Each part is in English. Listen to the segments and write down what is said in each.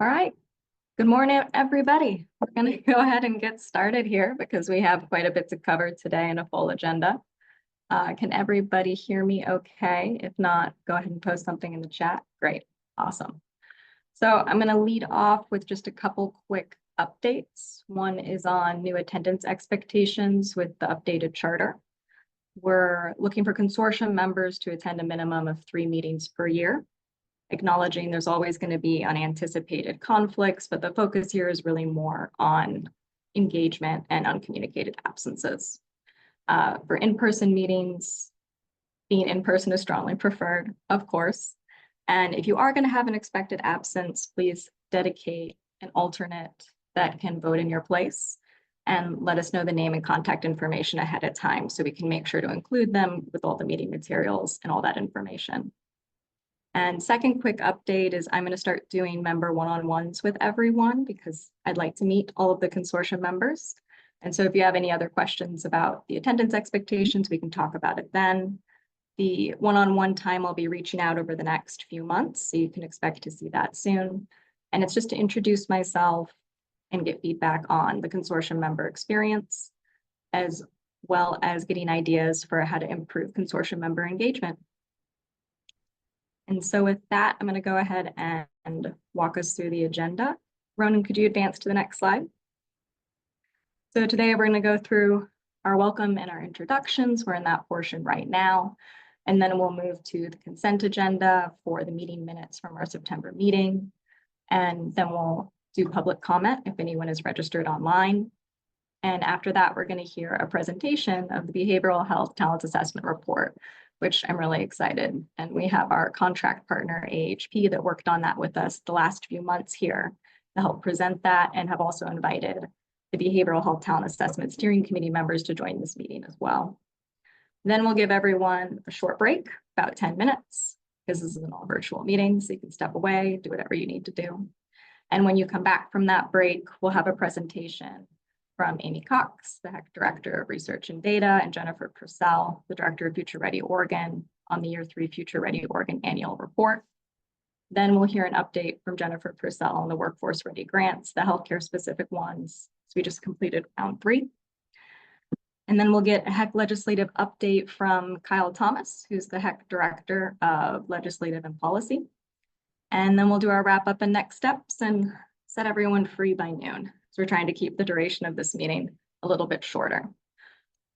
All right. Good morning, everybody. We're going to go ahead and get started here because we have quite a bit to cover today and a full agenda. Can everybody hear me okay? If not, go ahead and post something in the chat. Great. Awesome. So I'm going to lead off with just a couple quick updates. One is on new attendance expectations with the updated charter. We're looking for consortium members to attend a minimum of 3 meetings per year, acknowledging there's always going to be unanticipated conflicts, but the focus here is really more on engagement and uncommunicated absences. For in-person meetings, being in person is strongly preferred, of course. And if you are going to have an expected absence, please dedicate an alternate that can vote in your place and let us know the name and contact information ahead of time so we can make sure to include them with all the meeting materials and all that information. And second quick update is I'm going to start doing member one-on-ones with everyone because I'd like to meet all of the consortium members. And so if you have any other questions about the attendance expectations, we can talk about it then. The one-on-one time I'll be reaching out over the next few months, so you can expect to see that soon. And it's just to introduce myself and get feedback on the consortium member experience, as well as getting ideas for how to improve consortium member engagement. And so with that, I'm going to go ahead and walk us through the agenda. Ronan, could you advance to the next slide? So today we're going to go through our welcome and our introductions. We're in that portion right now. And then we'll move to the consent agenda for the meeting minutes from our September meeting. And then we'll do public comment if anyone is registered online. And after that, we're going to hear a presentation of the Behavioral Health Talent Assessment Report, which I'm really excited. And we have our contract partner, AHP, that worked on that with us the last few months here to help present that, and have also invited the Behavioral Health Talent Assessment Steering Committee members to join this meeting as well. Then we'll give everyone a short break, about 10 minutes, because this is an all virtual meeting, so you can step away, do whatever you need to do. And when you come back from that break, we'll have a presentation from Amy Cox, the HEC Director of Research and Data, and Jennifer Purcell, the Director of Future Ready Oregon, on the Year 3 Future Ready Oregon Annual Report. Then we'll hear an update from Jennifer Purcell on the Workforce Ready grants, the healthcare specific ones. So we just completed round 3. And then we'll get a HEC legislative update from Kyle Thomas, who's the HEC Director of Legislative and Policy. And then we'll do our wrap up and next steps and set everyone free by noon. So we're trying to keep the duration of this meeting a little bit shorter.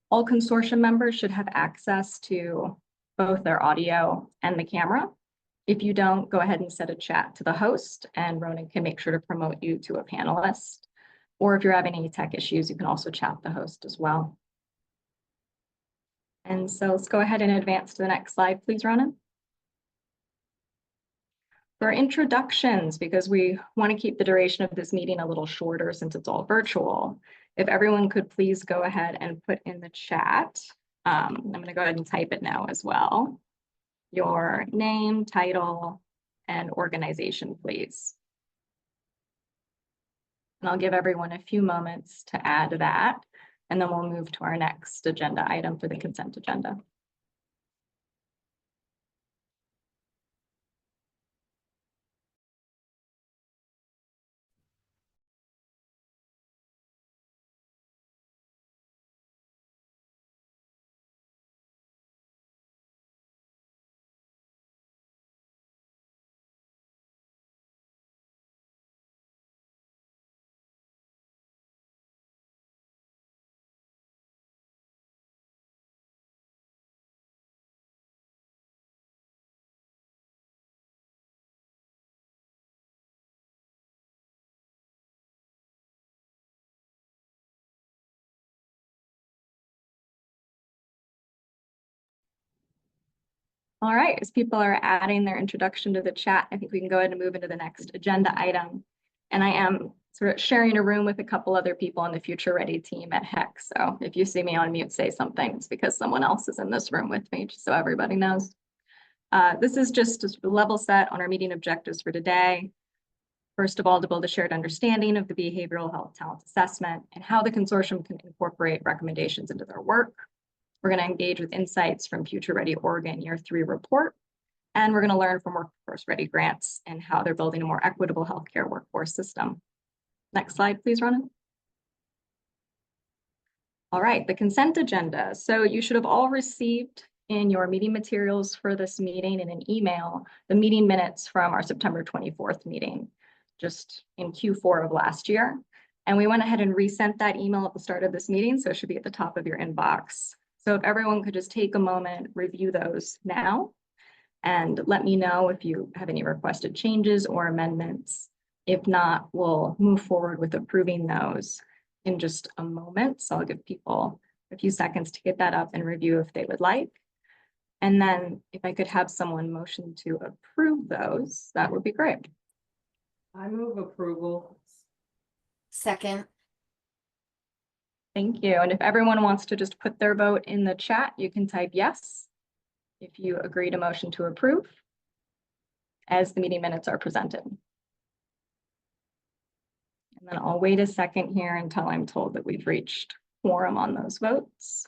All consortium members should have access to both their audio and the camera. If you don't, go ahead and set a chat to the host, and Ronan can make sure to promote you to a panelist. Or if you're having any tech issues, you can also chat the host as well. And so let's go ahead and advance to the next slide, please, Ronan. For introductions, because we want to keep the duration of this meeting a little shorter since it's all virtual, if everyone could please go ahead and put in the chat, I'm going to go ahead and type it now as well, your name, title, and organization, please. And I'll give everyone a few moments to add that, and then we'll move to our next agenda item for the consent agenda. All right, as people are adding their introduction to the chat, I think we can go ahead and move into the next agenda item. And I am sort of sharing a room with a couple other people on the Future Ready team at HEC. So if you see me on mute, say something. It's because someone else is in this room with me, just so everybody knows. This is just a level set on our meeting objectives for today. First of all, to build a shared understanding of the behavioral health talent assessment and how the consortium can incorporate recommendations into their work. We're going to engage with insights from Future Ready Oregon Year 3 report And we're going to learn from Workforce Ready grants and how they're building a more equitable healthcare workforce system. Next slide, please, Ronan. All right, the consent agenda. So you should have all received in your meeting materials for this meeting in an email, the meeting minutes from our September 24th meeting, just in Q4 of last year. And we went ahead and resent that email at the start of this meeting, so it should be at the top of your inbox. So if everyone could just take a moment, review those now, and let me know if you have any requested changes or amendments. If not, we'll move forward with approving those in just a moment. So I'll give people a few seconds to get that up and review if they would like. And then if I could have someone motion to approve those, that would be great. I move approval. Second. Thank you. And if everyone wants to just put their vote in the chat, you can type yes if you agree to motion to approve as the meeting minutes are presented. And then I'll wait a second here until I'm told that we've reached quorum on those votes.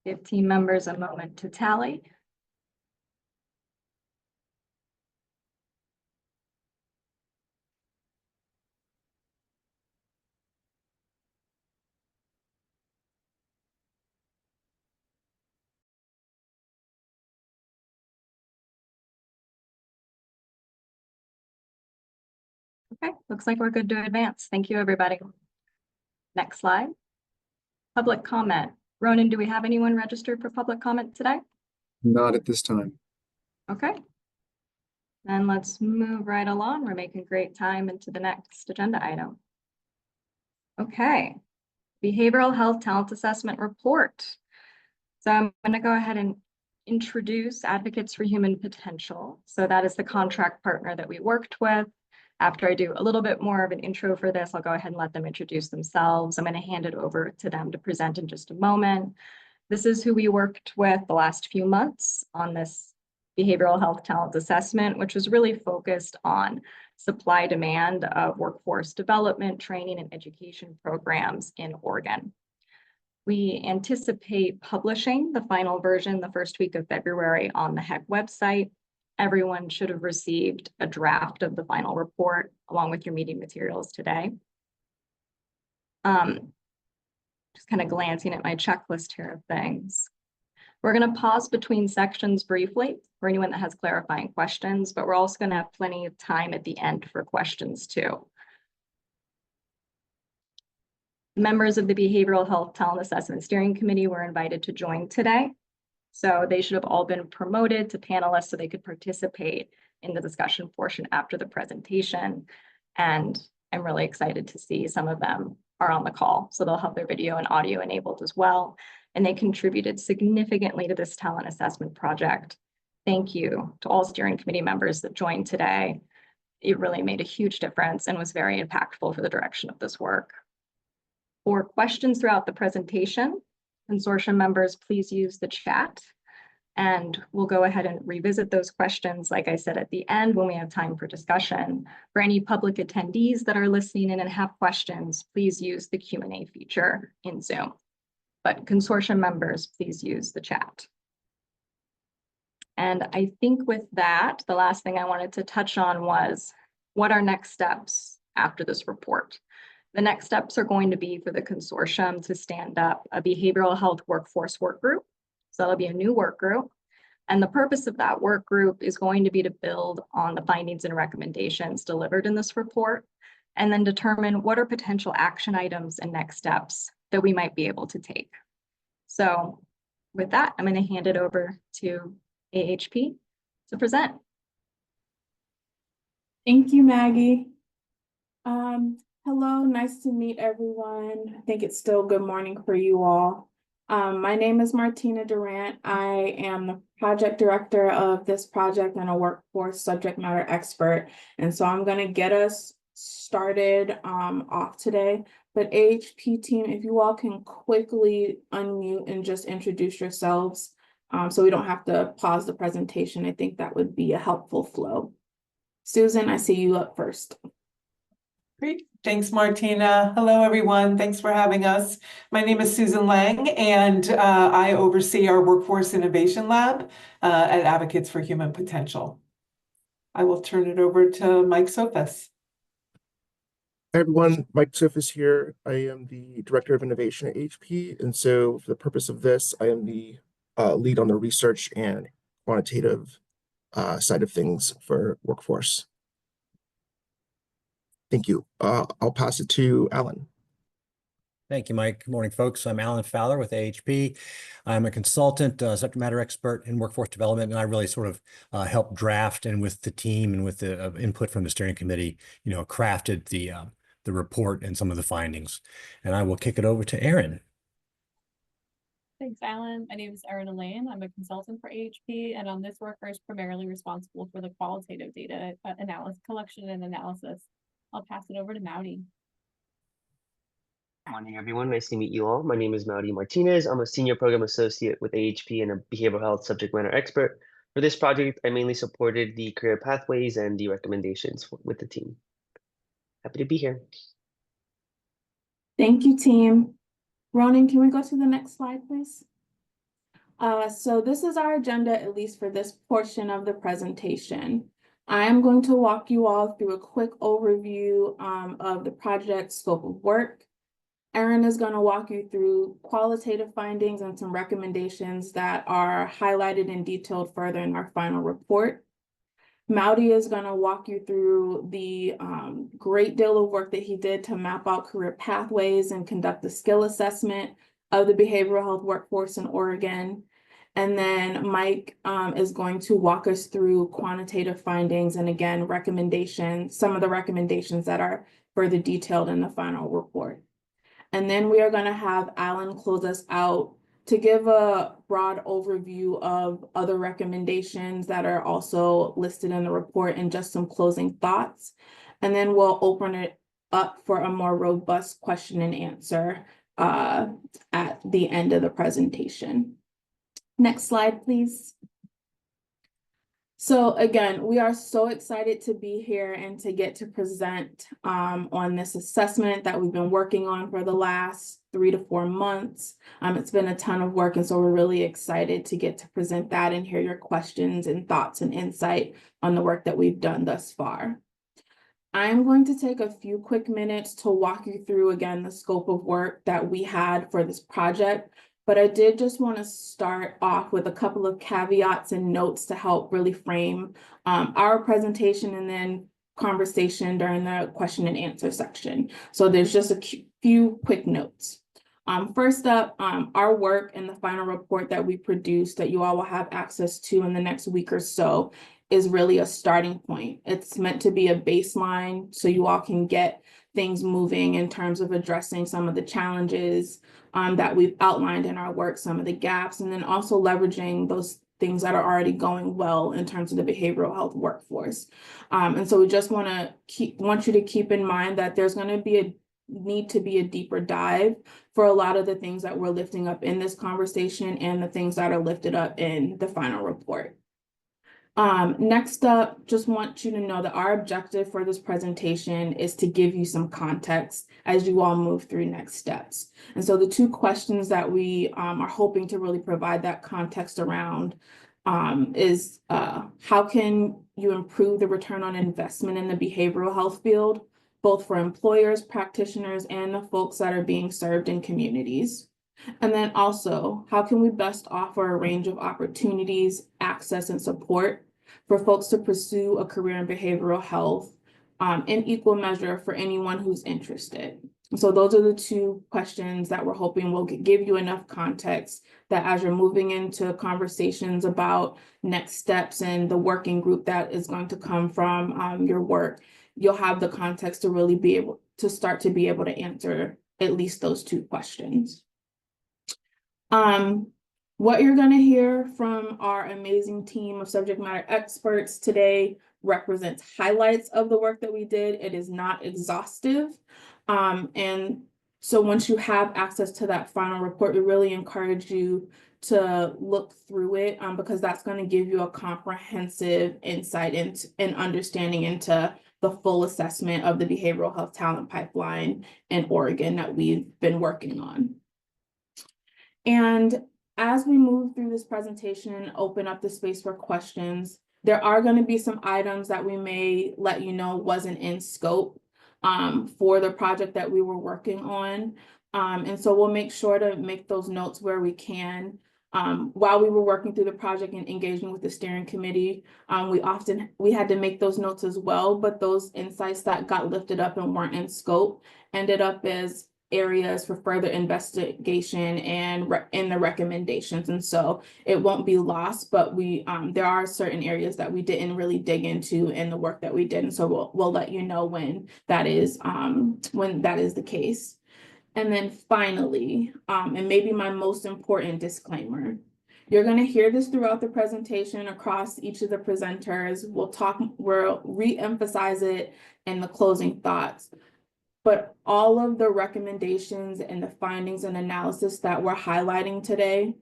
Give team members a moment to tally. Okay, looks like we're good to advance. Thank you, everybody. Next slide. Public comment. Ronan, do we have anyone registered for public comment today? Not at this time. Okay. Then let's move right along. We're making great time into the next agenda item. Okay. Behavioral Health Talent Assessment Report. So I'm going to go ahead and introduce Advocates for Human Potential. So that is the contract partner that we worked with. After I do a little bit more of an intro for this, I'll go ahead and let them introduce themselves. I'm going to hand it over to them to present in just a moment. This is who we worked with the last few months on this behavioral health talent assessment, which was really focused on supply demand of workforce development, training, and education programs in Oregon. We anticipate publishing the final version the first week of February on the HEC website. Everyone should have received a draft of the final report along with your meeting materials today. Just kind of glancing at my checklist here of things. We're going to pause between sections briefly for anyone that has clarifying questions, but we're also going to have plenty of time at the end for questions too. Members of the Behavioral Health Talent Assessment Steering Committee were invited to join today. So they should have all been promoted to panelists so they could participate in the discussion portion after the presentation. And I'm really excited to see some of them are on the call. So they'll have their video and audio enabled as well. And they contributed significantly to this talent assessment project. Thank you to all steering committee members that joined today. It really made a huge difference and was very impactful for the direction of this work. For questions throughout the presentation, consortium members, please use the chat and we'll go ahead and revisit those questions, like I said, at the end when we have time for discussion. For any public attendees that are listening in and have questions, please use the Q&A feature in Zoom. But consortium members, please use the chat. And I think with that, the last thing I wanted to touch on was what are next steps after this report? The next steps are going to be for the consortium to stand up a behavioral health workforce work group. So that'll be a new work group. And the purpose of that work group is going to be to build on the findings and recommendations delivered in this report, and then determine what are potential action items and next steps that we might be able to take. So with that, I'm going to hand it over to AHP to present. Thank you, Maggie. Hello, nice to meet everyone. I think it's still good morning for you all. My name is Martina Durant. I am the project director of this project and a workforce subject matter expert. And so I'm going to get us started off today. But AHP team, if you all can quickly unmute and just introduce yourselves so we don't have to pause the presentation, I think that would be a helpful flow. Susan, I see you up first. Great. Thanks, Martina. Hello, everyone. Thanks for having us. My name is Susan Lang, and I oversee our Workforce Innovation Lab at Advocates for Human Potential. I will turn it over to Mike Sophus. Hi everyone, Mike Sophus here. I am the Director of Innovation at HP, and so for the purpose of this, I am the lead on the research and quantitative side of things for Workforce. Thank you. I'll pass it to Alan. Thank you, Mike. Good morning, folks. I'm Alan Fowler with AHP. I'm a consultant, subject matter expert in workforce development, and I really sort of helped draft and with the team and with the input from the steering committee, crafted the report and some of the findings. And I will kick it over to Erin. Thanks, Alan. My name is Erin Elaine. I'm a consultant for AHP, and on this work, I was primarily responsible for the qualitative data analysis, collection and analysis. I'll pass it over to Maudie. Good morning, everyone. Nice to meet you all. My name is Maudie Martinez. I'm a senior program associate with AHP and a behavioral health subject matter expert. For this project, I mainly supported the career pathways and the recommendations with the team. Happy to be here. Thank you, team. Ronan, can we go to the next slide, please? So this is our agenda, at least for this portion of the presentation. I am going to walk you all through a quick overview of the project scope of work. Erin is going to walk you through qualitative findings and some recommendations that are highlighted and detailed further in our final report. Maudie is going to walk you through the great deal of work that he did to map out career pathways and conduct the skill assessment of the behavioral health workforce in Oregon. And then Mike is going to walk us through quantitative findings and again, recommendations, some of the recommendations that are further detailed in the final report. And then we are going to have Alan close us out to give a broad overview of other recommendations that are also listed in the report and just some closing thoughts. And then we'll open it up for a more robust question and answer at the end of the presentation. Next slide, please. So again, we are so excited to be here and to get to present on this assessment that we've been working on for the last 3 to 4 months. It's been a ton of work, and so we're really excited to get to present that and hear your questions and thoughts and insight on the work that we've done thus far. I'm going to take a few quick minutes to walk you through again the scope of work that we had for this project. But I did just want to start off with a couple of caveats and notes to help really frame our presentation and then conversation during the question and answer section. So there's just a few quick notes. First up, our work in the final report that we produced that you all will have access to in the next week or so is really a starting point. It's meant to be a baseline so you all can get things moving in terms of addressing some of the challenges that we've outlined in our work, some of the gaps, and then also leveraging those things that are already going well in terms of the behavioral health workforce. And so we just want you to keep in mind that there's going to need to be a deeper dive for a lot of the things that we're lifting up in this conversation and the things that are lifted up in the final report. Next up, just want you to know that our objective for this presentation is to give you some context as you all move through next steps. And so the 2 questions that we are hoping to really provide that context around is how can you improve the return on investment in the behavioral health field, both for employers, practitioners, and the folks that are being served in communities? And then also, how can we best offer a range of opportunities, access, and support for folks to pursue a career in behavioral health in equal measure for anyone who's interested? So those are the 2 questions that we're hoping will give you enough context that as you're moving into conversations about next steps and the working group that is going to come from your work, you'll have the context to really be able to start to be able to answer at least those 2 questions. What you're going to hear from our amazing team of subject matter experts today represents highlights of the work that we did. It is not exhaustive. And so once you have access to that final report, we really encourage you to look through it because that's going to give you a comprehensive insight and understanding into the full assessment of the behavioral health talent pipeline in Oregon that we've been working on. And as we move through this presentation and open up the space for questions, there are going to be some items that we may let you know wasn't in scope for the project that we were working on. And so we'll make sure to make those notes where we can. While we were working through the project and engaging with the steering committee, we had to make those notes as well, but those insights that got lifted up and weren't in scope ended up as areas for further investigation and in the recommendations. And so it won't be lost, but there are certain areas that we didn't really dig into in the work that we did. And so we'll let you know when that is the case. And then finally, and maybe my most important disclaimer, you're going to hear this throughout the presentation across each of the presenters. We'll re-emphasize it in the closing thoughts. But all of the recommendations and the findings and analysis that we're highlighting today,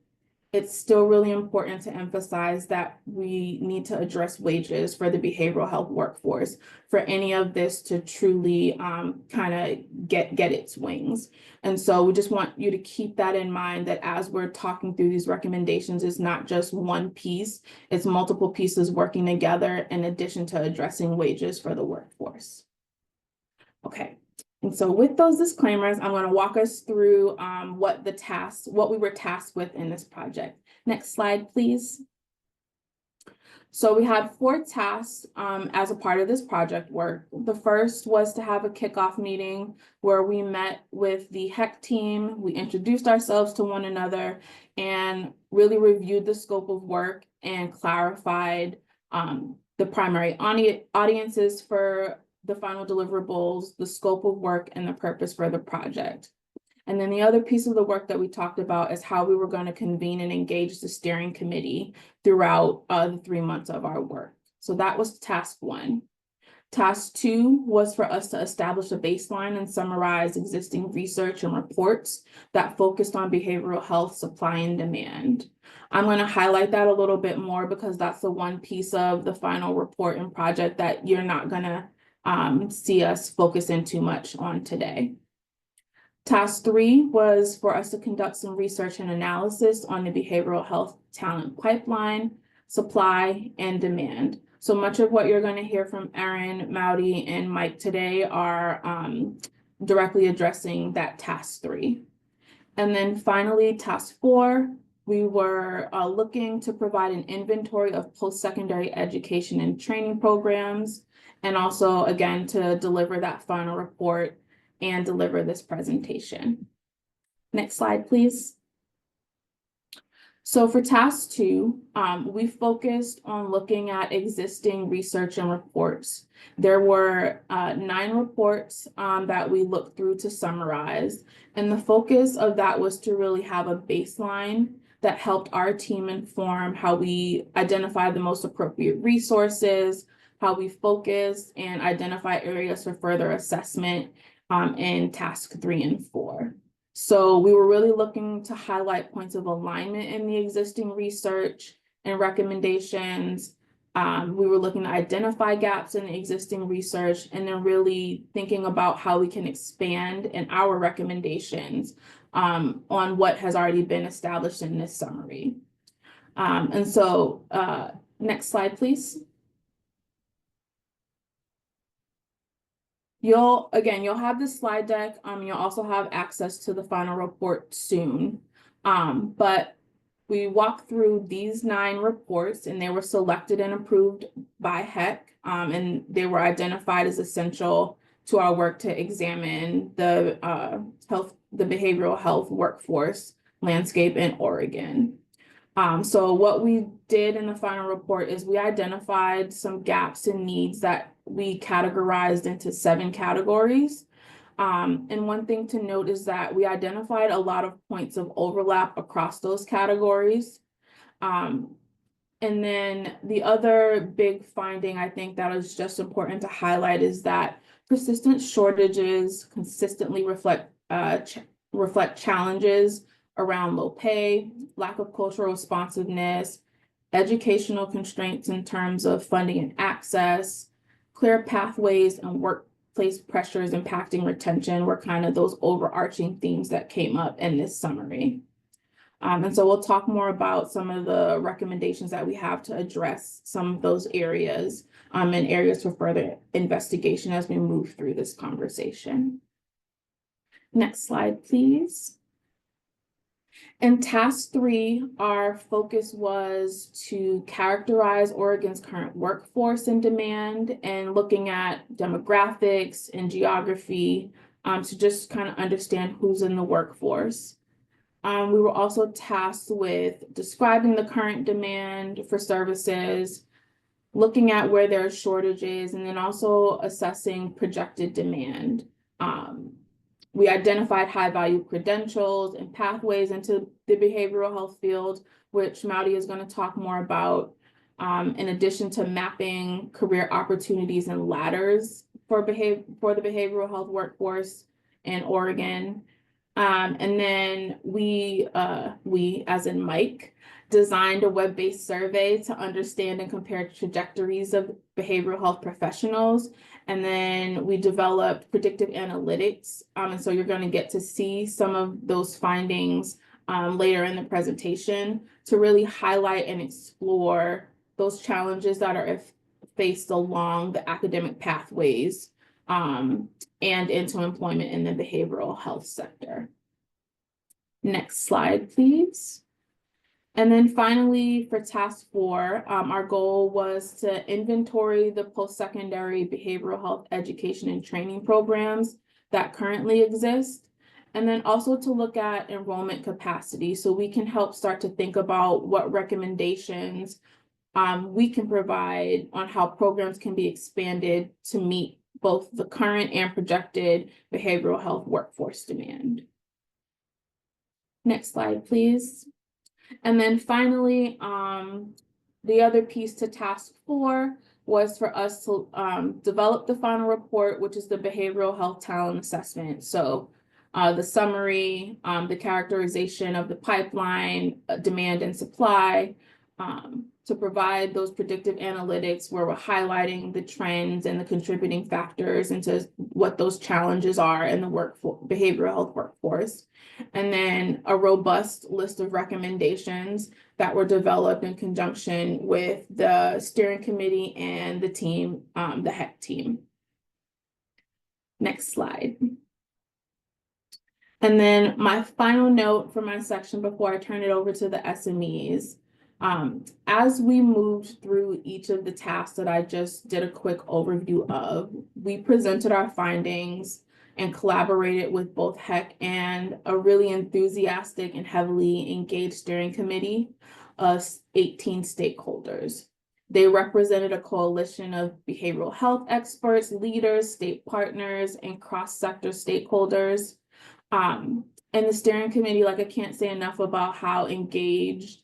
it's still really important to emphasize that we need to address wages for the behavioral health workforce for any of this to truly kind of get its wings. And so we just want you to keep that in mind, that as we're talking through these recommendations, it's not just one piece, it's multiple pieces working together in addition to addressing wages for the workforce. Okay. And so with those disclaimers, I'm going to walk us through what we were tasked with in this project. Next slide, please. So we had 4 tasks as a part of this project work. The first was to have a kickoff meeting where we met with the HEC team. We introduced ourselves to one another and really reviewed the scope of work and clarified the primary audiences for the final deliverables, the scope of work, and the purpose for the project. And then the other piece of the work that we talked about is how we were going to convene and engage the steering committee throughout the 3 months of our work. So that was task 1. Task 2 was for us to establish a baseline and summarize existing research and reports that focused on behavioral health supply and demand. I'm going to highlight that a little bit more because that's the one piece of the final report and project that you're not going to see us focus in too much on today. Task 3 was for us to conduct some research and analysis on the behavioral health talent pipeline, supply, and demand. So much of what you're going to hear from Erin, Maudie, and Mike today are directly addressing that task 3. And then finally, task 4, we were looking to provide an inventory of post-secondary education and training programs, and also, again, to deliver that final report and deliver this presentation. Next slide, please. So for task 2, we focused on looking at existing research and reports. There were 9 reports that we looked through to summarize, and the focus of that was to really have a baseline that helped our team inform how we identify the most appropriate resources, how we focus and identify areas for further assessment in task 3 and 4. So we were really looking to highlight points of alignment in the existing research and recommendations. We were looking to identify gaps in the existing research and then really thinking about how we can expand in our recommendations on what has already been established in this summary. And so next slide, please. You'll have this slide deck. You'll also have access to the final report soon. But we walked through these 9 reports and they were selected and approved by HEC. And they were identified as essential to our work to examine the behavioral health workforce landscape in Oregon. So what we did in the final report is we identified some gaps and needs that we categorized into 7 categories. And one thing to note is that we identified a lot of points of overlap across those categories. And then the other big finding I think that is just important to highlight is that persistent shortages consistently reflect challenges around low pay, lack of cultural responsiveness, educational constraints in terms of funding and access, clear pathways and workplace pressures impacting retention were kind of those overarching themes that came up in this summary. And so we'll talk more about some of the recommendations that we have to address some of those areas and areas for further investigation as we move through this conversation. Next slide, please. In task 3, our focus was to characterize Oregon's current workforce and demand and looking at demographics and geography to just kind of understand who's in the workforce. We were also tasked with describing the current demand for services, looking at where there are shortages, and then also assessing projected demand. We identified high-value credentials and pathways into the behavioral health field, which Maudie is going to talk more about, in addition to mapping career opportunities and ladders for the behavioral health workforce in Oregon. And then we, as in Mike, designed a web-based survey to understand and compare trajectories of behavioral health professionals. And then we developed predictive analytics. And so you're going to get to see some of those findings later in the presentation to really highlight and explore those challenges that are faced along the academic pathways and into employment in the behavioral health sector. Next slide, please. And then finally, for task 4, our goal was to inventory the post-secondary behavioral health education and training programs that currently exist, and then also to look at enrollment capacity so we can help start to think about what recommendations we can provide on how programs can be expanded to meet both the current and projected behavioral health workforce demand. Next slide, please. And then finally, the other piece to task 4 was for us to develop the final report, which is the behavioral health talent assessment. So the summary, the characterization of the pipeline, demand and supply, to provide those predictive analytics where we're highlighting the trends and the contributing factors into what those challenges are in the behavioral health workforce. And then a robust list of recommendations that were developed in conjunction with the steering committee and the team, the HEC team. Next slide. And then my final note for my section before I turn it over to the SMEs. As we moved through each of the tasks that I just did a quick overview of, we presented our findings and collaborated with both HEC and a really enthusiastic and heavily engaged steering committee of 18 stakeholders. They represented a coalition of behavioral health experts, leaders, state partners, and cross-sector stakeholders. And the steering committee, like I can't say enough about how engaged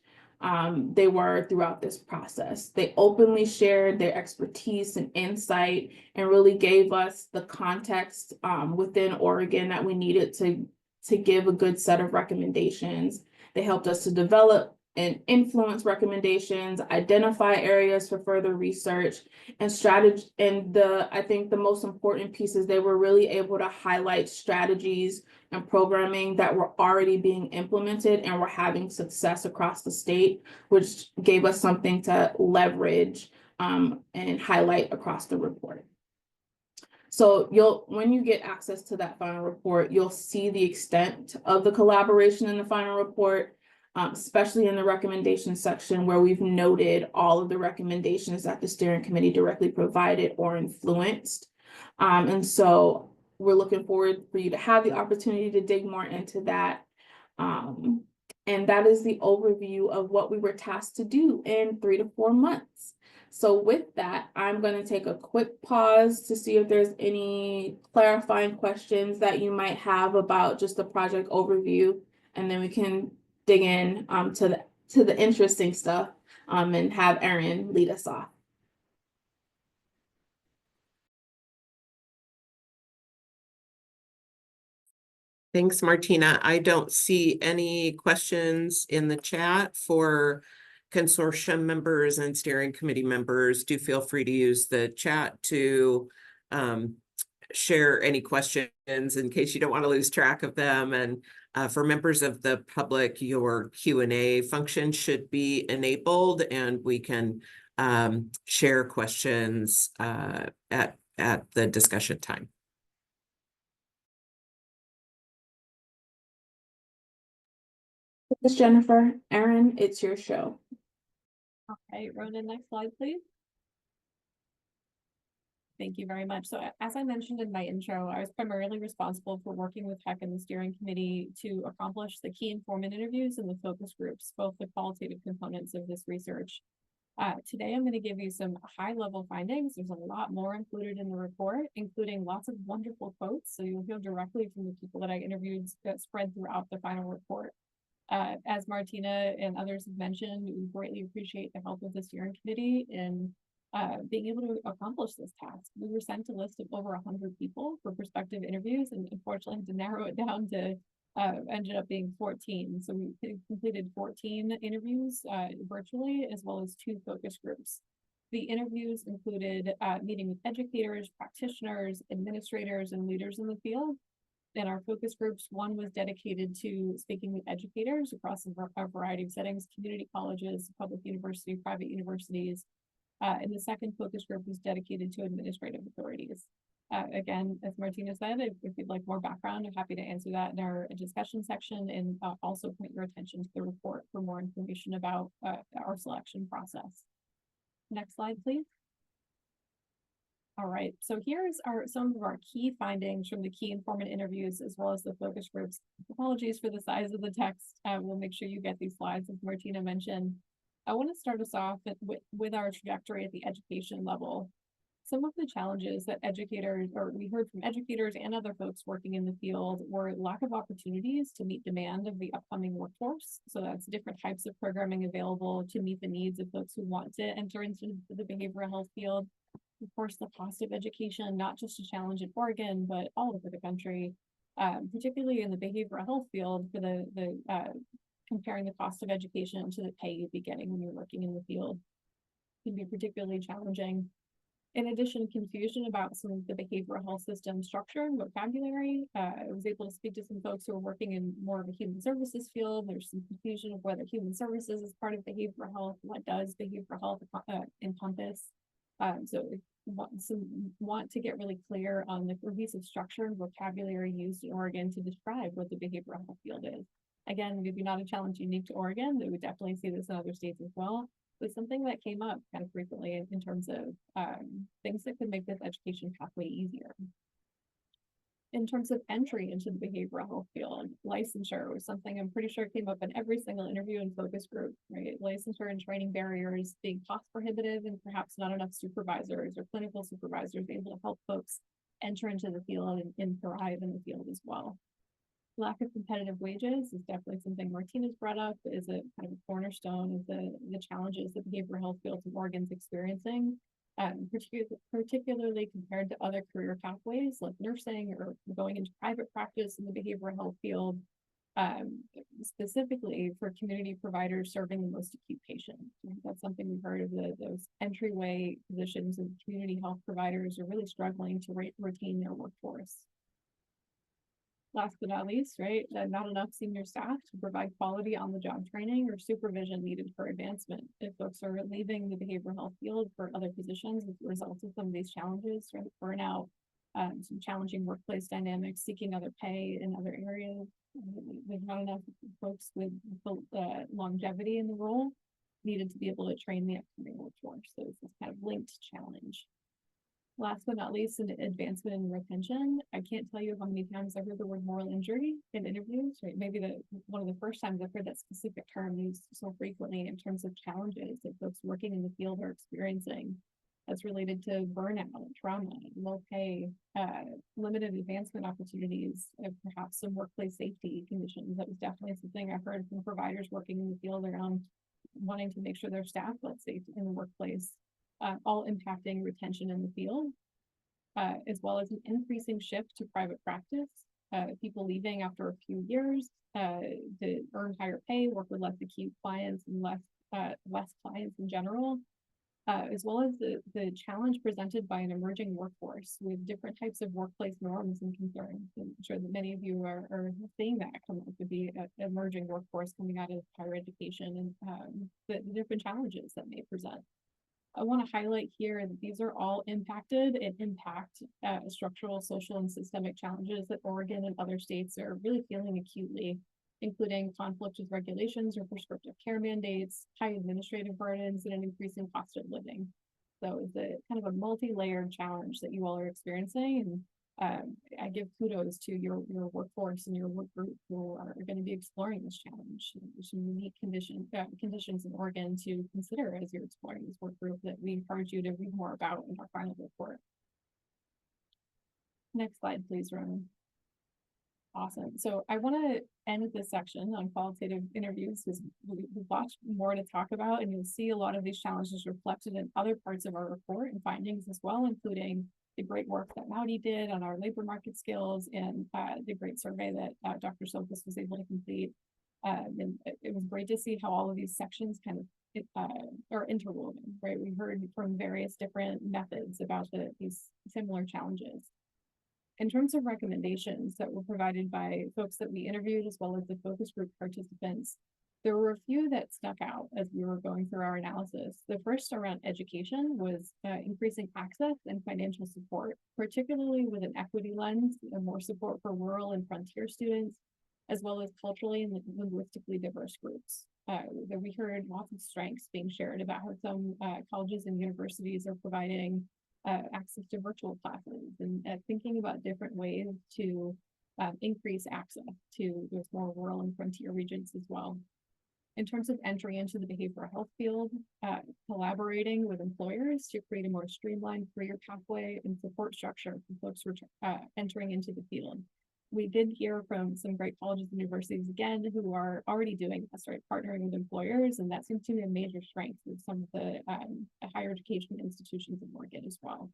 they were throughout this process. They openly shared their expertise and insight and really gave us the context within Oregon that we needed to give a good set of recommendations. They helped us to develop and influence recommendations, identify areas for further research and strategy. And I think the most important piece is they were really able to highlight strategies and programming that were already being implemented and were having success across the state, which gave us something to leverage and highlight across the report. So when you get access to that final report, you'll see the extent of the collaboration in the final report, especially in the recommendation section where we've noted all of the recommendations that the steering committee directly provided or influenced. And so we're looking forward for you to have the opportunity to dig more into that. And that is the overview of what we were tasked to do in 3 to 4 months. So with that, I'm going to take a quick pause to see if there's any clarifying questions that you might have about just the project overview, and then we can dig in to the interesting stuff and have Erin lead us off. Thanks, Martina. I don't see any questions in the chat for consortium members and steering committee members. Do feel free to use the chat to share any questions in case you don't want to lose track of them. And for members of the public, your Q&A function should be enabled, and we can share questions at the discussion time. Thanks, Jennifer. Erin, it's your show. Okay, Ronan, next slide, please. Thank you very much. So as I mentioned in my intro, I was primarily responsible for working with HEC and the steering committee to accomplish the key informant interviews and the focus groups, both the qualitative components of this research. Today, I'm going to give you some high-level findings. There's a lot more included in the report, including lots of wonderful quotes. So you'll hear directly from the people that I interviewed that spread throughout the final report. As Martina and others have mentioned, we greatly appreciate the help of the steering committee in being able to accomplish this task. We were sent a list of over 100 people for prospective interviews, and unfortunately had to narrow it down to ended up being 14. So we completed 14 interviews virtually, as well as 2 focus groups. The interviews included meeting with educators, practitioners, administrators, and leaders in the field. In our focus groups, one was dedicated to speaking with educators across a variety of settings, community colleges, public university, private universities. And the second focus group was dedicated to administrative authorities. Again, as Martina said, if you'd like more background, I'm happy to answer that in our discussion section, and also point your attention to the report for more information about our selection process. Next slide, please. All right, so here's some of our key findings from the key informant interviews, as well as the focus groups. Apologies for the size of the text. We'll make sure you get these slides, as Martina mentioned. I want to start us off with our trajectory at the education level. Some of the challenges that we heard from educators and other folks working in the field were lack of opportunities to meet demand of the upcoming workforce. So that's different types of programming available to meet the needs of folks who want to enter into the behavioral health field. Of course, the cost of education, not just a challenge in Oregon, but all over the country, particularly in the behavioral health field, for the comparing the cost of education to the pay you'd be getting when you're working in the field can be particularly challenging. In addition, confusion about some of the behavioral health system structure and vocabulary. I was able to speak to some folks who are working in more of a human services field. There's some confusion of whether human services is part of behavioral health. What does behavioral health encompass? So if want to get really clear on the cohesive structure and vocabulary used in Oregon to describe what the behavioral health field is. Again, maybe not a challenge unique to Oregon, but we definitely see this in other states as well. But something that came up kind of frequently in terms of things that could make this education pathway easier. In terms of entry into the behavioral health field, licensure was something I'm pretty sure came up in every single interview and focus group, right? Licensure and training barriers being cost prohibitive, and perhaps not enough supervisors or clinical supervisors able to help folks enter into the field and thrive in the field as well. Lack of competitive wages is definitely something Martina's brought up as a kind of a cornerstone of the challenges the behavioral health field of Oregon's experiencing, particularly compared to other career pathways like nursing or going into private practice in the behavioral health field, specifically for community providers serving the most acute patients. That's something we've heard of those entryway positions, and community health providers are really struggling to retain their workforce. Last but not least, right, not enough senior staff to provide quality on-the-job training or supervision needed for advancement. If folks are leaving the behavioral health field for other positions as a result of some of these challenges, right, burnout, some challenging workplace dynamics, seeking other pay in other areas, there's not enough folks with longevity in the role needed to be able to train the upcoming workforce. So it's this kind of linked challenge. Last but not least, an advancement in retention. I can't tell you how many times I've heard the word moral injury in interviews, right? Maybe one of the first times I've heard that specific term used so frequently in terms of challenges that folks working in the field are experiencing. That's related to burnout, trauma, low pay, limited advancement opportunities, perhaps some workplace safety conditions. That was definitely something I've heard from providers working in the field around wanting to make sure their staff felt safe in the workplace. All impacting retention in the field, as well as an increasing shift to private practice, people leaving after a few years to earn higher pay, work with less acute clients and less clients in general, as well as the challenge presented by an emerging workforce with different types of workplace norms and concerns. I'm sure that many of you are seeing that come up with the emerging workforce coming out of higher education and the different challenges that may present. I want to highlight here that these are all impacted and impact structural, social, and systemic challenges that Oregon and other states are really feeling acutely, including conflict with regulations or prescriptive care mandates, high administrative burdens, and an increasing cost of living. So it's a kind of a multi-layered challenge that you all are experiencing. And I give kudos to your workforce and your work group who are going to be exploring this challenge. There's some unique conditions in Oregon to consider as you're exploring this work group that we encourage you to read more about in our final report. Next slide, please, Ronan. Awesome. So I want to end this section on qualitative interviews because we've lots more to talk about, and you'll see a lot of these challenges reflected in other parts of our report and findings as well, including the great work that Maudie did on our labor market skills and the great survey that Dr. Sophus was able to complete. And it was great to see how all of these sections kind of are interwoven, right? We heard from various different methods about these similar challenges. In terms of recommendations that were provided by folks that we interviewed, as well as the focus group participants, there were a few that stuck out as we were going through our analysis. The first around education was increasing access and financial support, particularly with an equity lens and more support for rural and frontier students, as well as culturally and linguistically diverse groups. We heard lots of strengths being shared about how some colleges and universities are providing access to virtual classes and thinking about different ways to increase access to those more rural and frontier regions as well. In terms of entry into the behavioral health field, collaborating with employers to create a more streamlined career pathway and support structure for folks entering into the field. We did hear from some great colleges and universities again who are already doing this, right, partnering with employers, and that seems to be a major strength with some of the higher education institutions in Oregon as well.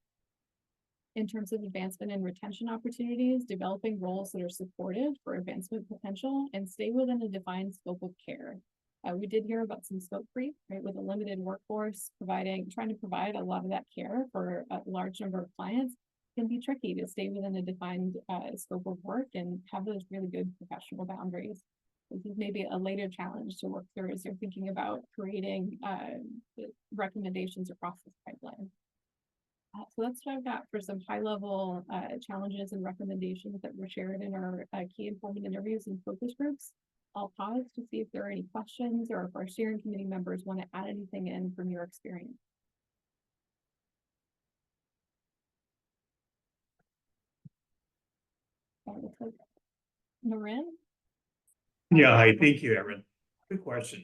In terms of advancement and retention opportunities, developing roles that are supportive for advancement potential and stay within a defined scope of care. We did hear about some scope creep, right, with a limited workforce trying to provide a lot of that care for a large number of clients. Can be tricky to stay within a defined scope of work and have those really good professional boundaries. This is maybe a later challenge to work through as you're thinking about creating recommendations across this pipeline. So that's what I've got for some high-level challenges and recommendations that were shared in our key informant interviews and focus groups. I'll pause to see if there are any questions or if our steering committee members want to add anything in from your experience. Marin? Yeah, hi, thank you, Erin. Good question.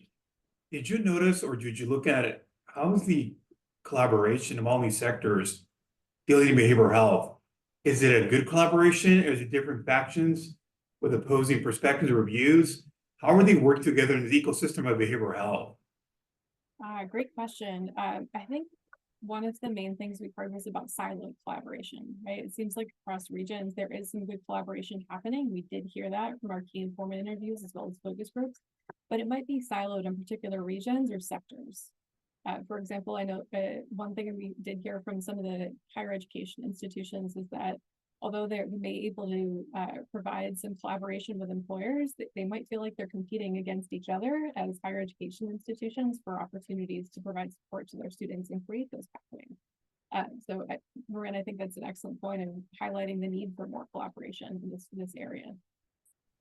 Did you notice or did you look at it? How's the collaboration of all these sectors dealing in behavioral health? Is it a good collaboration? Or is it different factions with opposing perspectives or views? How are they working together in the ecosystem of behavioral health? Great question. I think one of the main things we've heard was about siloed collaboration, right? It seems like across regions, there is some good collaboration happening. We did hear that from our key informant interviews as well as focus groups, but it might be siloed in particular regions or sectors. For example, I know one thing we did hear from some of the higher education institutions is that although they may be able to provide some collaboration with employers, they might feel like they're competing against each other as higher education institutions for opportunities to provide support to their students and create those pathways. So, Marin, I think that's an excellent point in highlighting the need for more collaboration in this area.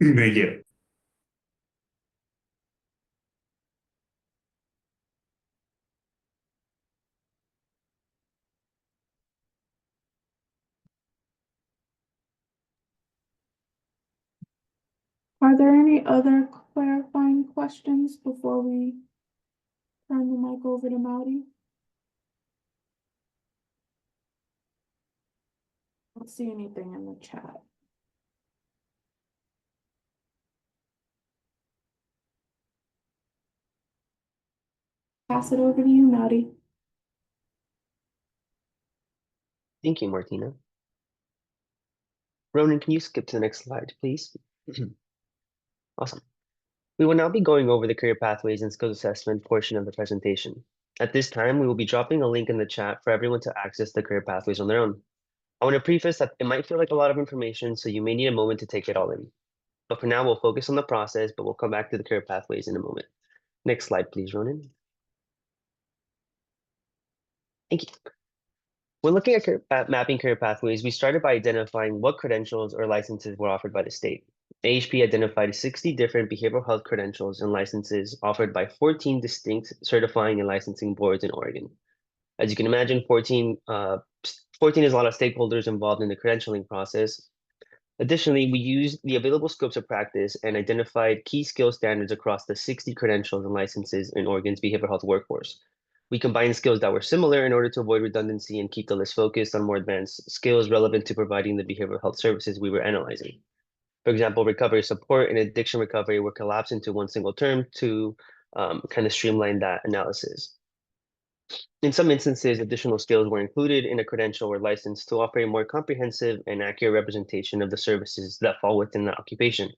Thank you. Are there any other clarifying questions before we turn the mic over to Maudie? I don't see anything in the chat. Pass it over to you, Maudie. Thank you, Martina. Ronan, can you skip to the next slide, please? Awesome. We will now be going over the career pathways and skills assessment portion of the presentation. At this time, we will be dropping a link in the chat for everyone to access the career pathways on their own. I want to preface that it might feel like a lot of information, so you may need a moment to take it all in. But for now, we'll focus on the process, but we'll come back to the career pathways in a moment. Next slide, please, Ronan. Thank you. When looking at mapping career pathways, we started by identifying what credentials or licenses were offered by the state. AHP identified 60 different behavioral health credentials and licenses offered by 14 distinct certifying and licensing boards in Oregon. As you can imagine, 14 is a lot of stakeholders involved in the credentialing process. Additionally, we used the available scopes of practice and identified key skill standards across the 60 credentials and licenses in Oregon's behavioral health workforce. We combined skills that were similar in order to avoid redundancy and keep the list focused on more advanced skills relevant to providing the behavioral health services we were analyzing. For example, recovery support and addiction recovery were collapsed into one single term to kind of streamline that analysis. In some instances, additional skills were included in a credential or license to offer a more comprehensive and accurate representation of the services that fall within the occupation.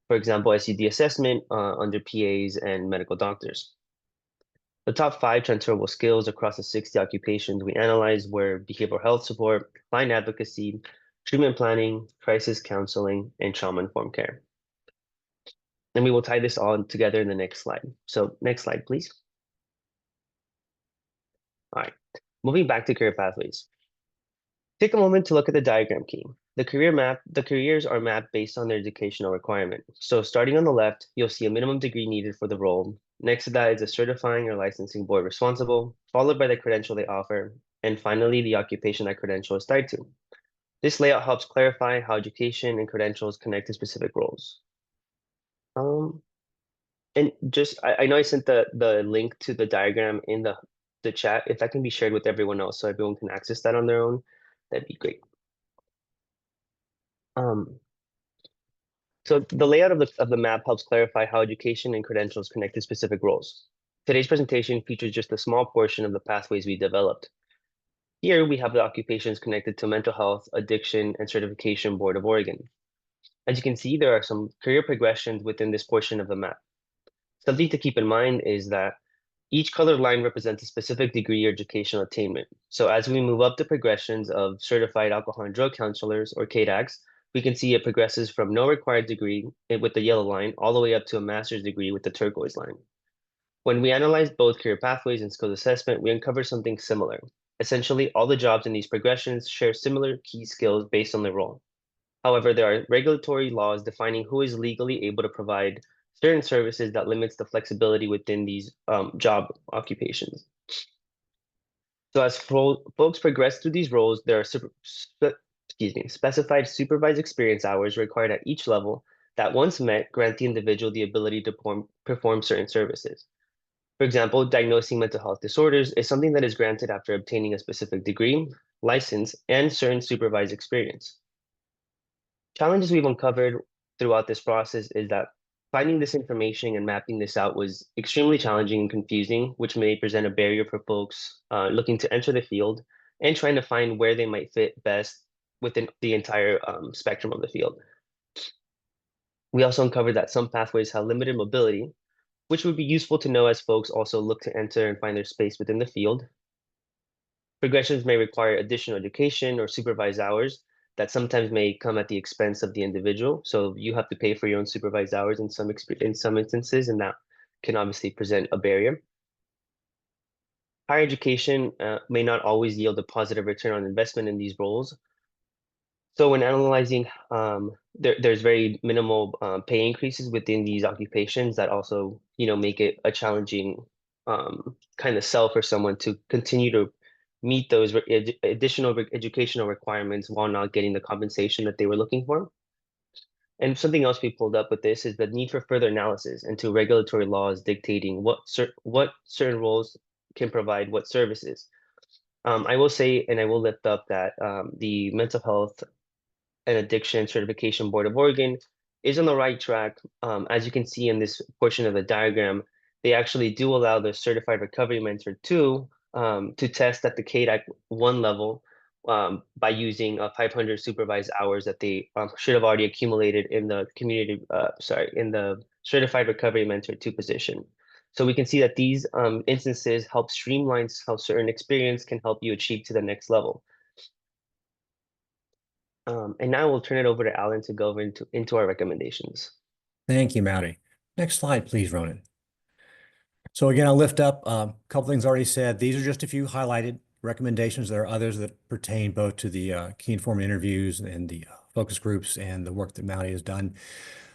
For example, SED assessment under PAs and medical doctors. The top 5 transferable skills across the 60 occupations we analyzed were behavioral health support, client advocacy, treatment planning, crisis counseling, and trauma-informed care. And we will tie this all together in the next slide. So next slide, please. All right, moving back to career pathways. Take a moment to look at the diagram key. The careers are mapped based on their educational requirement. So starting on the left, you'll see a minimum degree needed for the role. Next to that is a certifying or licensing board responsible, followed by the credential they offer, and finally the occupation that credential is tied to. This layout helps clarify how education and credentials connect to specific roles. And just, I know I sent the link to the diagram in the chat. If that can be shared with everyone else so everyone can access that on their own, that'd be great. So the layout of the map helps clarify how education and credentials connect to specific roles. Today's presentation features just a small portion of the pathways we developed. Here we have the occupations connected to mental health, addiction, and certification board of Oregon. As you can see, there are some career progressions within this portion of the map. Something to keep in mind is that each colored line represents a specific degree or educational attainment. So as we move up the progressions of certified alcohol and drug counselors, or CADACs, we can see it progresses from no required degree with the yellow line all the way up to a master's degree with the turquoise line. When we analyzed both career pathways and skills assessment, we uncovered something similar. Essentially, all the jobs in these progressions share similar key skills based on their role. However, there are regulatory laws defining who is legally able to provide certain services that limits the flexibility within these job occupations. So as folks progress through these roles, there are specified supervised experience hours required at each level that once met grant the individual the ability to perform certain services. For example, diagnosing mental health disorders is something that is granted after obtaining a specific degree, license, and certain supervised experience. Challenges we've uncovered throughout this process is that finding this information and mapping this out was extremely challenging and confusing, which may present a barrier for folks looking to enter the field and trying to find where they might fit best within the entire spectrum of the field. We also uncovered that some pathways have limited mobility, which would be useful to know as folks also look to enter and find their space within the field. Progressions may require additional education or supervised hours that sometimes may come at the expense of the individual. So you have to pay for your own supervised hours in some instances, and that can obviously present a barrier. Higher education may not always yield a positive return on investment in these roles. So when analyzing, there's very minimal pay increases within these occupations that also, make it a challenging kind of sell for someone to continue to meet those additional educational requirements while not getting the compensation that they were looking for. And something else we pulled up with this is the need for further analysis into regulatory laws dictating what certain roles can provide what services. I will say, and I will lift up that the Mental Health and Addiction Certification Board of Oregon is on the right track. As you can see in this portion of the diagram, they actually do allow the Certified Recovery Mentor to test at the KDAC 1 level by using 500 supervised hours that they should have already accumulated in the in the Certified Recovery Mentor 2 position. So we can see that these instances help streamline how certain experience can help you achieve to the next level. And now we'll turn it over to Alan to go over into our recommendations. Thank you, Maddie. Next slide, please, Ronan. So again, I'll lift up a couple things already said. These are just a few highlighted recommendations. There are others that pertain both to the key informant interviews and the focus groups and the work that Maddie has done.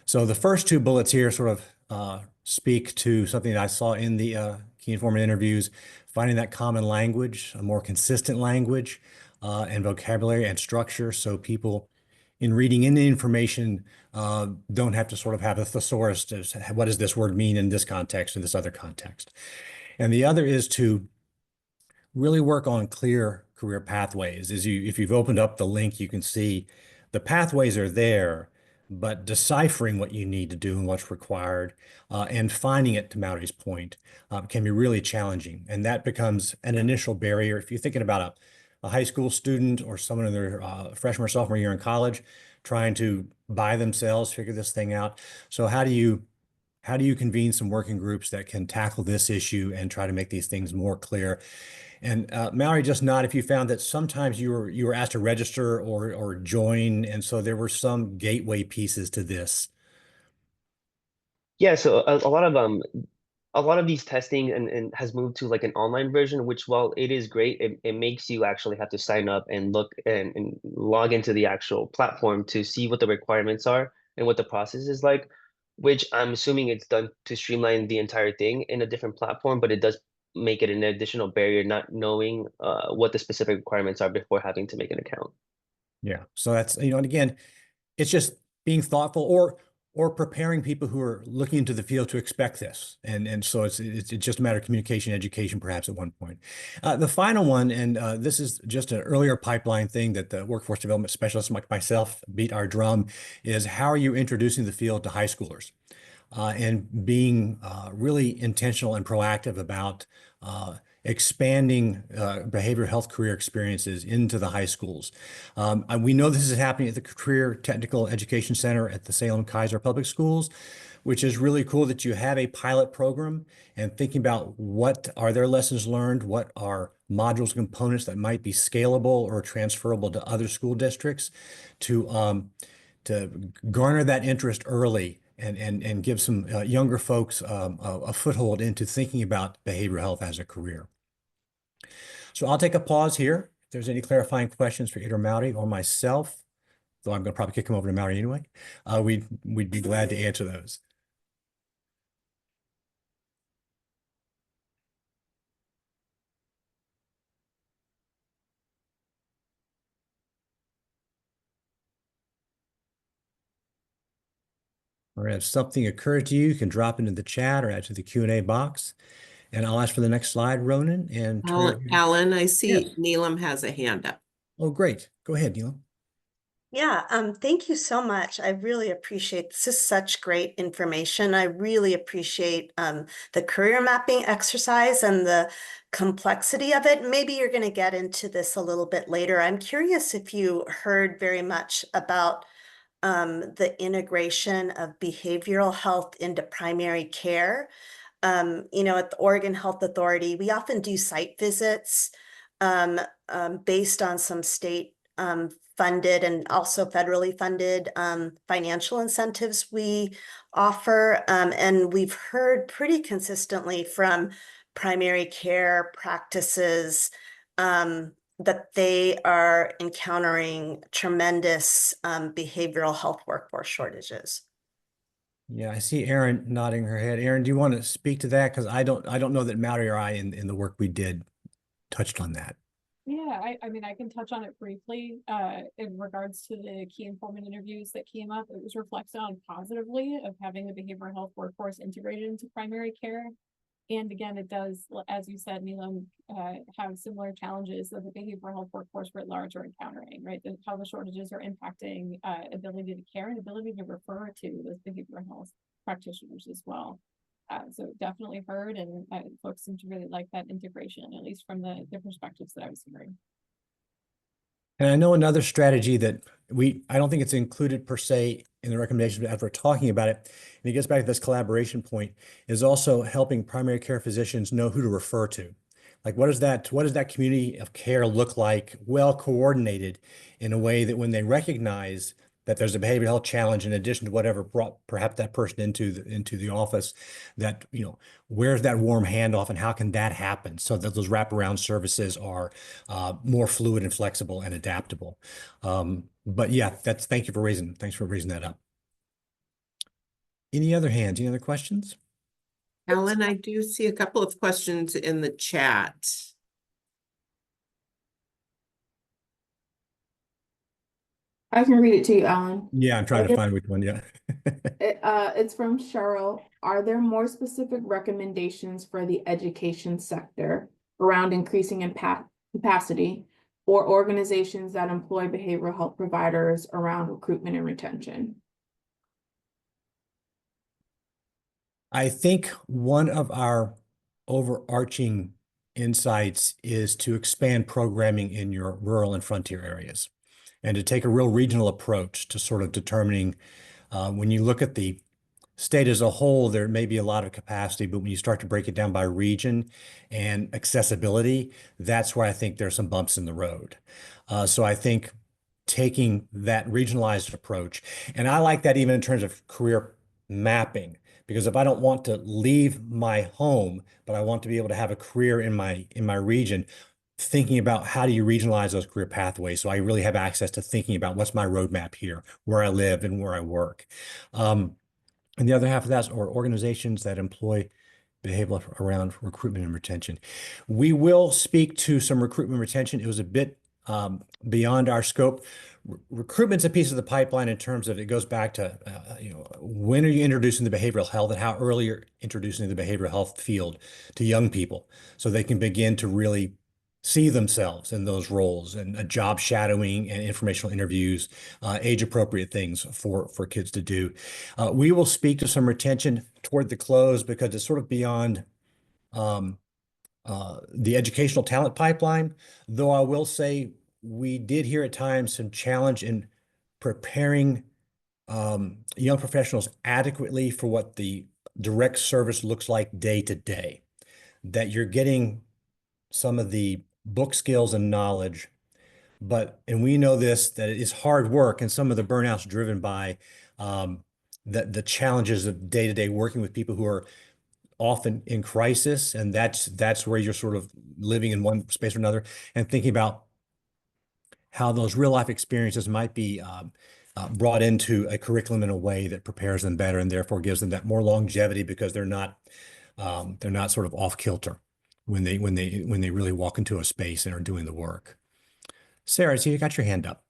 So the first two bullets here sort of speak to something that I saw in the key informant interviews, finding that common language, a more consistent language and vocabulary and structure, so people in reading in the information don't have to sort of have a thesaurus to say, what does this word mean in this context, in this other context. And the other is to really work on clear career pathways. If you've opened up the link, you can see the pathways are there, but deciphering what you need to do and what's required and finding it, to Maudie's point, can be really challenging. And that becomes an initial barrier. If you're thinking about a high school student or someone in their freshman or sophomore year in college trying to by themselves figure this thing out. So how do you convene some working groups that can tackle this issue and try to make these things more clear? And Mallory, just nod if you found that sometimes you were asked to register or join, and so there were some gateway pieces to this. Yeah, so a lot of these testing and has moved to like an online version, which while it is great, it makes you actually have to sign up and look and log into the actual platform to see what the requirements are and what the process is like, which I'm assuming it's done to streamline the entire thing in a different platform, but it does make it an additional barrier not knowing what the specific requirements are before having to make an account. Yeah, so that's, and again, it's just being thoughtful or preparing people who are looking into the field to expect this. And so it's just a matter of communication, education, perhaps at one point. The final one, and this is just an earlier pipeline thing that the workforce development specialists like myself beat our drum, is how are you introducing the field to high schoolers? And being really intentional and proactive about expanding behavioral health career experiences into the high schools. We know this is happening at the Career Technical Education Center at the Salem Kaiser Public Schools, which is really cool that you have a pilot program and thinking about what are their lessons learned, what are modules, components that might be scalable or transferable to other school districts to garner that interest early and give some younger folks a foothold into thinking about behavioral health as a career. So I'll take a pause here. If there's any clarifying questions for either Maudie or myself, though I'm going to probably kick them over to Maudie anyway, we'd be glad to answer those. Or if something occurred to you, you can drop into the chat or add to the Q&A box. And I'll ask for the next slide, Ronan. And Alan, I see Yes. Neelam has a hand up. Oh, great. Go ahead, Neelam. Yeah, thank you so much. I really appreciate this. Is such great information. I really appreciate the career mapping exercise and the complexity of it. Maybe you're going to get into this a little bit later. I'm curious if you heard very much about the integration of behavioral health into primary care. At the Oregon Health Authority, we often do site visits based on some state funded and also federally funded financial incentives we offer. And we've heard pretty consistently from primary care practices that they are encountering tremendous behavioral health workforce shortages. Yeah, I see Erin nodding her head. Erin, do you want to speak to that? Because I don't know that Maudie or I in the work we did touched on that. Yeah, I mean, I can touch on it briefly, in regards to the key informant interviews that came up. It was reflected on positively of having the behavioral health workforce integrated into primary care. And again, it does, as you said, Neelam, have similar challenges that the behavioral health workforce writ large are encountering, right? How the shortages are impacting, ability to care and ability to refer to those behavioral health practitioners as well. So definitely heard, and folks seem to really like that integration, at least from the perspectives that I was hearing. And I know another strategy that I don't think it's included per se in the recommendations, but as we're talking about it, and it gets back to this collaboration point, is also helping primary care physicians know who to refer to. Like, what does that community of care look like, well coordinated in a way that when they recognize that there's a behavioral health challenge in addition to whatever brought perhaps that person into the office, that, where's that warm handoff and how can that happen so that those wraparound services are more fluid and flexible and adaptable. But yeah, thanks for raising that up. Any other hands? Any other questions? Alan, I do see a couple of questions in the chat. I can read it to you, Alan. Yeah, I'm trying to find which one. Yeah. It's from Cheryl. Are there more specific recommendations for the education sector around increasing capacity or organizations that employ behavioral health providers around recruitment and retention? I think one of our overarching insights is to expand programming in your rural and frontier areas and to take a real regional approach to sort of determining when you look at the state as a whole, there may be a lot of capacity, but when you start to break it down by region and accessibility, that's where I think there's some bumps in the road. So I think taking that regionalized approach, and I like that even in terms of career mapping, because if I don't want to leave my home, but I want to be able to have a career in my region, thinking about how do you regionalize those career pathways so I really have access to thinking about what's my roadmap here, where I live and where I work. And the other half of that are organizations that employ behavioral around recruitment and retention. We will speak to some recruitment and retention. It was a bit beyond our scope. Recruitment's a piece of the pipeline in terms of it goes back to, when are you introducing the behavioral health and how early you're introducing the behavioral health field to young people so they can begin to really see themselves in those roles and job shadowing and informational interviews, age appropriate things for kids to do. We will speak to some retention toward the close because it's sort of beyond the educational talent pipeline, though I will say we did hear at times some challenge in preparing young professionals adequately for what the direct service looks like day to day, that you're getting some of the book skills and knowledge, and we know this, that it is hard work and some of the burnouts driven by the challenges of day-to-day working with people who are often in crisis, and that's where you're sort of living in one space or another and thinking about how those real life experiences might be brought into a curriculum in a way that prepares them better and therefore gives them that more longevity because they're not sort of off kilter when they really walk into a space and are doing the work. Sarah, I see you got your hand up.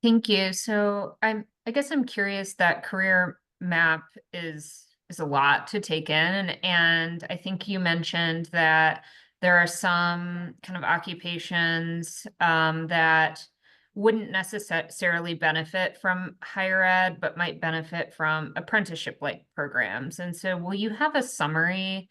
Thank you. So I guess I'm curious, that career map is a lot to take in. And I think you mentioned that there are some kind of occupations that wouldn't necessarily benefit from higher ed, but might benefit from apprenticeship-like programs. And so will you have a summary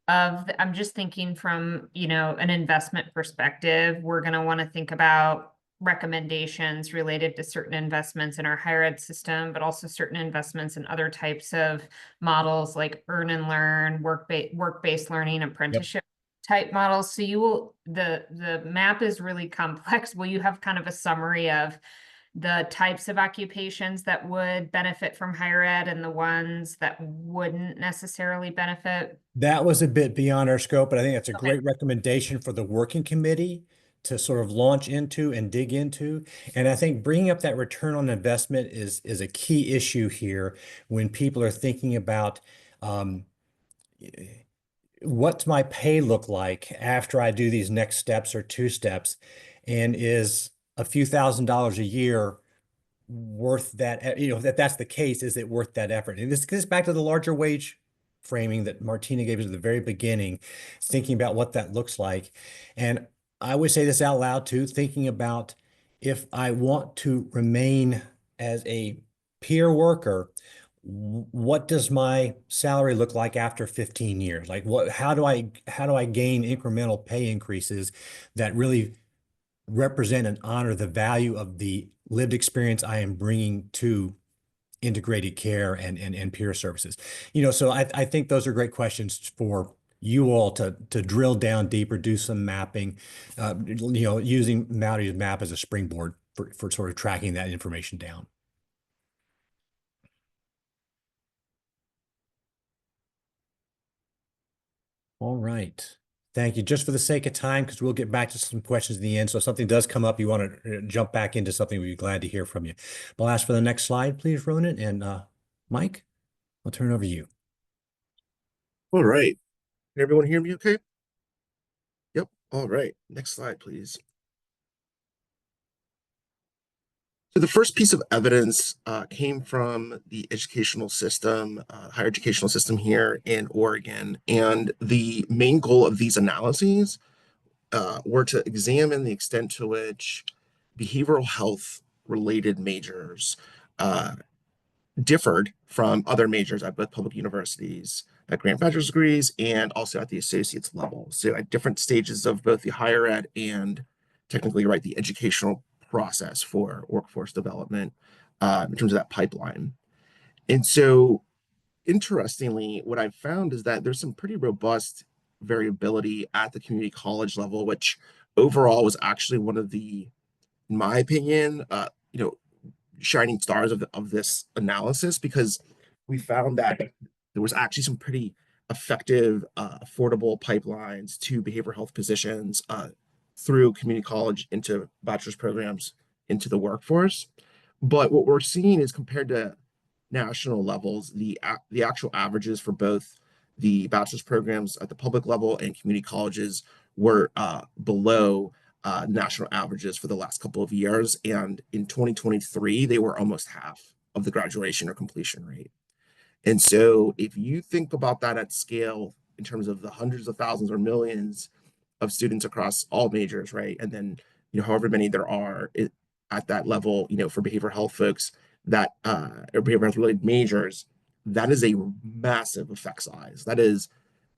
I'm just thinking from, an investment perspective, we're going to want to think about recommendations related to certain investments in our higher ed system, but also certain investments in other types of models like earn and learn, work-based learning, apprenticeship type models. So the map is really complex. Will you have kind of a summary of the types of occupations that would benefit from higher ed and the ones that wouldn't necessarily benefit? That was a bit beyond our scope, but I think that's a great recommendation for the working committee to sort of launch into and dig into. And I think bringing up that return on investment is a key issue here when people are thinking about what's my pay look like after I do these next steps or two steps? And is a few $1,000s a year worth that? If that's the case, is it worth that effort? And this goes back to the larger wage framing that Martina gave us at the very beginning, thinking about what that looks like. And I would say this out loud too, thinking about if I want to remain as a peer worker, what does my salary look like after 15 years? Like how do I gain incremental pay increases that really represent and honor the value of the lived experience I am bringing to integrated care and peer services? So I think those are great questions for you all to drill down deeper, do some mapping, using Maury's map as a springboard for sort of tracking that information down. All right. Thank you. Just for the sake of time, because we'll get back to some questions in the end. So if something does come up, you want to jump back into something, we'd be glad to hear from you. But I'll ask for the next slide, please, Ronan. And Mike, I'll turn it over to you. All right. Can everyone hear me okay? Yep. All right. Next slide, please. So the first piece of evidence came from the educational system, higher educational system here in Oregon. And the main goal of these analyses were to examine the extent to which behavioral health related majors differed from other majors at both public universities that grant bachelor's degrees and also at the associate's level. So at different stages of both the higher ed and technically, right, the educational process for workforce development in terms of that pipeline. And so interestingly, what I've found is that there's some pretty robust variability at the community college level, which overall was actually one of the, in my opinion, shining stars of this analysis, because we found that there was actually some pretty effective, affordable pipelines to behavioral health positions through community college into bachelor's programs into the workforce. But what we're seeing is, compared to national levels, the actual averages for both the bachelor's programs at the public level and community colleges were below national averages for the last couple of years. And in 2023, they were almost half of the graduation or completion rate. And so if you think about that at scale in terms of the hundreds of thousands or millions of students across all majors, right? And then, however many there are at that level, for behavioral health folks that or behavioral health related majors, that is a massive effect size. That is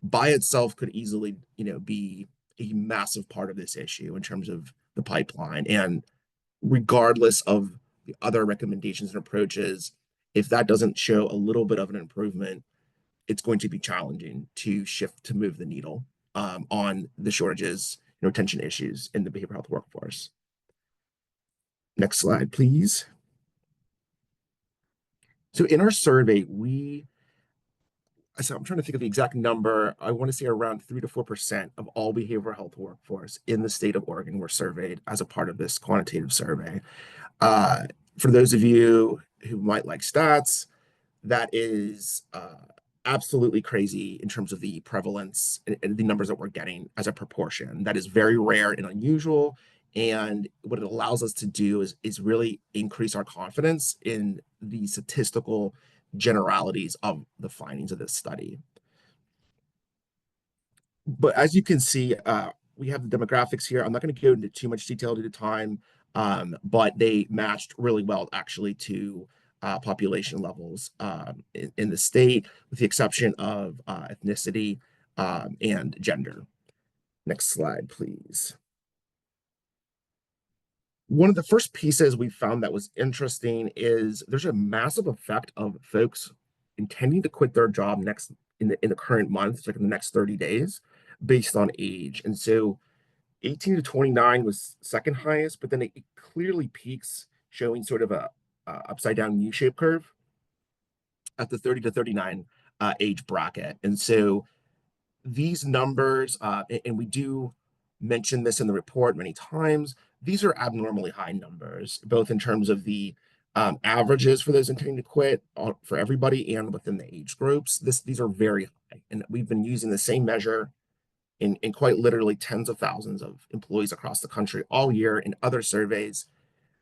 by itself could easily, be a massive part of this issue in terms of the pipeline. And regardless of the other recommendations and approaches, if that doesn't show a little bit of an improvement, it's going to be challenging to move the needle on the shortages, retention issues in the behavioral health workforce. Next slide, please. So in our survey, I'm trying to think of the exact number. I want to say around 3 to 4% of all behavioral health workforce in the state of Oregon were surveyed as a part of this quantitative survey. For those of you who might like stats, that is absolutely crazy in terms of the prevalence and the numbers that we're getting as a proportion. That is very rare and unusual. And what it allows us to do is really increase our confidence in the statistical generalities of the findings of this study. But as you can see, we have the demographics here. I'm not going to go into too much detail due to time, but they matched really well actually to population levels in the state, with the exception of ethnicity and gender. Next slide, please. One of the first pieces we found that was interesting is there's a massive effect of folks intending to quit their job in the current month, like in the next 30 days, based on age. And so 18 to 29 was second highest, but then it clearly peaks, showing sort of a upside down U-shaped curve at the 30 to 39 age bracket. And so these numbers, and we do mention this in the report many times, these are abnormally high numbers, both in terms of the Averages for those intending to quit for everybody and within the age groups. These are very high, and we've been using the same measure in quite literally tens of thousands of employees across the country all year in other surveys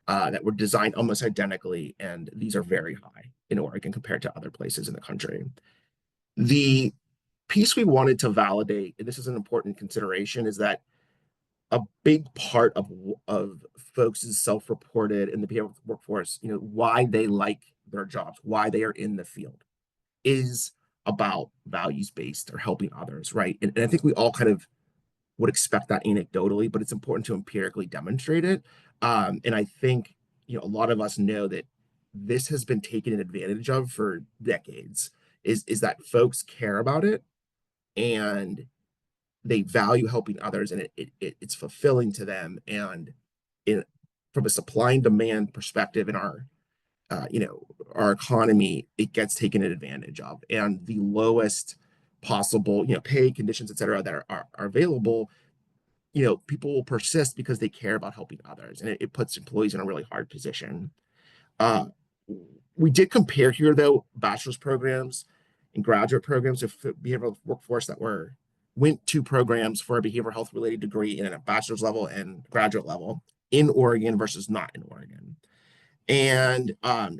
that were designed almost identically, and these are very high in Oregon compared to other places in the country. The piece we wanted to validate, and this is an important consideration, is that a big part of folks' self-reported in the behavioral workforce, why they like their jobs, why they are in the field, is about values-based or helping others, right? And I think we all kind of would expect that anecdotally, but it's important to empirically demonstrate it. And I think a lot of us know that this has been taken advantage of for decades. Is that folks care about it and they value helping others, and it's fulfilling to them. And from a supply and demand perspective in our our economy, it gets taken advantage of, and the lowest possible pay conditions, et cetera, that are available, people will persist because they care about helping others, and it puts employees in a really hard position. We did compare here, though, bachelor's programs and graduate programs of behavioral workforce that went to programs for a behavioral health related degree in a bachelor's level and graduate level in Oregon versus not in Oregon. And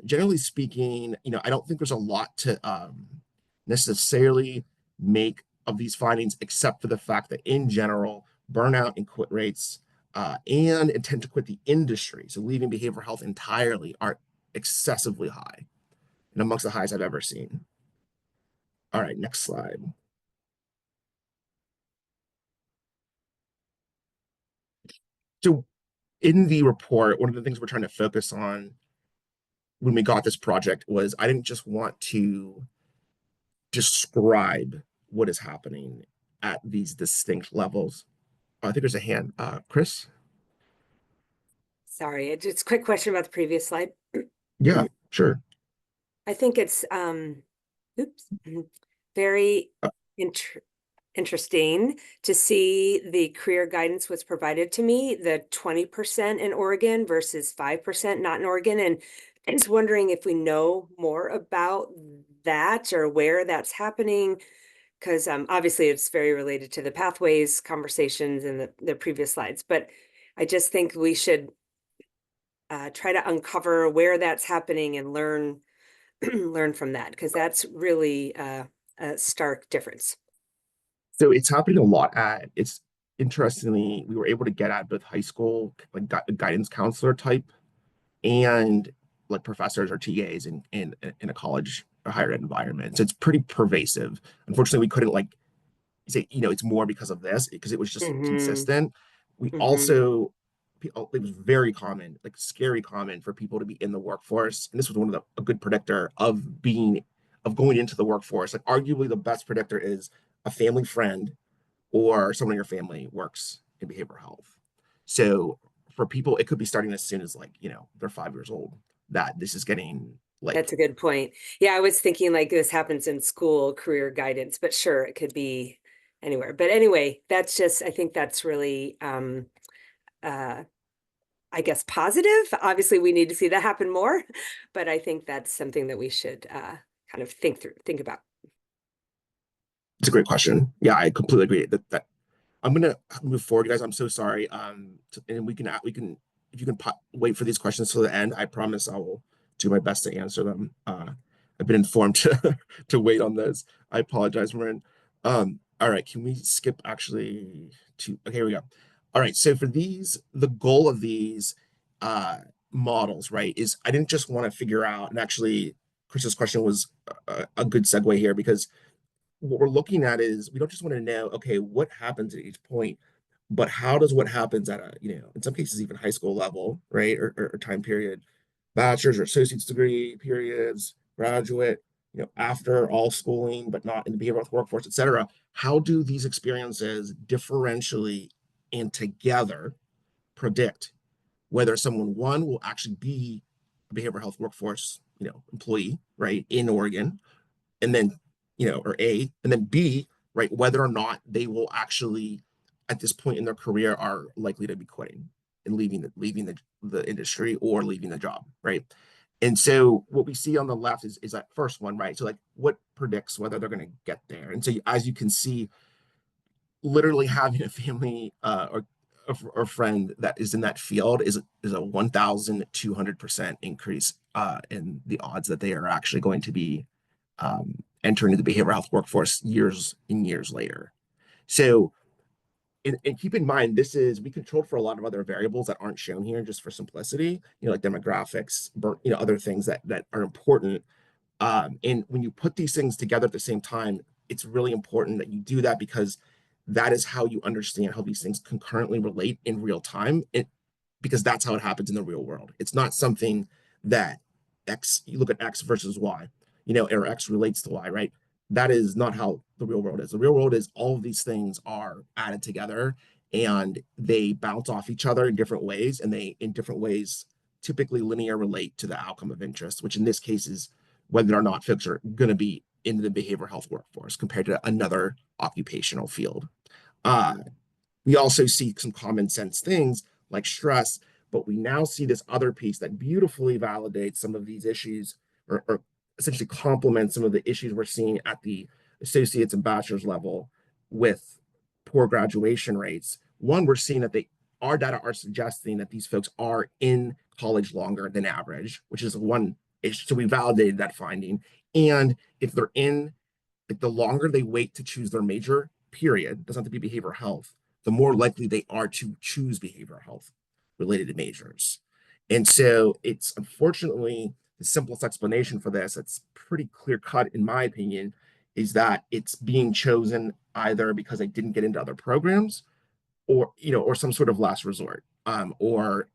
generally speaking, I don't think there's a lot to necessarily make of these findings, except for the fact that in general, burnout and quit rates and intent to quit the industry, so leaving behavioral health entirely, are excessively high and amongst the highest I've ever seen. All right, next slide. So in the report, one of the things we're trying to focus on when we got this project was I didn't just want to describe what is happening at these distinct levels. I think there's a hand. Chris? Sorry, just a quick question about the previous slide. Yeah, sure. I think it's very interesting to see the career guidance was provided to me, the 20% in Oregon versus 5% not in Oregon. And I was wondering if we know more about that or where that's happening, because obviously it's very related to the pathways conversations in the previous slides. But I just think we should try to uncover where that's happening and learn from that, because that's really a stark difference. So it's happening a lot it's interestingly, we were able to get at both high school, like guidance counselor type, and like professors or TAs in a college or higher ed environment. So it's pretty pervasive. Unfortunately, we couldn't say, it's more because of this, because it was just consistent. We also, it was very common, like scary common for people to be in the workforce. And this was one of a good predictor of going into the workforce. Like arguably the best predictor is a family friend or someone in your family works in behavioral health. So for people, it could be starting as soon as they're 5 years old, that this is getting That's a good point. Yeah, I was thinking like this happens in school career guidance, but sure, it could be anywhere. But anyway, that's just, I think that's really I guess positive. Obviously we need to see that happen more, but I think that's something that we should kind of think about. It's a great question. Yeah, I completely agree that I'm gonna move forward, guys. I'm so sorry. And we can if you can wait for these questions till the end, I promise I will do my best to answer them. I've been informed to wait on this. I apologize, Marin. All right, can we skip actually to, okay, here we go. All right, so for these, the goal of these models, right, is I didn't just want to figure out, and actually Chris's question was a good segue here, because what we're looking at is we don't just want to know, okay, what happens at each point, but how does what happens at a, in some cases even high school level, right, or time period, bachelor's or associate's degree periods, graduate, after all schooling, but not in the behavioral health workforce, et cetera. How do these experiences differentially and together predict whether someone, one, will actually be a behavioral health workforce, employee, right, in Oregon, and then, or A, and then B, right, whether or not they will actually, at this point in their career, are likely to be quitting and leaving the industry or leaving the job, right? And so what we see on the left is that first one, right? So like what predicts whether they're going to get there? And so as you can see, literally having a family or friend that is in that field is a 1,200% increase in the odds that they are actually going to be entering the behavioral health workforce years and years later. So, and keep in mind, we controlled for a lot of other variables that aren't shown here just for simplicity, like demographics, other things that are important. And when you put these things together at the same time, it's really important that you do that because that is how you understand how these things concurrently relate in real time. Because that's how it happens in the real world. It's not something that you look at X versus Y, or X relates to Y, right? That is not how the real world is. The real world is all of these things are added together and they bounce off each other in different ways, and they, in different ways, typically linear relate to the outcome of interest, which in this case is whether or not folks are going to be in the behavioral health workforce compared to another occupational field. We also see some common sense things like stress, but we now see this other piece that beautifully validates some of these issues or essentially complements some of the issues we're seeing at the associate's and bachelor's level with poor graduation rates. One, we're seeing that our data are suggesting that these folks are in college longer than average, which is one issue. So we validated that finding. And if they're in, like, the longer they wait to choose their major, period, doesn't have to be behavioral health, the more likely they are to choose behavioral health related to majors. And so it's unfortunately the simplest explanation for this, it's pretty clear cut in my opinion, is that it's being chosen either because they didn't get into other programs or some sort of last resort, or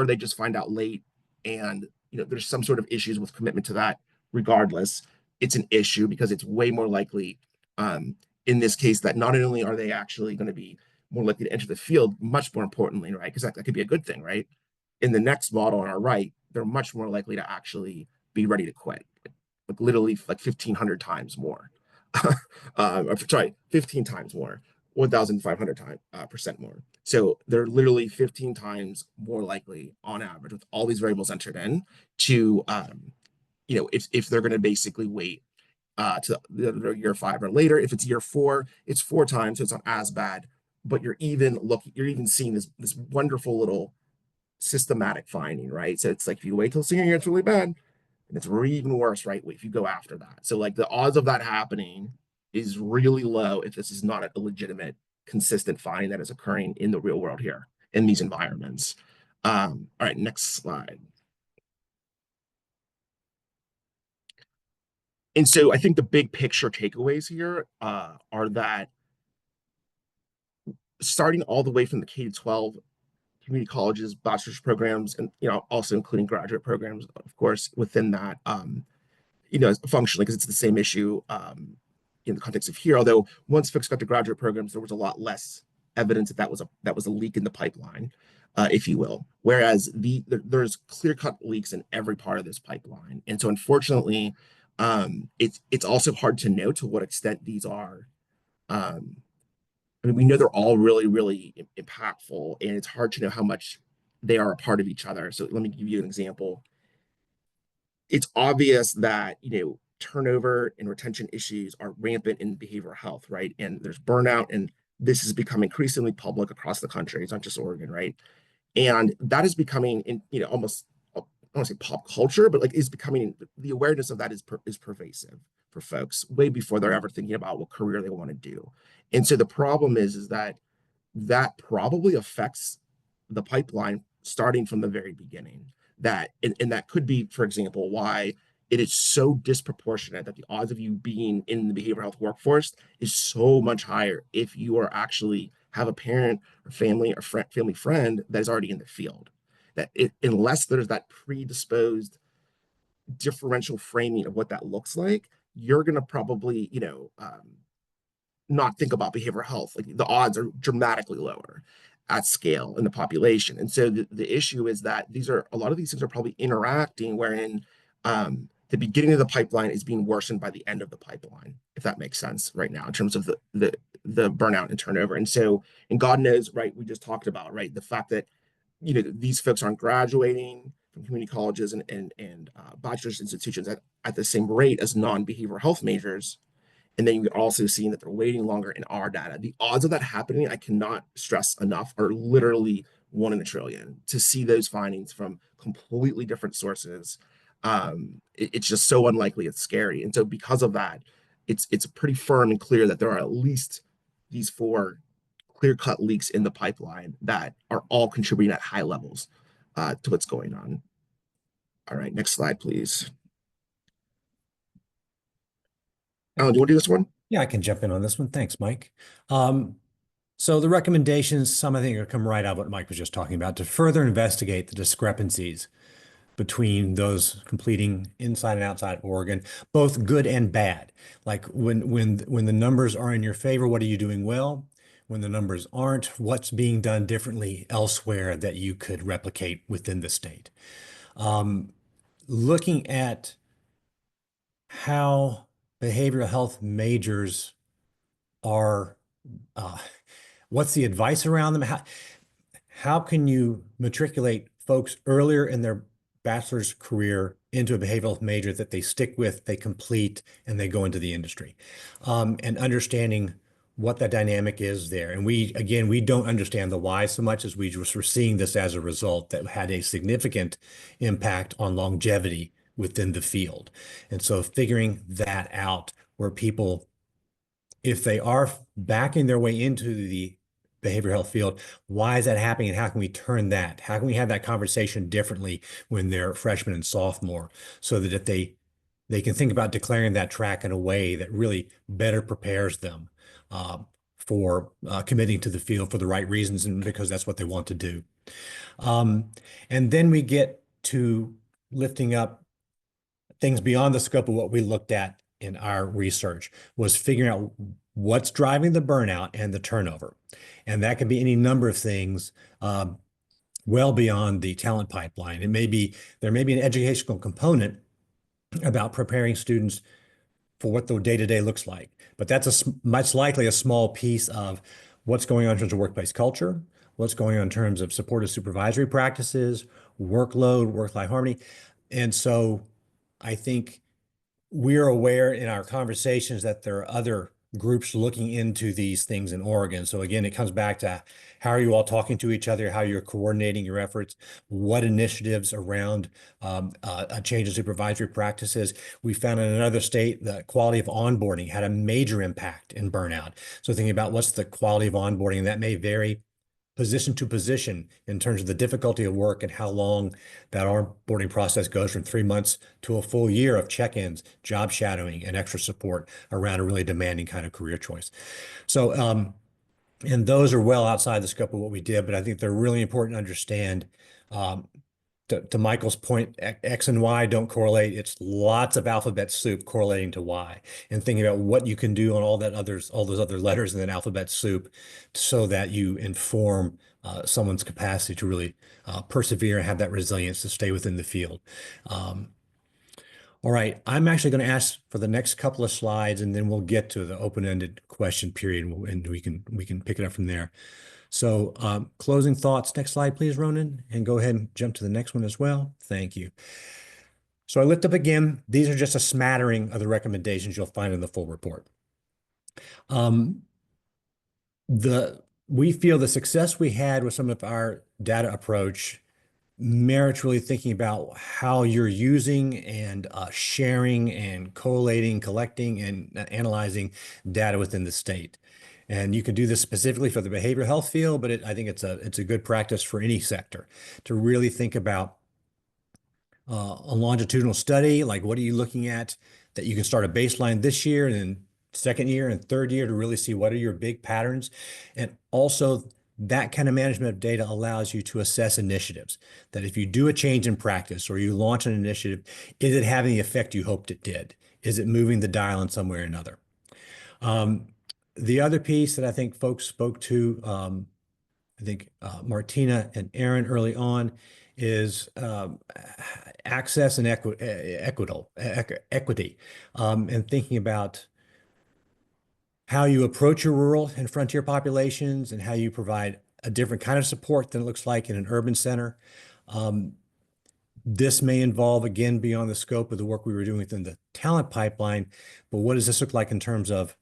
they just find out late and there's some sort of issues with commitment to that. Regardless, it's an issue because it's way more likely in this case that not only are they actually going to be more likely to enter the field, much more importantly, right? Because that could be a good thing, right? In the next model on our right, they're much more likely to actually be ready to quit, like literally like 1,500 times more. 15 times more, 1,500% more. So they're literally 15 times more likely on average with all these variables entered in to, if they're going to basically wait to year 5 or later. If it's year 4, it's 4 times, so it's not as bad. But you're even seeing this wonderful little systematic finding, right? So it's like if you wait till senior year, it's really bad, and it's even worse, right? If you go after that. So like the odds of that happening is really low if this is not a legitimate, consistent finding that is occurring in the real world here in these environments. All right, next slide. And so I think the big picture takeaways here are that starting all the way from the K-12 community colleges, bachelor's programs, and also including graduate programs, of course, within that, functionally, because it's the same issue in the context of here. Although once folks got to graduate programs, there was a lot less evidence that was a leak in the pipeline, if you will. Whereas there's clear-cut leaks in every part of this pipeline, and so unfortunately, it's also hard to know to what extent these are. I mean, we know they're all really, really impactful, and it's hard to know how much they are a part of each other. So let me give you an example. It's obvious that, turnover and retention issues are rampant in behavioral health, right? And there's burnout, and this has become increasingly public across the country. It's not just Oregon, right? And that is becoming, almost, I don't want to say pop culture, but is becoming, the awareness of that is pervasive for folks way before they're ever thinking about what career they want to do. And so the problem is that probably affects the pipeline starting from the very beginning. And that could be, for example, why it is so disproportionate that the odds of you being in the behavioral health workforce is so much higher if you are actually have a parent or family or family friend that is already in the field. Unless there's that predisposed differential framing of what that looks like, you're going to probably, not think about behavioral health. Like the odds are dramatically lower at scale in the population. And so the issue is that a lot of these things are probably interacting wherein the beginning of the pipeline is being worsened by the end of the pipeline, if that makes sense right now in terms of the burnout and turnover. And so, and God knows, right, we just talked about, right, the fact that, these folks aren't graduating from community colleges and bachelor's institutions at the same rate as non-behavioral health majors. And then you're also seeing that they're waiting longer in our data. The odds of that happening, I cannot stress enough, are literally 1 in a trillion. To see those findings from completely different sources, it's just so unlikely. It's scary. And so because of that, it's pretty firm and clear that there are at least these 4 clear-cut leaks in the pipeline that are all contributing at high levels to what's going on. All right, next slide, please. Alan, do you want to do this one? Yeah, I can jump in on this one. Thanks, Mike. So the recommendations, some I think are come right out of what Mike was just talking about, to further investigate the discrepancies between those completing inside and outside Oregon, both good and bad. Like when the numbers are in your favor, what are you doing well? When the numbers aren't, what's being done differently elsewhere that you could replicate within the state? Looking at how behavioral health majors are, what's the advice around them? How can you matriculate folks earlier in their bachelor's career into a behavioral health major that they stick with, they complete, and they go into the industry? And understanding what that dynamic is there. And we don't understand the why so much as we just were seeing this as a result that had a significant impact on longevity within the field. And so figuring that out where people, if they are backing their way into the behavioral health field, why is that happening and how can we turn that? How can we have that conversation differently when they're freshmen and sophomore so that if they can think about declaring that track in a way that really better prepares them for committing to the field for the right reasons and because that's what they want to do. And then we get to lifting up things beyond the scope of what we looked at in our research, was figuring out what's driving the burnout and the turnover. And that can be any number of things well beyond the talent pipeline. There may be an educational component about preparing students for what the day-to-day looks like. But that's much likely a small piece of what's going on in terms of workplace culture, what's going on in terms of supportive supervisory practices, workload, work-life harmony. And so I think we're aware in our conversations that there are other groups looking into these things in Oregon. So again, it comes back to how are you all talking to each other, how you're coordinating your efforts, what initiatives around a change in supervisory practices. We found in another state the quality of onboarding had a major impact in burnout. So thinking about what's the quality of onboarding, and that may vary position to position in terms of the difficulty of work and how long that onboarding process goes, from 3 months to a full year of check-ins, job shadowing, and extra support around a really demanding kind of career choice. So, and those are well outside the scope of what we did, but I think they're really important to understand. To Michael's point, X and Y don't correlate. It's lots of alphabet soup correlating to Y, and thinking about what you can do on all those other letters in that alphabet soup so that you inform someone's capacity to really persevere and have that resilience to stay within the field. All right, I'm actually going to ask for the next couple of slides, and then we'll get to the open-ended question period, and we can pick it up from there. So closing thoughts. Next slide, please, Ronan, and go ahead and jump to the next one as well. Thank you. So I looked up again. These are just a smattering of the recommendations you'll find in the full report. We feel the success we had with some of our data approach merits really thinking about how you're using and sharing and collating, collecting, and analyzing data within the state. And you can do this specifically for the behavioral health field, but I think it's a good practice for any sector to really think about a longitudinal study, like what are you looking at that you can start a baseline this year and then second year and third year to really see what are your big patterns. And also that kind of management of data allows you to assess initiatives, that if you do a change in practice or you launch an initiative, is it having the effect you hoped it did? Is it moving the dial in some way or another? The other piece that I think folks spoke to, I think Martina and Aaron early on, is access and equity, and thinking about how you approach your rural and frontier populations and how you provide a different kind of support than it looks like in an urban center. This may involve, again, beyond the scope of the work we were doing within the talent pipeline, but what does this look like in terms of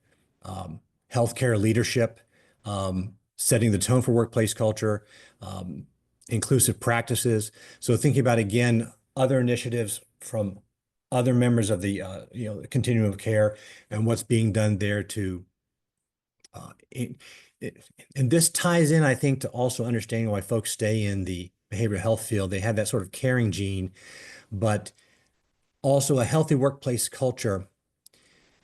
healthcare leadership, setting the tone for workplace culture, inclusive practices? So thinking about, again, other initiatives from other members of the continuum of care and what's being done there to and this ties in, I think, to also understanding why folks stay in the behavioral health field. They have that sort of caring gene, but also a healthy workplace culture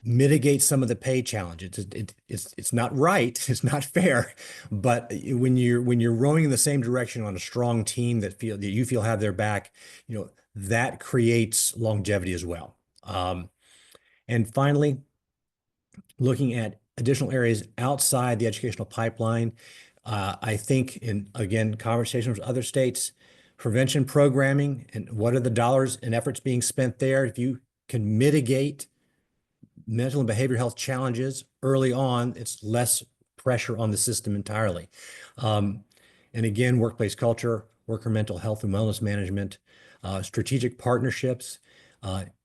mitigates some of the pay challenges. It's not right, it's not fair, but when you're rowing in the same direction on a strong team that you feel have their back, that creates longevity as well. And finally, looking at additional areas outside the educational pipeline, I think again, conversations with other states, prevention programming, and what are the dollars and efforts being spent there? If you can mitigate mental and behavioral health challenges early on, it's less pressure on the system entirely. And again, workplace culture, worker mental health and wellness management, strategic partnerships.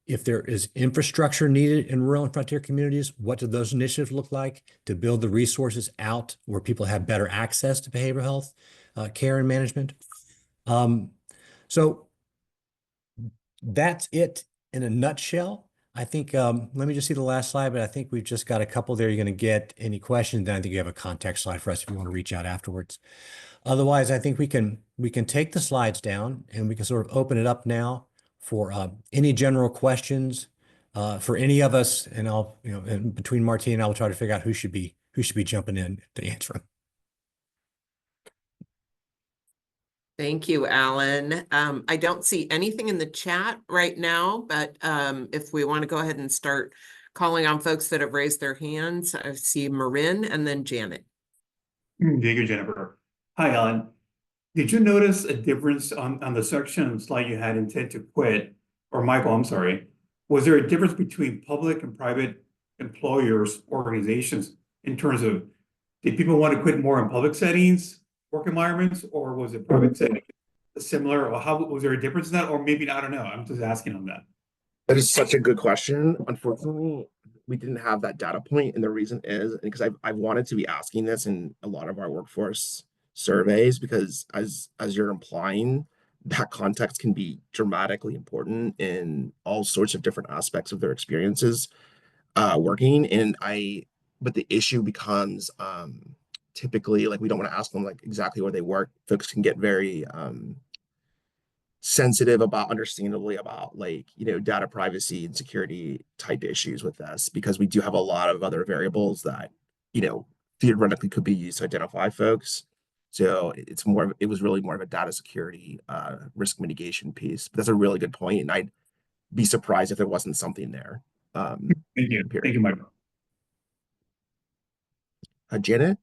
If there is infrastructure needed in rural and frontier communities, what do those initiatives look like to build the resources out where people have better access to behavioral health care and management? So that's it in a nutshell. I think, let me just see the last slide, but I think we've just got a couple there. You're going to get any questions. Then I think you have a contact slide for us if you want to reach out afterwards. Otherwise, I think we can take the slides down and we can sort of open it up now for any general questions for any of us. And I'll, and between Martina and I will try to figure out who should be jumping in to answer them. Thank you, Alan. I don't see anything in the chat right now, but if we want to go ahead and start calling on folks that have raised their hands, I see Marin and then Janet. Thank you, Jennifer. Hi, Alan. Did you notice a difference on the section slide you had intent to quit, or Michael, I'm sorry. Was there a difference between public and private employers, organizations, in terms of, did people want to quit more in public settings, work environments, or was it private setting similar, or how was there a difference in that? Or maybe, I don't know, I'm just asking on that. That is such a good question. Unfortunately, we didn't have that data point, and the reason is because I've wanted to be asking this in a lot of our workforce surveys, because as you're implying, that context can be dramatically important in all sorts of different aspects of their experiences working. But the issue becomes typically, like, we don't want to ask them like exactly where they work. Folks can get very sensitive about, understandably, about like, data privacy and security type issues with this, because we do have a lot of other variables that, theoretically could be used to identify folks. So it was really more of a data security risk mitigation piece. But that's a really good point, and I'd be surprised if there wasn't something there. Thank you. Thank you, Michael. Janet?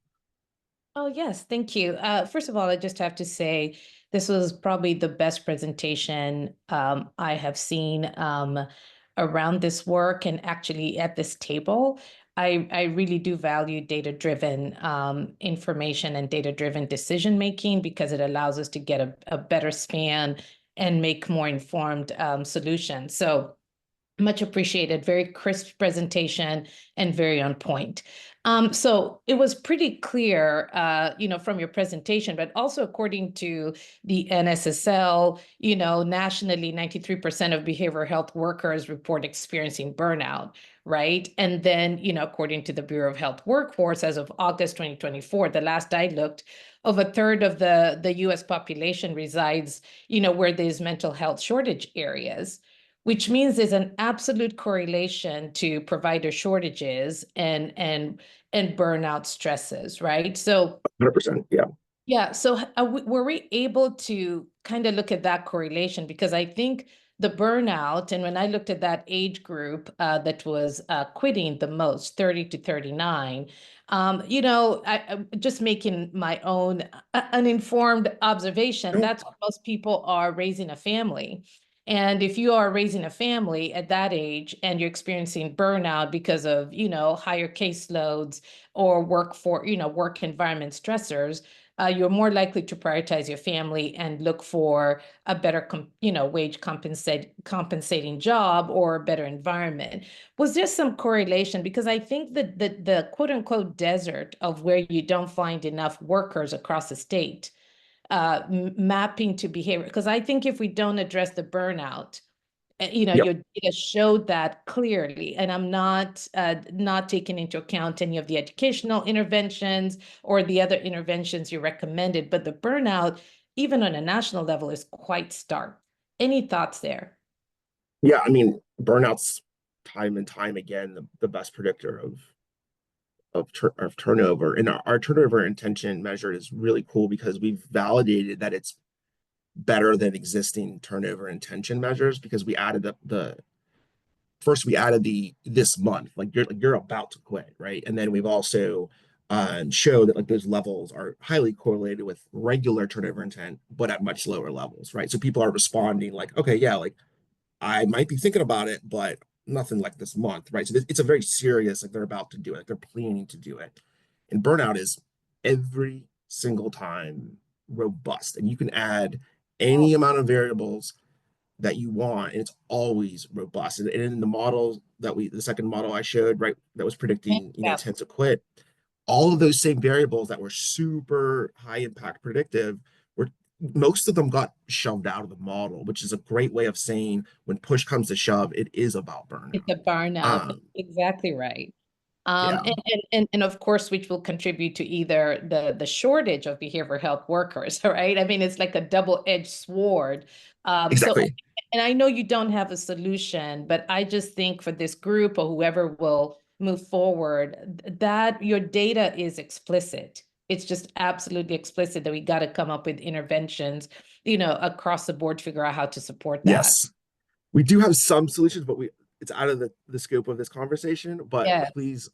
Oh, yes, thank you. First of all, I just have to say this was probably the best presentation I have seen around this work, and actually at this table. I really do value data-driven information and data-driven decision-making, because it allows us to get a better span and make more informed solutions. So much appreciated, very crisp presentation and very on point. So it was pretty clear, from your presentation, but also according to the NSSL, nationally, 93% of behavioral health workers report experiencing burnout, right? And then, according to the Bureau of Health Workforce, as of August 2024, the last I looked, over a third of the US population resides, where there's mental health shortage areas, which means there's an absolute correlation to provider shortages and burnout stresses, right? So 100%, yeah. Yeah, so were we able to kind of look at that correlation? Because I think the burnout, and when I looked at that age group that was quitting the most, 30 to 39, I'm just making my own uninformed observation. That's when most people are raising a family. And if you are raising a family at that age and you're experiencing burnout because of, higher caseloads or work environment stressors, you're more likely to prioritize your family and look for a better, wage compensating job or a better environment. Was there some correlation? Because I think that the quote unquote desert of where you don't find enough workers across the state, mapping to behavior, because I think if we don't address the burnout, Yep. your data showed that clearly, and I'm not taking into account any of the educational interventions or the other interventions you recommended, but the burnout, even on a national level, is quite stark. Any thoughts there? Yeah, I mean, burnout's time and time again the best predictor of turnover. And our turnover intention measure is really cool because we've validated that it's better than existing turnover intention measures, because we added this month, like you're about to quit, right? And then we've also show that like those levels are highly correlated with regular turnover intent, but at much lower levels, right? So people are responding like, okay, yeah, like I might be thinking about it, but nothing like this month, right? So it's a very serious, like they're about to do it, like they're planning to do it. And burnout is every single time robust, and you can add any amount of variables that you want, and it's always robust. And in the model the second model I showed, right, that was predicting, Yeah. intent to quit, all of those same variables that were super high impact predictive were, most of them got shoved out of the model, which is a great way of saying when push comes to shove, it is about burnout. It's a burnout. Exactly right. Yeah. And of course, which will contribute to either the shortage of behavioral health workers, right? I mean, it's like a double-edged sword. Exactly. And I know you don't have a solution, but I just think for this group or whoever will move forward, that your data is explicit. It's just absolutely explicit that we got to come up with interventions, across the board, figure out how to support that. Yes. We do have some solutions, but it's out of the scope of this conversation. But Yes. please,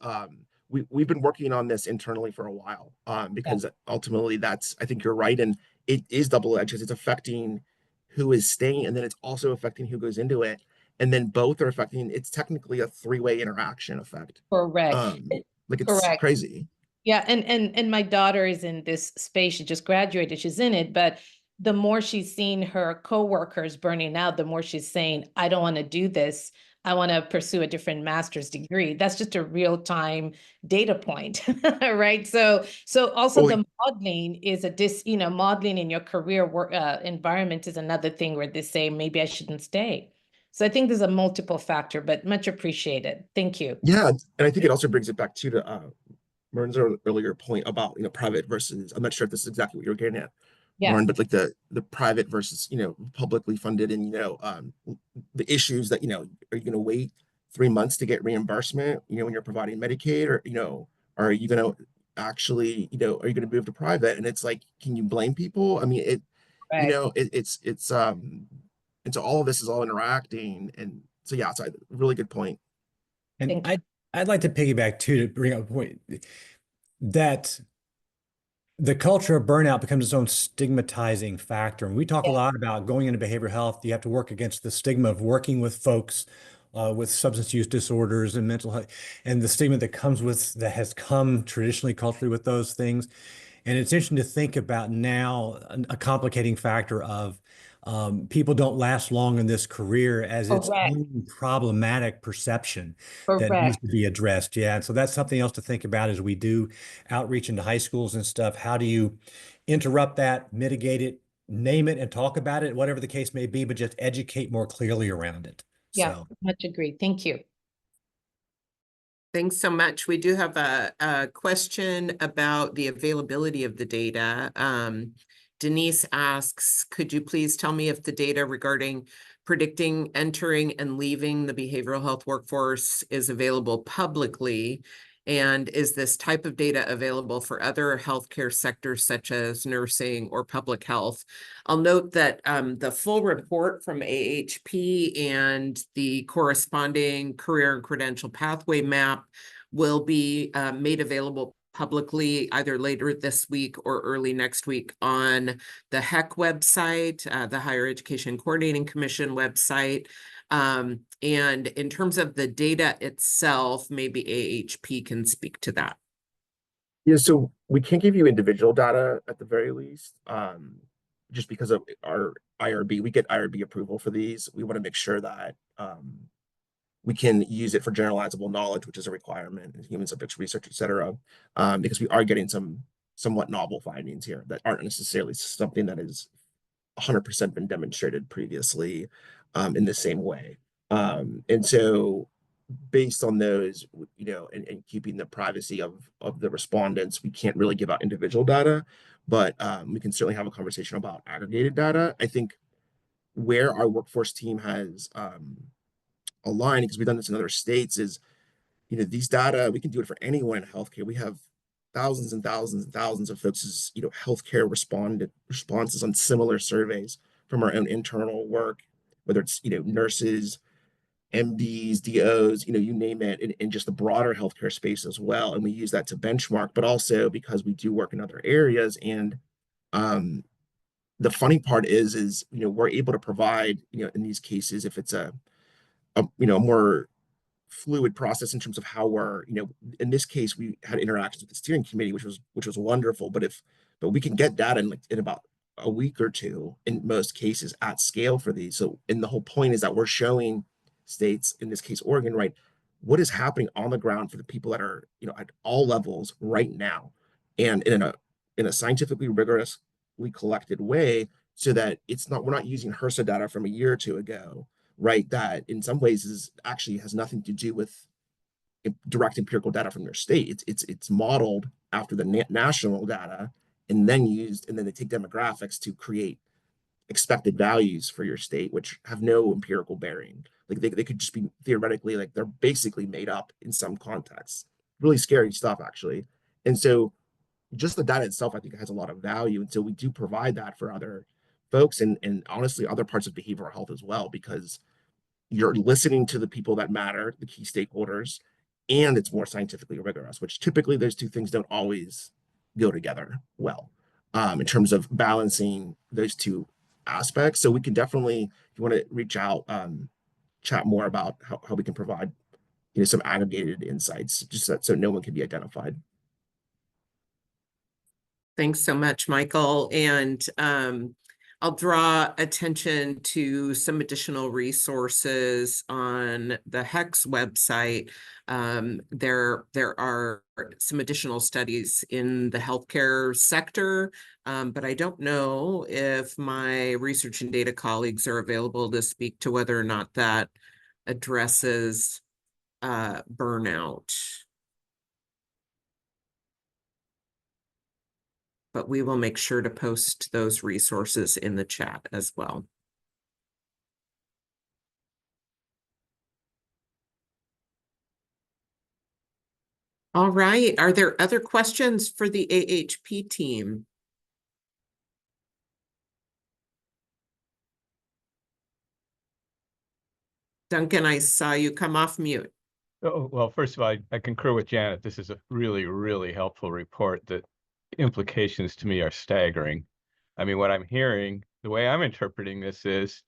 we've been working on this internally for a while, because ultimately I think you're right, and it is double-edged because it's affecting who is staying, and then it's also affecting who goes into it, and then both are affecting. It's technically a three-way interaction effect. Correct. Like it's Correct. crazy. Yeah, and my daughter is in this space. She just graduated. She's in it, but the more she's seen her coworkers burning out, the more she's saying, I don't want to do this. I want to pursue a different master's degree. That's just a real-time data point, right? So also the modeling is modeling in your career work environment is another thing where they say, maybe I shouldn't stay. So I think there's a multiple factor, but much appreciated. Thank you. Yeah, and I think it also brings it back to Maureen's earlier point about private versus, I'm not sure if this is exactly what you're getting at, Yeah. Lauren, but like the private versus publicly funded, and the issues that are you going to wait 3 months to get reimbursement when you're providing Medicaid, or are you going to actually are you going to move to private? And it's like, can you blame people? I mean, it's all of this is all interacting, and so yeah, it's a really good point. And I'd like to piggyback too, to bring up a point that the culture of burnout becomes its own stigmatizing factor. And we talk a lot about going into behavioral health. You have to work against the stigma of working with folks with substance use disorders and mental health, and the stigma that has come traditionally culturally with those things. And it's interesting to think about now a complicating factor of people don't last long in this career as its own problematic perception that needs to be addressed. Yeah. And so that's something else to think about as we do outreach into high schools and stuff. How do you interrupt that, mitigate it, name it and talk about it, whatever the case may be, but just educate more clearly around it. Yeah, So much agreed. Thank you. Thanks so much. We do have a question about the availability of the data. Denise asks, could you please tell me if the data regarding predicting entering and leaving the behavioral health workforce is available publicly? And is this type of data available for other healthcare sectors such as nursing or public health? I'll note that the full report from AHP and the corresponding career and credential pathway map will be made available publicly either later this week or early next week on the HEC website, the Higher Education Coordinating Commission website. And in terms of the data itself, maybe AHP can speak to that. Yeah, so we can't give you individual data at the very least, just because of our IRB. We get IRB approval for these. We want to make sure that we can use it for generalizable knowledge, which is a requirement in human subjects research, et cetera, because we are getting some somewhat novel findings here that aren't necessarily something that is 100% been demonstrated previously in the same way. And so based on those, you know, and keeping the privacy of the respondents, we can't really give out individual data, but we can certainly have a conversation about aggregated data. I think where our workforce team has aligned, because we've done this in other states, is, you know, these data, we can do it for anyone in healthcare. We have thousands and thousands and thousands of folks' you know, healthcare responses on similar surveys from our own internal work, whether it's, you know, nurses, MDs, DOs, you know, you name it, in just the broader healthcare space as well. And we use that to benchmark, but also because we do work in other areas. And the funny part is, you know, we're able to provide, you know, in these cases, if it's a you know, more fluid process in terms of how we're, you know, in this case, we had interactions with the steering committee, which was wonderful. But we can get data in about a week or two in most cases at scale for these. So, and the whole point is that we're showing states, in this case, Oregon, right, what is happening on the ground for the people that are, you know, at all levels right now, and in a scientifically rigorously collected way, so that it's not, we're not using HRSA data from a year or two ago, right, that in some ways is actually has nothing to do with direct empirical data from your state. It's modeled after the national data, and then used, and then they take demographics to create expected values for your state, which have no empirical bearing. Like they could just be theoretically, like they're basically made up in some contexts. Really scary stuff, actually. And so just the data itself, I think, has a lot of value. And so we do provide that for other folks, and honestly other parts of behavioral health as well, because you're listening to the people that matter, the key stakeholders, and it's more scientifically rigorous, which typically those two things don't always go together well, in terms of balancing those two aspects. So we can definitely, if you want to reach out, chat more about how we can provide, you know, some aggregated insights, just so no one can be identified. Thanks so much, Michael. And I'll draw attention to some additional resources on the HECS website. There are some additional studies in the healthcare sector, but I don't know if my research and data colleagues are available to speak to whether or not that addresses burnout. But we will make sure to post those resources in the chat as well. All right, are there other questions for the AHP team? Duncan, I saw you come off mute. Oh, well, first of all, I concur with Janet. This is a really, really helpful report. The implications to me are staggering. I mean, what I'm hearing, the way I'm interpreting this is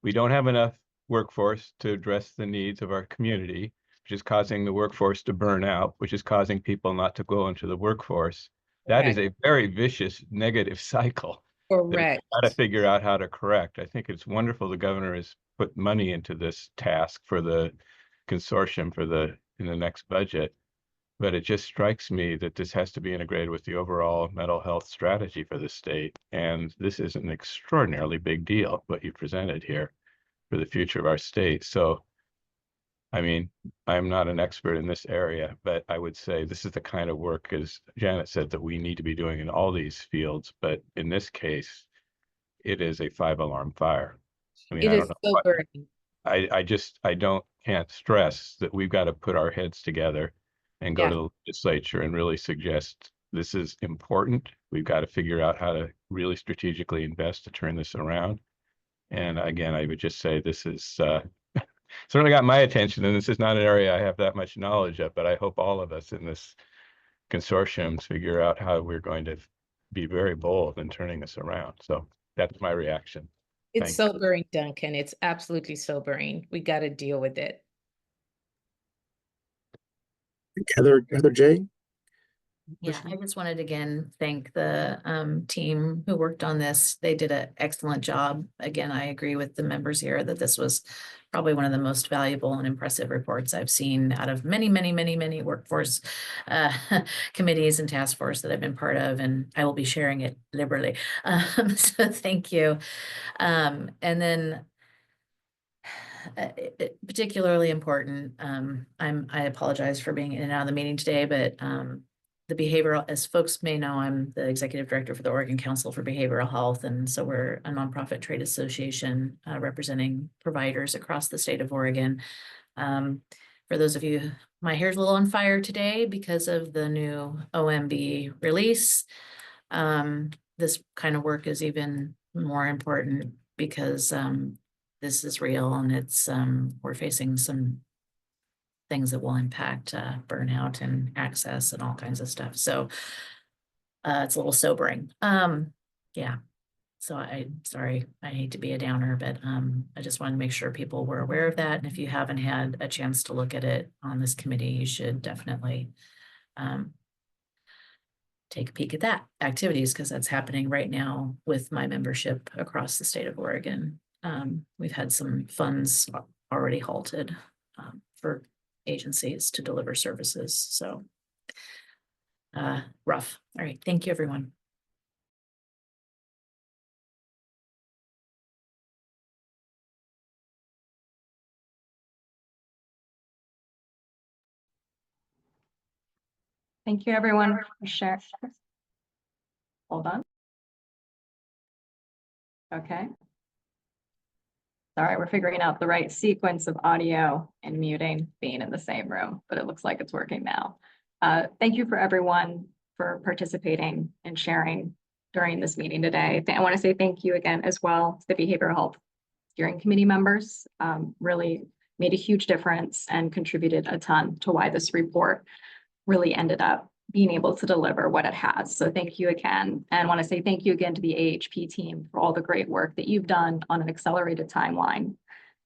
we don't have enough workforce to address the needs of our community, which is causing the workforce to burn out, which is causing people not to go into the workforce. That is a very vicious negative cycle. Correct. Got to figure out how to correct. I think it's wonderful the governor has put money into this task for the consortium in the next budget, but it just strikes me that this has to be integrated with the overall mental health strategy for the state. And this is an extraordinarily big deal, what you presented here for the future of our state. So, I mean, I'm not an expert in this area, but I would say this is the kind of work, as Janet said, that we need to be doing in all these fields. But in this case, it is a 5-alarm fire. I mean, It I is don't know. sobering. I can't stress that we've got to put our heads together and go Yeah. to the legislature and really suggest this is important. We've got to figure out how to really strategically invest to turn this around. And again, I would just say this is certainly got my attention, and this is not an area I have that much knowledge of, but I hope all of us in this consortiums figure out how we're going to be very bold in turning this around. So that's my reaction. It's Thank you. sobering, Duncan. It's absolutely sobering. We got to deal with it. Heather J. Yeah, I just wanted to again thank the team who worked on this. They did an excellent job. Again, I agree with the members here that this was probably one of the most valuable and impressive reports I've seen out of many, many, many, many workforce committees and task force that I've been part of, and I will be sharing it liberally. So thank you. And then particularly important, I apologize for being in and out of the meeting today, but the behavioral, as folks may know, I'm the executive director for the Oregon Council for Behavioral Health. And so we're a nonprofit trade association representing providers across the state of Oregon. For those of you, my hair's a little on fire today because of the new OMB release. This kind of work is even more important because this is real and it's we're facing some things that will impact burnout and access and all kinds of stuff. So it's a little sobering. Yeah. So sorry, I hate to be a downer, but I just wanted to make sure people were aware of that. And if you haven't had a chance to look at it on this committee, you should definitely take a peek at that activities, because that's happening right now with my membership across the state of Oregon. We've had some funds already halted for agencies to deliver services. So rough. All right. Thank you, everyone. Thank you, everyone, for sharing. Hold on. Okay. Sorry, we're figuring out the right sequence of audio and muting being in the same room, but it looks like it's working now. Thank you for everyone for participating and sharing during this meeting today. I want to say thank you again as well to the Behavioral Health Steering Committee members. Really made a huge difference and contributed a ton to why this report really ended up being able to deliver what it has. So thank you again. And I want to say thank you again to the AHP team for all the great work that you've done on an accelerated timeline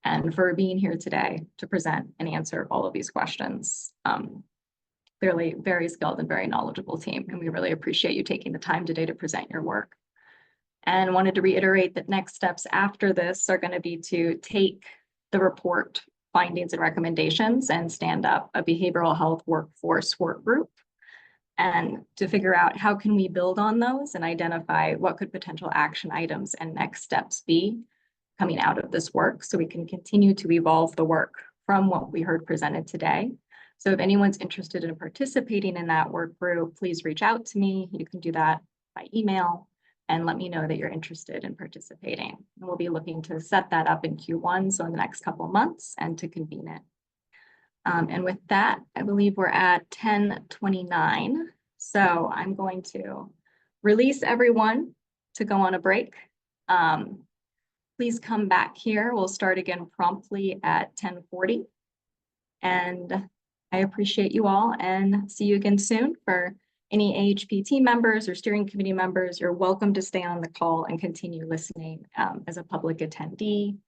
and for being here today to present and answer all of these questions. Clearly very skilled and very knowledgeable team. And we really appreciate you taking the time today to present your work. And wanted to reiterate that next steps after this are going to be to take the report findings and recommendations and stand up a behavioral health workforce work group and to figure out how can we build on those and identify what could potential action items and next steps be coming out of this work so we can continue to evolve the work from what we heard presented today. So if anyone's interested in participating in that work group, please reach out to me. You can do that by email and let me know that you're interested in participating. And we'll be looking to set that up in Q1, so in the next couple of months, and to convene it. And with that, I believe we're at 10:29. So I'm going to release everyone to go on a break. Please come back here. We'll start again promptly at 10:40. And I appreciate you all and see you again soon. For any AHP team members or steering committee members, you're welcome to stay on the call and continue listening as a public attendee.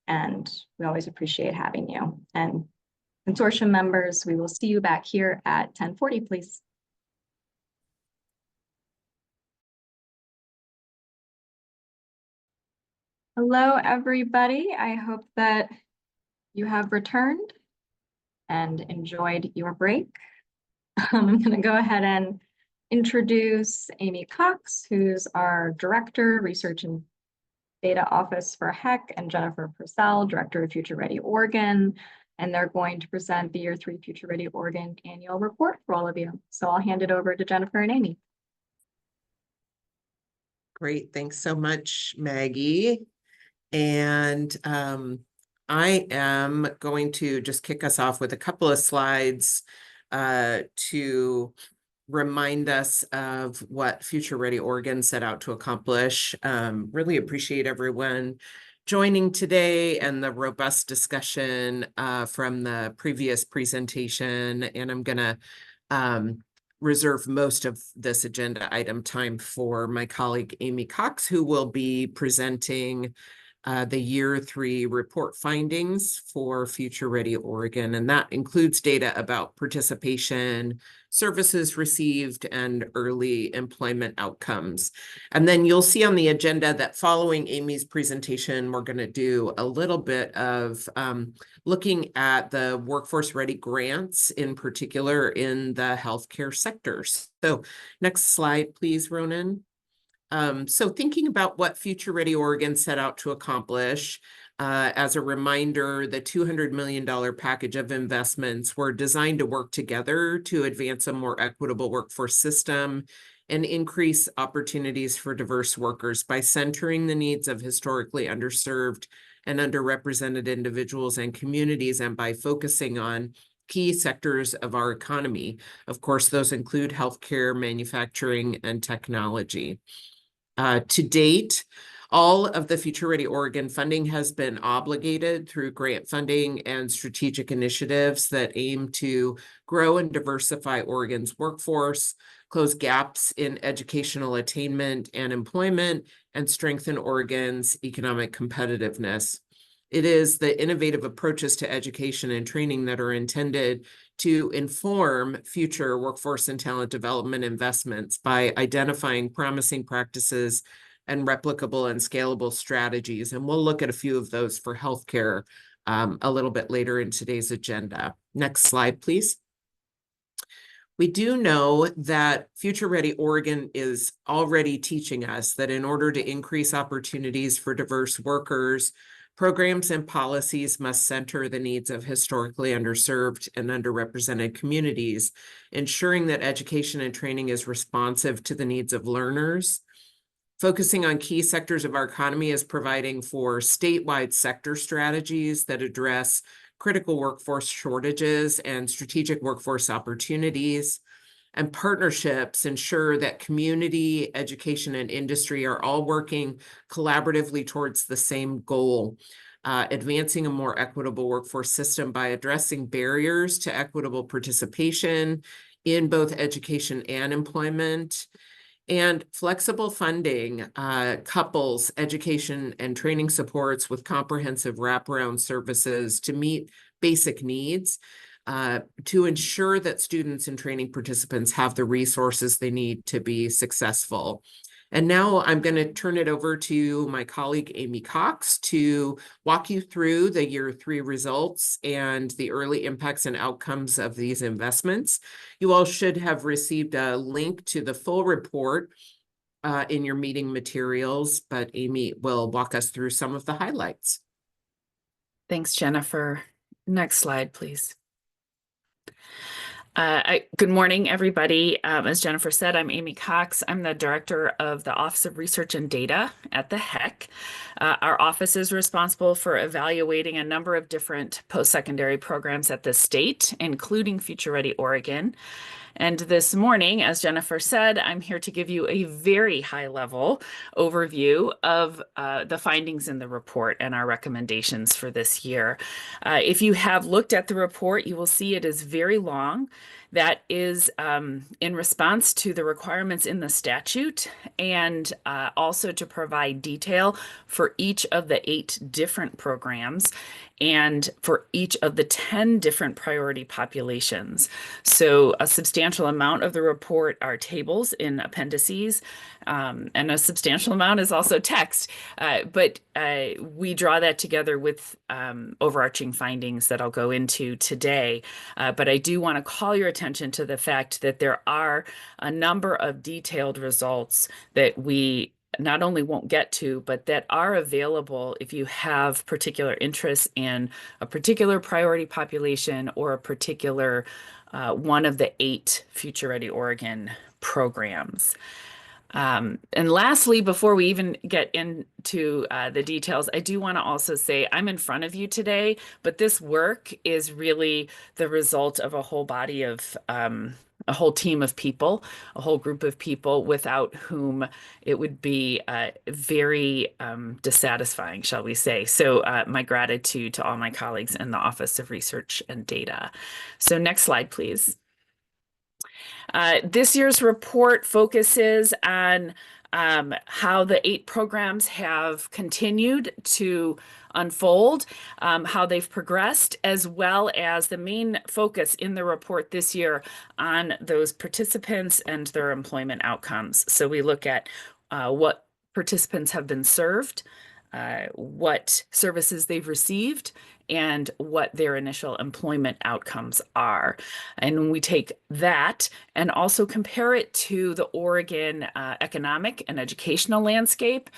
And we always appreciate having you. And consortium members, we will see you back here at 10:40, please. Hello, everybody. I hope that you have returned and enjoyed your break. I'm going to go ahead and introduce Amy Cox, who's our Director, Research and Data Office for HEC, and Jennifer Purcell, Director of Future Ready Oregon. And they're going to present the Year 3 Future Ready Oregon annual report for all of you. So I'll hand it over to Jennifer and Amy. Great, thanks so much, Maggie. And I am going to just kick us off with a couple of slides to remind us of what Future Ready Oregon set out to accomplish. Really appreciate everyone joining today and the robust discussion from the previous presentation. And I'm gonna reserve most of this agenda item time for my colleague Amy Cox, who will be presenting the year 3 report findings for Future Ready Oregon. And that includes data about participation, services received, and early employment outcomes. And then you'll see on the agenda that following Amy's presentation, we're going to do a little bit of looking at the workforce ready grants, in particular in the healthcare sectors. So next slide, please, Ronan. So thinking about what Future Ready Oregon set out to accomplish, as a reminder, the $200 million package of investments were designed to work together to advance a more equitable workforce system and increase opportunities for diverse workers by centering the needs of historically underserved and underrepresented individuals and communities, and by focusing on key sectors of our economy. Of course, those include healthcare, manufacturing, and technology. To date, all of the Future Ready Oregon funding has been obligated through grant funding and strategic initiatives that aim to grow and diversify Oregon's workforce, close gaps in educational attainment and employment, and strengthen Oregon's economic competitiveness. It is the innovative approaches to education and training that are intended to inform future workforce and talent development investments by identifying promising practices and replicable and scalable strategies. And we'll look at a few of those for healthcare a little bit later in today's agenda. Next slide, please. We do know that Future Ready Oregon is already teaching us that in order to increase opportunities for diverse workers, programs and policies must center the needs of historically underserved and underrepresented communities, ensuring that education and training is responsive to the needs of learners. Focusing on key sectors of our economy is providing for statewide sector strategies that address critical workforce shortages and strategic workforce opportunities. And partnerships ensure that community, education, and industry are all working collaboratively towards the same goal, advancing a more equitable workforce system by addressing barriers to equitable participation in both education and employment. And flexible funding couples education and training supports with comprehensive wraparound services to meet basic needs, to ensure that students and training participants have the resources they need to be successful. And now I'm going to turn it over to my colleague, Amy Cox, to walk you through the year 3 results and the early impacts and outcomes of these investments. You all should have received a link to the full report in your meeting materials, but Amy will walk us through some of the highlights. Thanks, Jennifer. Next slide, please. Good morning, everybody. As Jennifer said, I'm Amy Cox. I'm the Director of the Office of Research and Data at the HEC. Our office is responsible for evaluating a number of different post-secondary programs at the state, including Future Ready Oregon. And this morning, as Jennifer said, I'm here to give you a very high-level overview of the findings in the report and our recommendations for this year. If you have looked at the report, you will see it is very long. That is in response to the requirements in the statute, and also to provide detail for each of the 8 different programs and for each of the 10 different priority populations. So a substantial amount of the report are tables in appendices, and a substantial amount is also text. But we draw that together with overarching findings that I'll go into today. But I do want to call your attention to the fact that there are a number of detailed results that we not only won't get to, but that are available if you have particular interests in a particular priority population or a particular one of the 8 Future Ready Oregon programs. And lastly, before we even get into the details, I do want to also say I'm in front of you today, but this work is really the result of a whole body of a whole team of people, a whole group of people without whom it would be very dissatisfying, shall we say. So my gratitude to all my colleagues in the Office of Research and Data. So next slide, please. This year's report focuses on how the 8 programs have continued to unfold, how they've progressed, as well as the main focus in the report this year on those participants and their employment outcomes. So we look at what participants have been served, what services they've received, and what their initial employment outcomes are. And when we take that and also compare it to the Oregon economic and educational landscape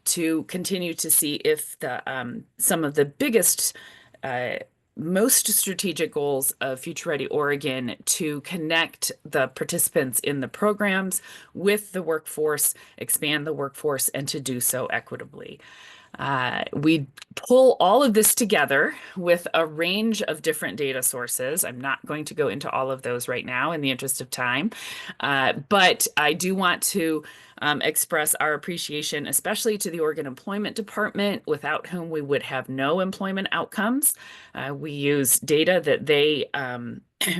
to continue to see if the some of the biggest most strategic goals of Future Ready Oregon to connect the participants in the programs with the workforce, expand the workforce, and to do so equitably. We pull all of this together with a range of different data sources. I'm not going to go into all of those right now in the interest of time, but I do want to express our appreciation, especially to the Oregon Employment Department, without whom we would have no employment outcomes. We use data that they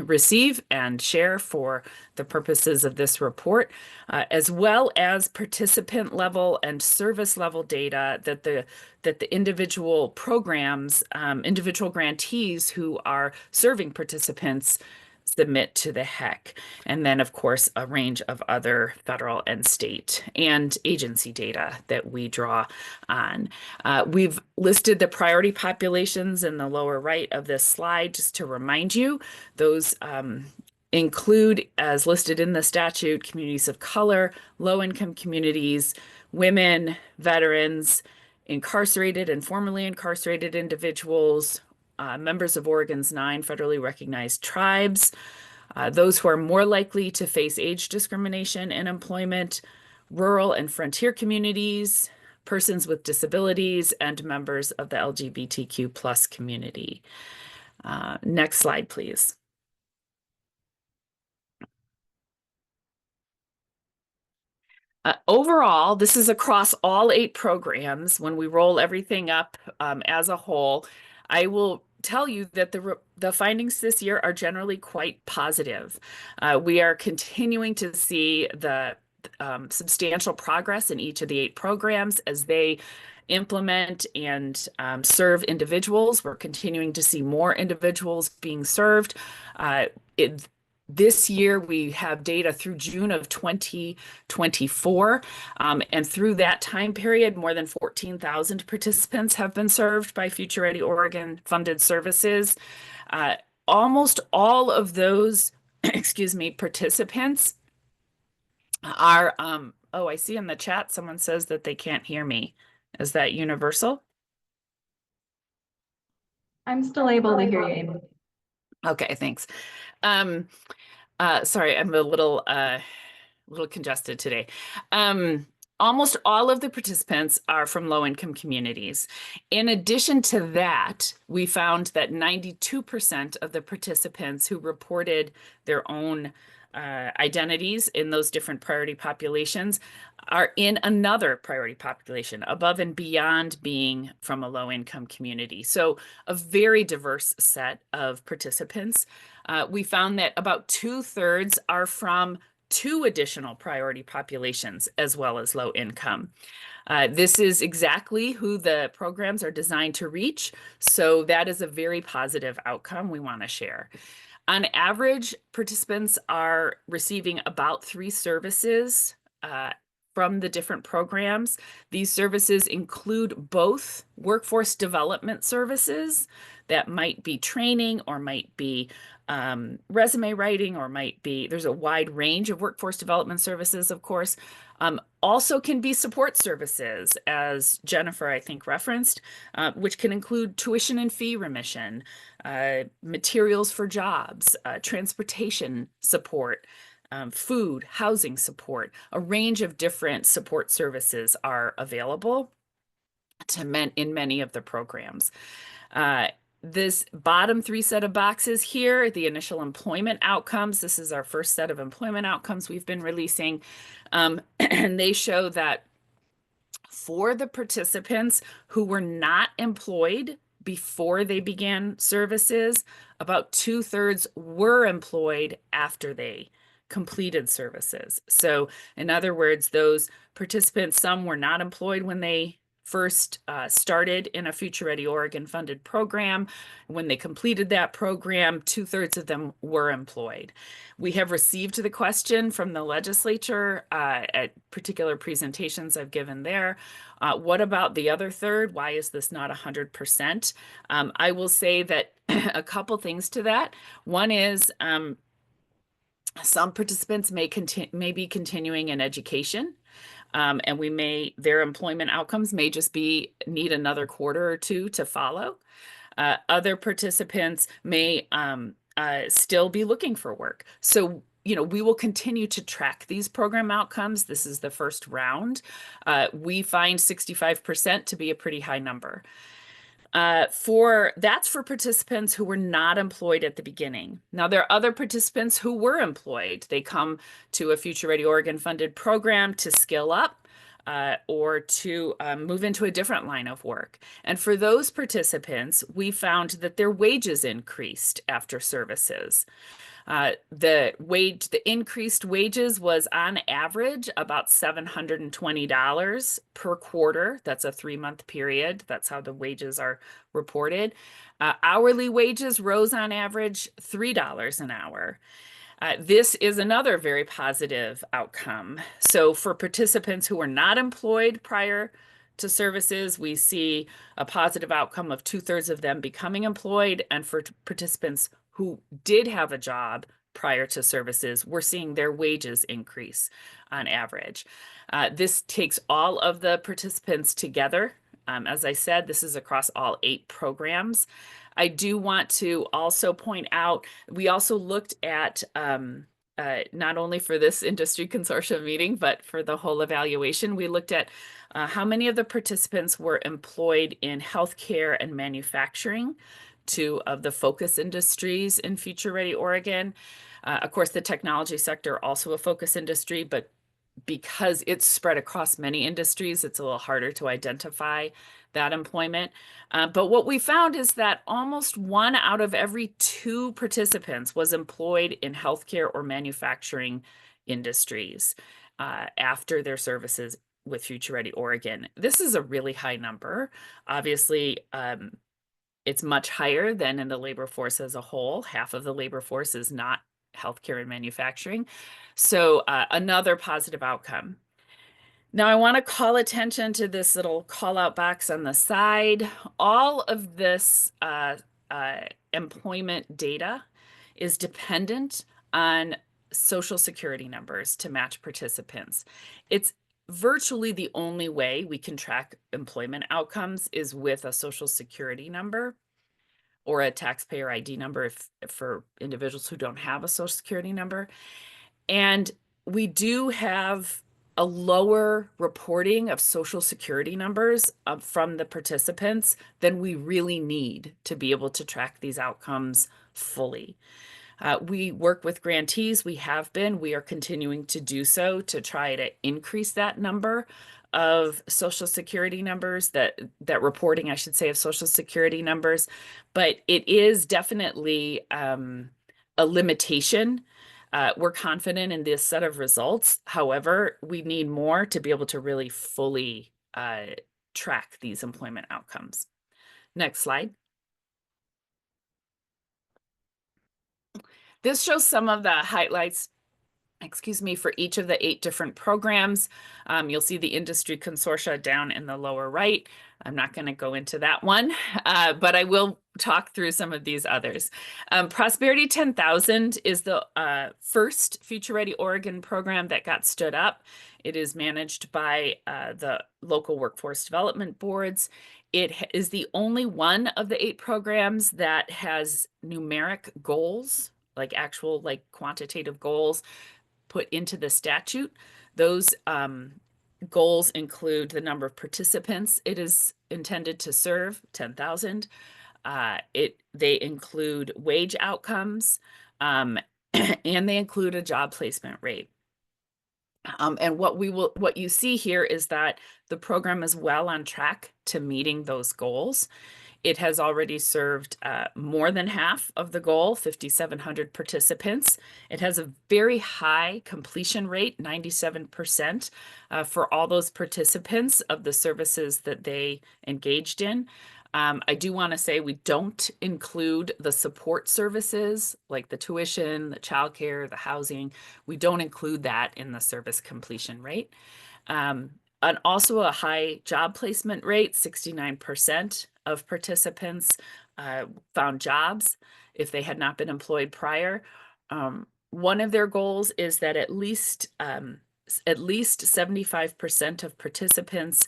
receive and share for the purposes of this report, as well as participant level and service level data that the individual programs, individual grantees who are serving participants submit to the HEC. And then, of course, a range of other federal and state and agency data that we draw on. We've listed the priority populations in the lower right of this slide, just to remind you. Those include, as listed in the statute, communities of color, low-income communities, women, veterans, incarcerated and formerly incarcerated individuals, members of Oregon's 9 federally recognized tribes, those who are more likely to face age discrimination in employment, rural and frontier communities, persons with disabilities, and members of the LGBTQ plus community. Next slide, please. Overall, this is across all 8 programs. When we roll everything up as a whole, I will tell you that the findings this year are generally quite positive. We are continuing to see the substantial progress in each of the 8 programs as they implement and serve individuals. We're continuing to see more individuals being served. This year, we have data through June of 2024, and through that time period, more than 14,000 participants have been served by Future Ready Oregon funded services. Almost all of those, excuse me, participants are, oh, I see in the chat, someone says that they can't hear me. Is that universal? I'm still able to hear you, Amy. Okay, thanks. Sorry, I'm a little congested today. Almost all of the participants are from low-income communities. In addition to that, we found that 92% of the participants who reported their own identities in those different priority populations are in another priority population above and beyond being from a low-income community. So a very diverse set of participants. We found that about 2/3 are from 2 additional priority populations, as well as low income. This is exactly who the programs are designed to reach. So that is a very positive outcome we want to share. On average, participants are receiving about 3 services from the different programs. These services include both workforce development services that might be training or might be resume writing, or might be, there's a wide range of workforce development services, of course. Also can be support services, as Jennifer, I think, referenced, which can include tuition and fee remission, materials for jobs, transportation support, food, housing support. A range of different support services are available in many of the programs. This bottom 3 set of boxes here, the initial employment outcomes, this is our first set of employment outcomes we've been releasing, and they show that for the participants who were not employed before they began services, about 2/3 were employed after they completed services. So in other words, those participants, some were not employed when they first started in a Future Ready Oregon funded program. When they completed that program, 2/3 of them were employed. We have received the question from the legislature at particular presentations I've given there. What about the other third? Why is this not 100%? I will say that a couple things to that. One is some participants may be continuing in education. And their employment outcomes may just need another quarter or two to follow. Other participants may still be looking for work. So, we will continue to track these program outcomes. This is the first round. We find 65% to be a pretty high number. That's for participants who were not employed at the beginning. Now, there are other participants who were employed. They come to a Future Ready Oregon funded program to skill up or to move into a different line of work. And for those participants, we found that their wages increased after services. The increased wages was on average about $720 per quarter. That's a 3-month period. That's how the wages are reported. Hourly wages rose on average $3 an hour. This is another very positive outcome. So for participants who were not employed prior to services, we see a positive outcome of 2/3 of them becoming employed. And for participants who did have a job prior to services, we're seeing their wages increase on average. This takes all of the participants together. As I said, this is across all 8 programs. I do want to also point out, we also looked at not only for this industry consortium meeting, but for the whole evaluation, we looked at how many of the participants were employed in healthcare and manufacturing, 2 of the focus industries in Future Ready Oregon. Of course, the technology sector also a focus industry, but because it's spread across many industries, it's a little harder to identify that employment. But what we found is that almost 1 out of every 2 participants was employed in healthcare or manufacturing industries after their services with Future Ready Oregon. This is a really high number. Obviously, it's much higher than in the labor force as a whole. Half of the labor force is not healthcare and manufacturing. So another positive outcome. Now I want to call attention to this little call out box on the side. All of this employment data is dependent on Social Security numbers to match participants. It's virtually the only way we can track employment outcomes is with a Social Security number or a taxpayer ID number for individuals who don't have a Social Security number. And we do have a lower reporting of Social Security numbers from the participants than we really need to be able to track these outcomes fully. We work with grantees. We are continuing to do so to try to increase that number of Social Security numbers, that reporting, I should say, of Social Security numbers. But it is definitely a limitation. We're confident in this set of results. However, we need more to be able to really fully track these employment outcomes. Next slide. This shows some of the highlights, for each of the 8 different programs. You'll see the industry consortia down in the lower right. I'm not going to go into that one, but I will talk through some of these others. Prosperity 10,000 is the first Future Ready Oregon program that got stood up. It is managed by the local workforce development boards. It is the only one of the 8 programs that has numeric goals, like actual quantitative goals put into the statute. Those goals include the number of participants it is intended to serve, 10,000. They include wage outcomes, and they include a job placement rate. And what you see here is that the program is well on track to meeting those goals. It has already served more than half of the goal, 5,700 participants. It has a very high completion rate, 97%, for all those participants of the services that they engaged in. I do want to say we don't include the support services like the tuition, the childcare, the housing. We don't include that in the service completion rate. And also a high job placement rate, 69% of participants found jobs if they had not been employed prior. One of their goals is that at least 75% of participants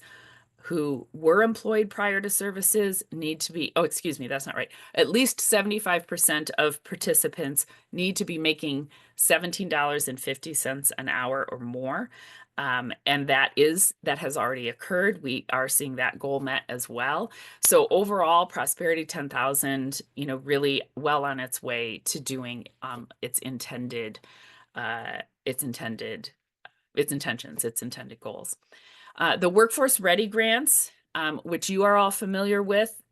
who were employed prior to services need to be, oh, excuse me, that's not right. At least 75% of participants need to be making $17.50 an hour or more. And that has already occurred. We are seeing that goal met as well. So overall, Prosperity 10,000, really well on its way to doing its intended goals. The Workforce Ready grants, which you are all familiar with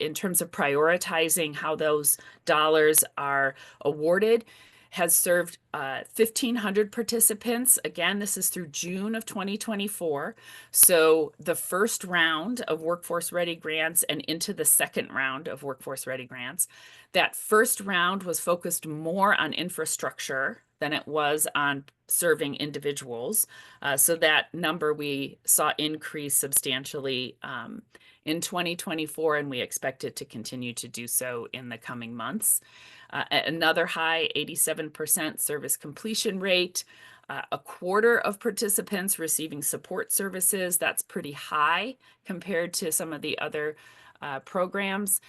in terms of prioritizing how those dollars are awarded, has served 1,500 participants. Again, this is through June of 2024. So the first round of Workforce Ready grants and into the second round of Workforce Ready grants. That first round was focused more on infrastructure than it was on serving individuals. So that number we saw increase substantially in 2024, and we expect it to continue to do so in the coming months. Another high 87% service completion rate, a quarter of participants receiving support services. That's pretty high compared to some of the other programs.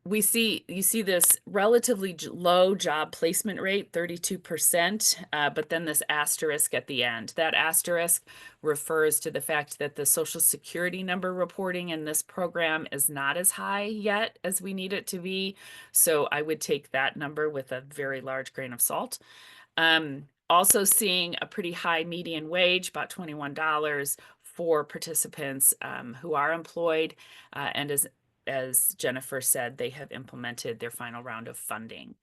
You see this relatively low job placement rate, 32%, but then this asterisk at the end. That asterisk refers to the fact that the Social Security number reporting in this program is not as high yet as we need it to be. So I would take that number with a very large grain of salt. Also seeing a pretty high median wage, about $21 for participants who are employed, and as Jennifer said, they have implemented their final round of funding.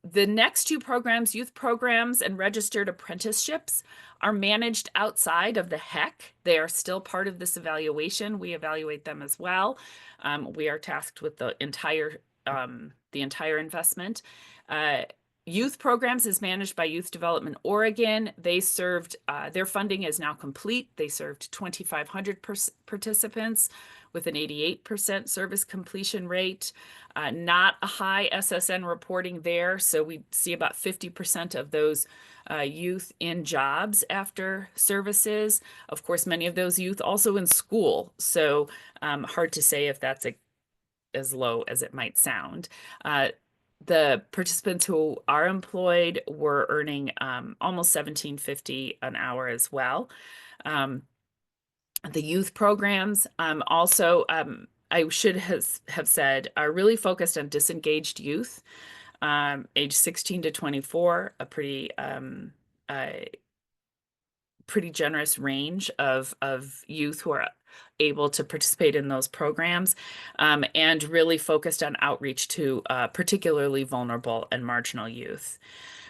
The next two programs, youth programs and registered apprenticeships, are managed outside of the HEC. They are still part of this evaluation. We evaluate them as well. We are tasked with the entire investment. Youth programs is managed by Youth Development Oregon. They served, their funding is now complete. They served 2,500 participants with an 88% service completion rate. Not a high SSN reporting there. So we see about 50% of those youth in jobs after services. Of course, many of those youth also in school. So hard to say if that's as low as it might sound. The participants who are employed were earning almost $17.50 an hour as well. The youth programs also, I should have said, are really focused on disengaged youth, age 16 to 24, a pretty generous range of youth who are able to participate in those programs, and really focused on outreach to particularly vulnerable and marginal youth.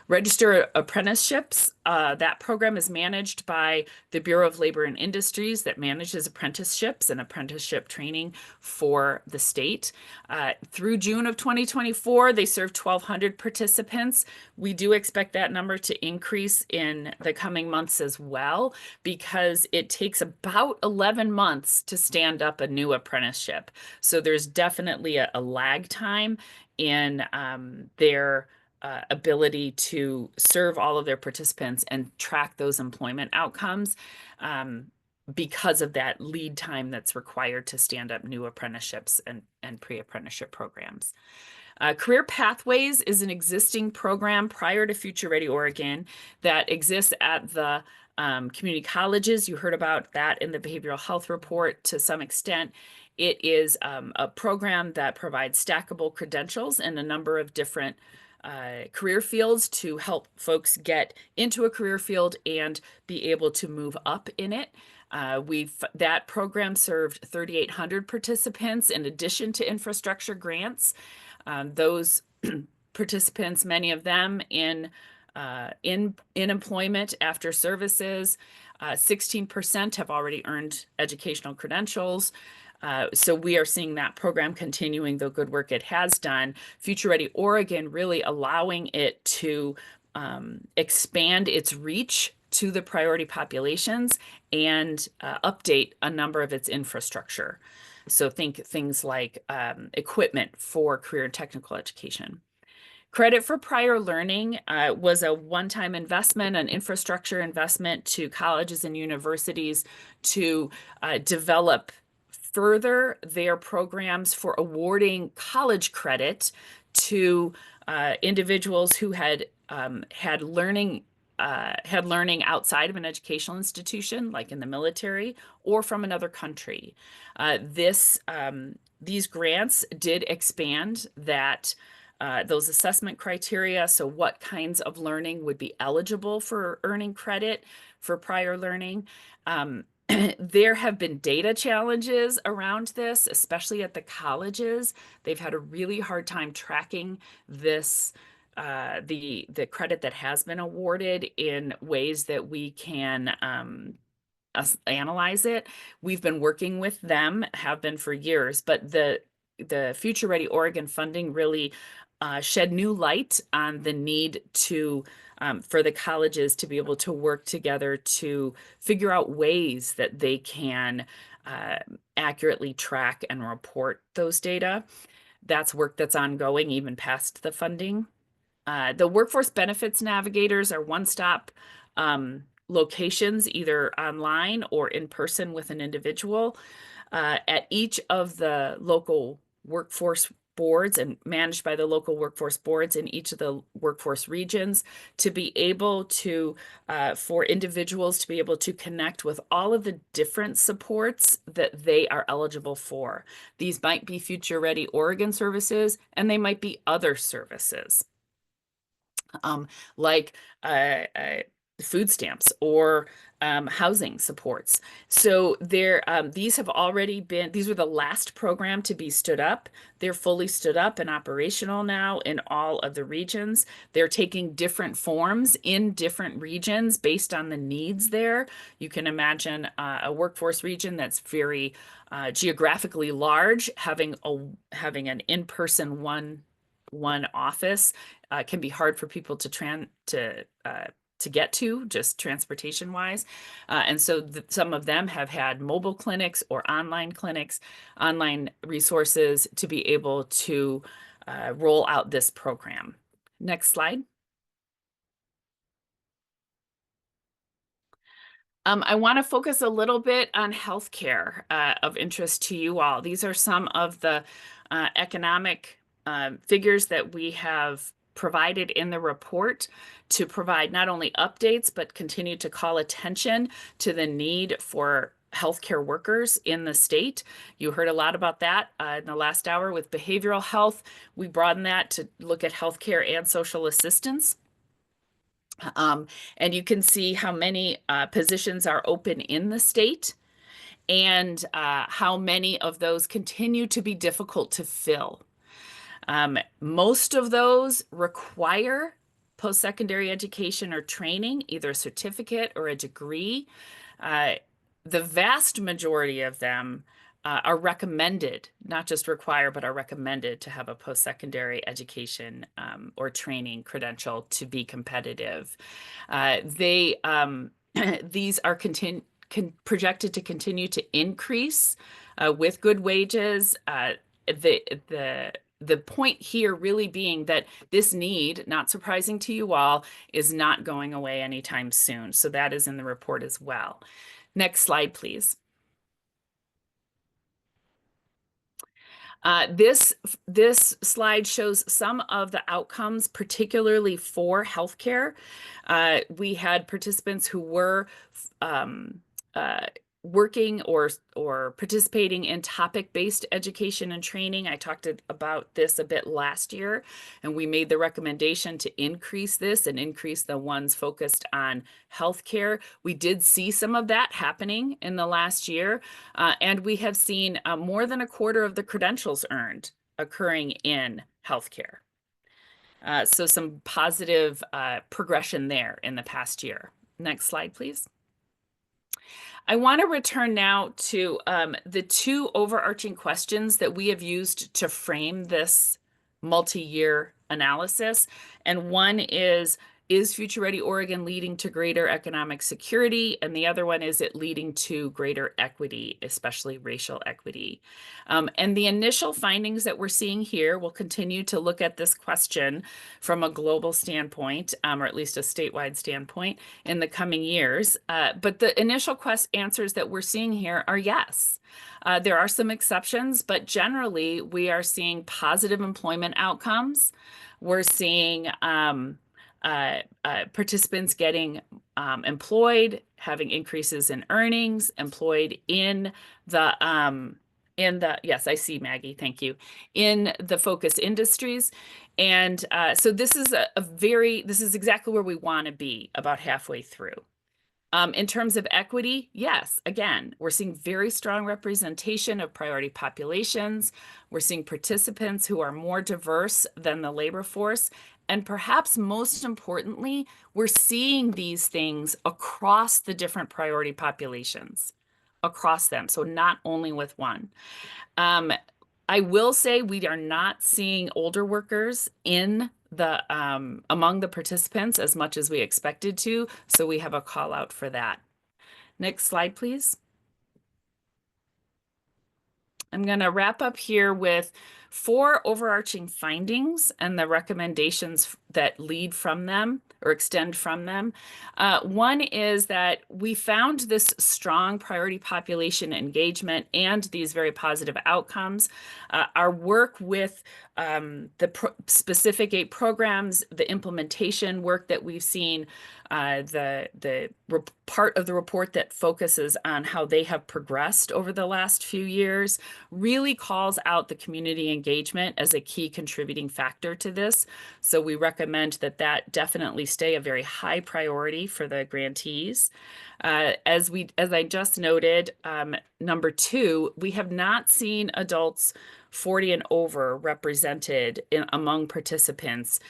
Register apprenticeships, that program is managed by the Bureau of Labor and Industries that manages apprenticeships and apprenticeship training for the state. Through June of 2024, they served 1,200 participants. We do expect that number to increase in the coming months as well, because it takes about 11 months to stand up a new apprenticeship. So there's definitely a lag time in their ability to serve all of their participants and track those employment outcomes because of that lead time that's required to stand up new apprenticeships and pre-apprenticeship programs. Career Pathways is an existing program prior to Future Ready Oregon that exists at the community colleges. You heard about that in the behavioral health report to some extent. It is a program that provides stackable credentials in a number of different career fields to help folks get into a career field and be able to move up in it. That program served 3,800 participants in addition to infrastructure grants. Those participants, many of them in employment after services. 16% have already earned educational credentials. So we are seeing that program continuing the good work it has done. Future Ready Oregon really allowing it to expand its reach to the priority populations and update a number of its infrastructure. So think things like equipment for career and technical education. Credit for prior learning was a one-time investment, an infrastructure investment to colleges and universities to develop further their programs for awarding college credit to individuals who had learning outside of an educational institution, like in the military or from another country. These grants did expand those assessment criteria. So what kinds of learning would be eligible for earning credit for prior learning? There have been data challenges around this, especially at the colleges. They've had a really hard time tracking this, the credit that has been awarded in ways that we can analyze it. We've been working with them, have been for years, but the Future Ready Oregon funding really shed new light on the need to for the colleges to be able to work together to figure out ways that they can accurately track and report those data. That's work that's ongoing even past the funding. The workforce benefits navigators are one-stop locations, either online or in person with an individual at each of the local workforce boards and managed by the local workforce boards in each of the workforce regions to be able to, for individuals to be able to connect with all of the different supports that they are eligible for. These might be Future Ready Oregon services, and they might be other services. Like food stamps or housing supports. So these have already been, these were the last program to be stood up. They're fully stood up and operational now in all of the regions. They're taking different forms in different regions based on the needs there. You can imagine a workforce region that's very geographically large, having an in-person one office can be hard for people to get to, just transportation wise. And so some of them have had mobile clinics or online clinics, online resources to be able to roll out this program. Next slide. I want to focus a little bit on healthcare of interest to you all. These are some of the economic figures that we have provided in the report to provide not only updates, but continue to call attention to the need for healthcare workers in the state. You heard a lot about that in the last hour with behavioral health. We broaden that to look at healthcare and social assistance. And you can see how many positions are open in the state and how many of those continue to be difficult to fill. Most of those require post-secondary education or training, either a certificate or a degree. The vast majority of them are recommended, not just require, but are recommended to have a post-secondary education or training credential to be competitive. These are projected to continue to increase with good wages. The point here really being that this need, not surprising to you all, is not going away anytime soon. So that is in the report as well. Next slide, please. This slide shows some of the outcomes, particularly for healthcare. We had participants who were working or participating in topic-based education and training. I talked about this a bit last year, and we made the recommendation to increase this and increase the ones focused on healthcare. We did see some of that happening in the last year, and we have seen more than a quarter of the credentials earned occurring in healthcare. So some positive progression there in the past year. Next slide, please. I want to return now to the two overarching questions that we have used to frame this multi-year analysis. And one is Future Ready Oregon leading to greater economic security? And the other one, is it leading to greater equity, especially racial equity? And the initial findings that we're seeing here, we'll continue to look at this question from a global standpoint, or at least a statewide standpoint in the coming years. But the initial answers that we're seeing here are yes. There are some exceptions, but generally we are seeing positive employment outcomes. We're seeing participants getting employed, having increases in earnings, employed in the yes, I see Maggie, thank you, in the focus industries. And so this is this is exactly where we want to be about halfway through. In terms of equity, yes, again, we're seeing very strong representation of priority populations. We're seeing participants who are more diverse than the labor force. And perhaps most importantly, we're seeing these things across the different priority populations, across them. So not only with one. I will say we are not seeing older workers in the among the participants as much as we expected to. So we have a call out for that. Next slide, please. I'm going to wrap up here with 4 overarching findings and the recommendations that lead from them or extend from them. One is that we found this strong priority population engagement and these very positive outcomes. Our work with the specific 8 programs, the implementation work that we've seen, the part of the report that focuses on how they have progressed over the last few years really calls out the community engagement as a key contributing factor to this. So we recommend that that definitely stay a very high priority for the grantees. As I just noted, number 2, we have not seen adults 40 and over represented among participants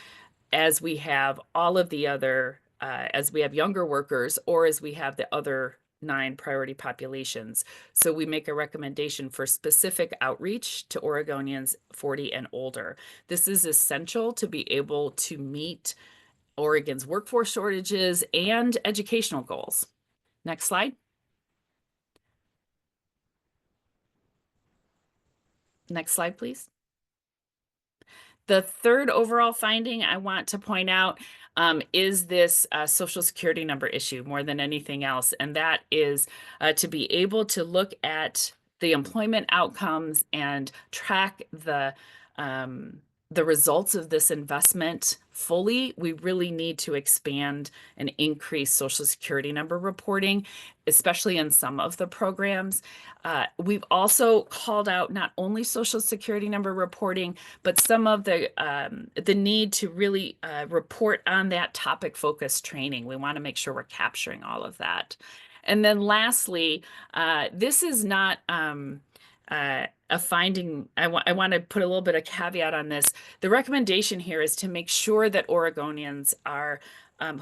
as we have all of the other, as we have younger workers or as we have the other 9 priority populations. So we make a recommendation for specific outreach to Oregonians 40 and older. This is essential to be able to meet Oregon's workforce shortages and educational goals. Next slide. Next slide, please. The third overall finding I want to point out is this Social Security number issue more than anything else. And that is to be able to look at the employment outcomes and track the results of this investment fully. We really need to expand and increase Social Security number reporting, especially in some of the programs. We've also called out not only Social Security number reporting, but some of the need to really report on that topic-focused training. We want to make sure we're capturing all of that. And then lastly, this is not a finding. I want to put a little bit of caveat on this. The recommendation here is to make sure that Oregonians are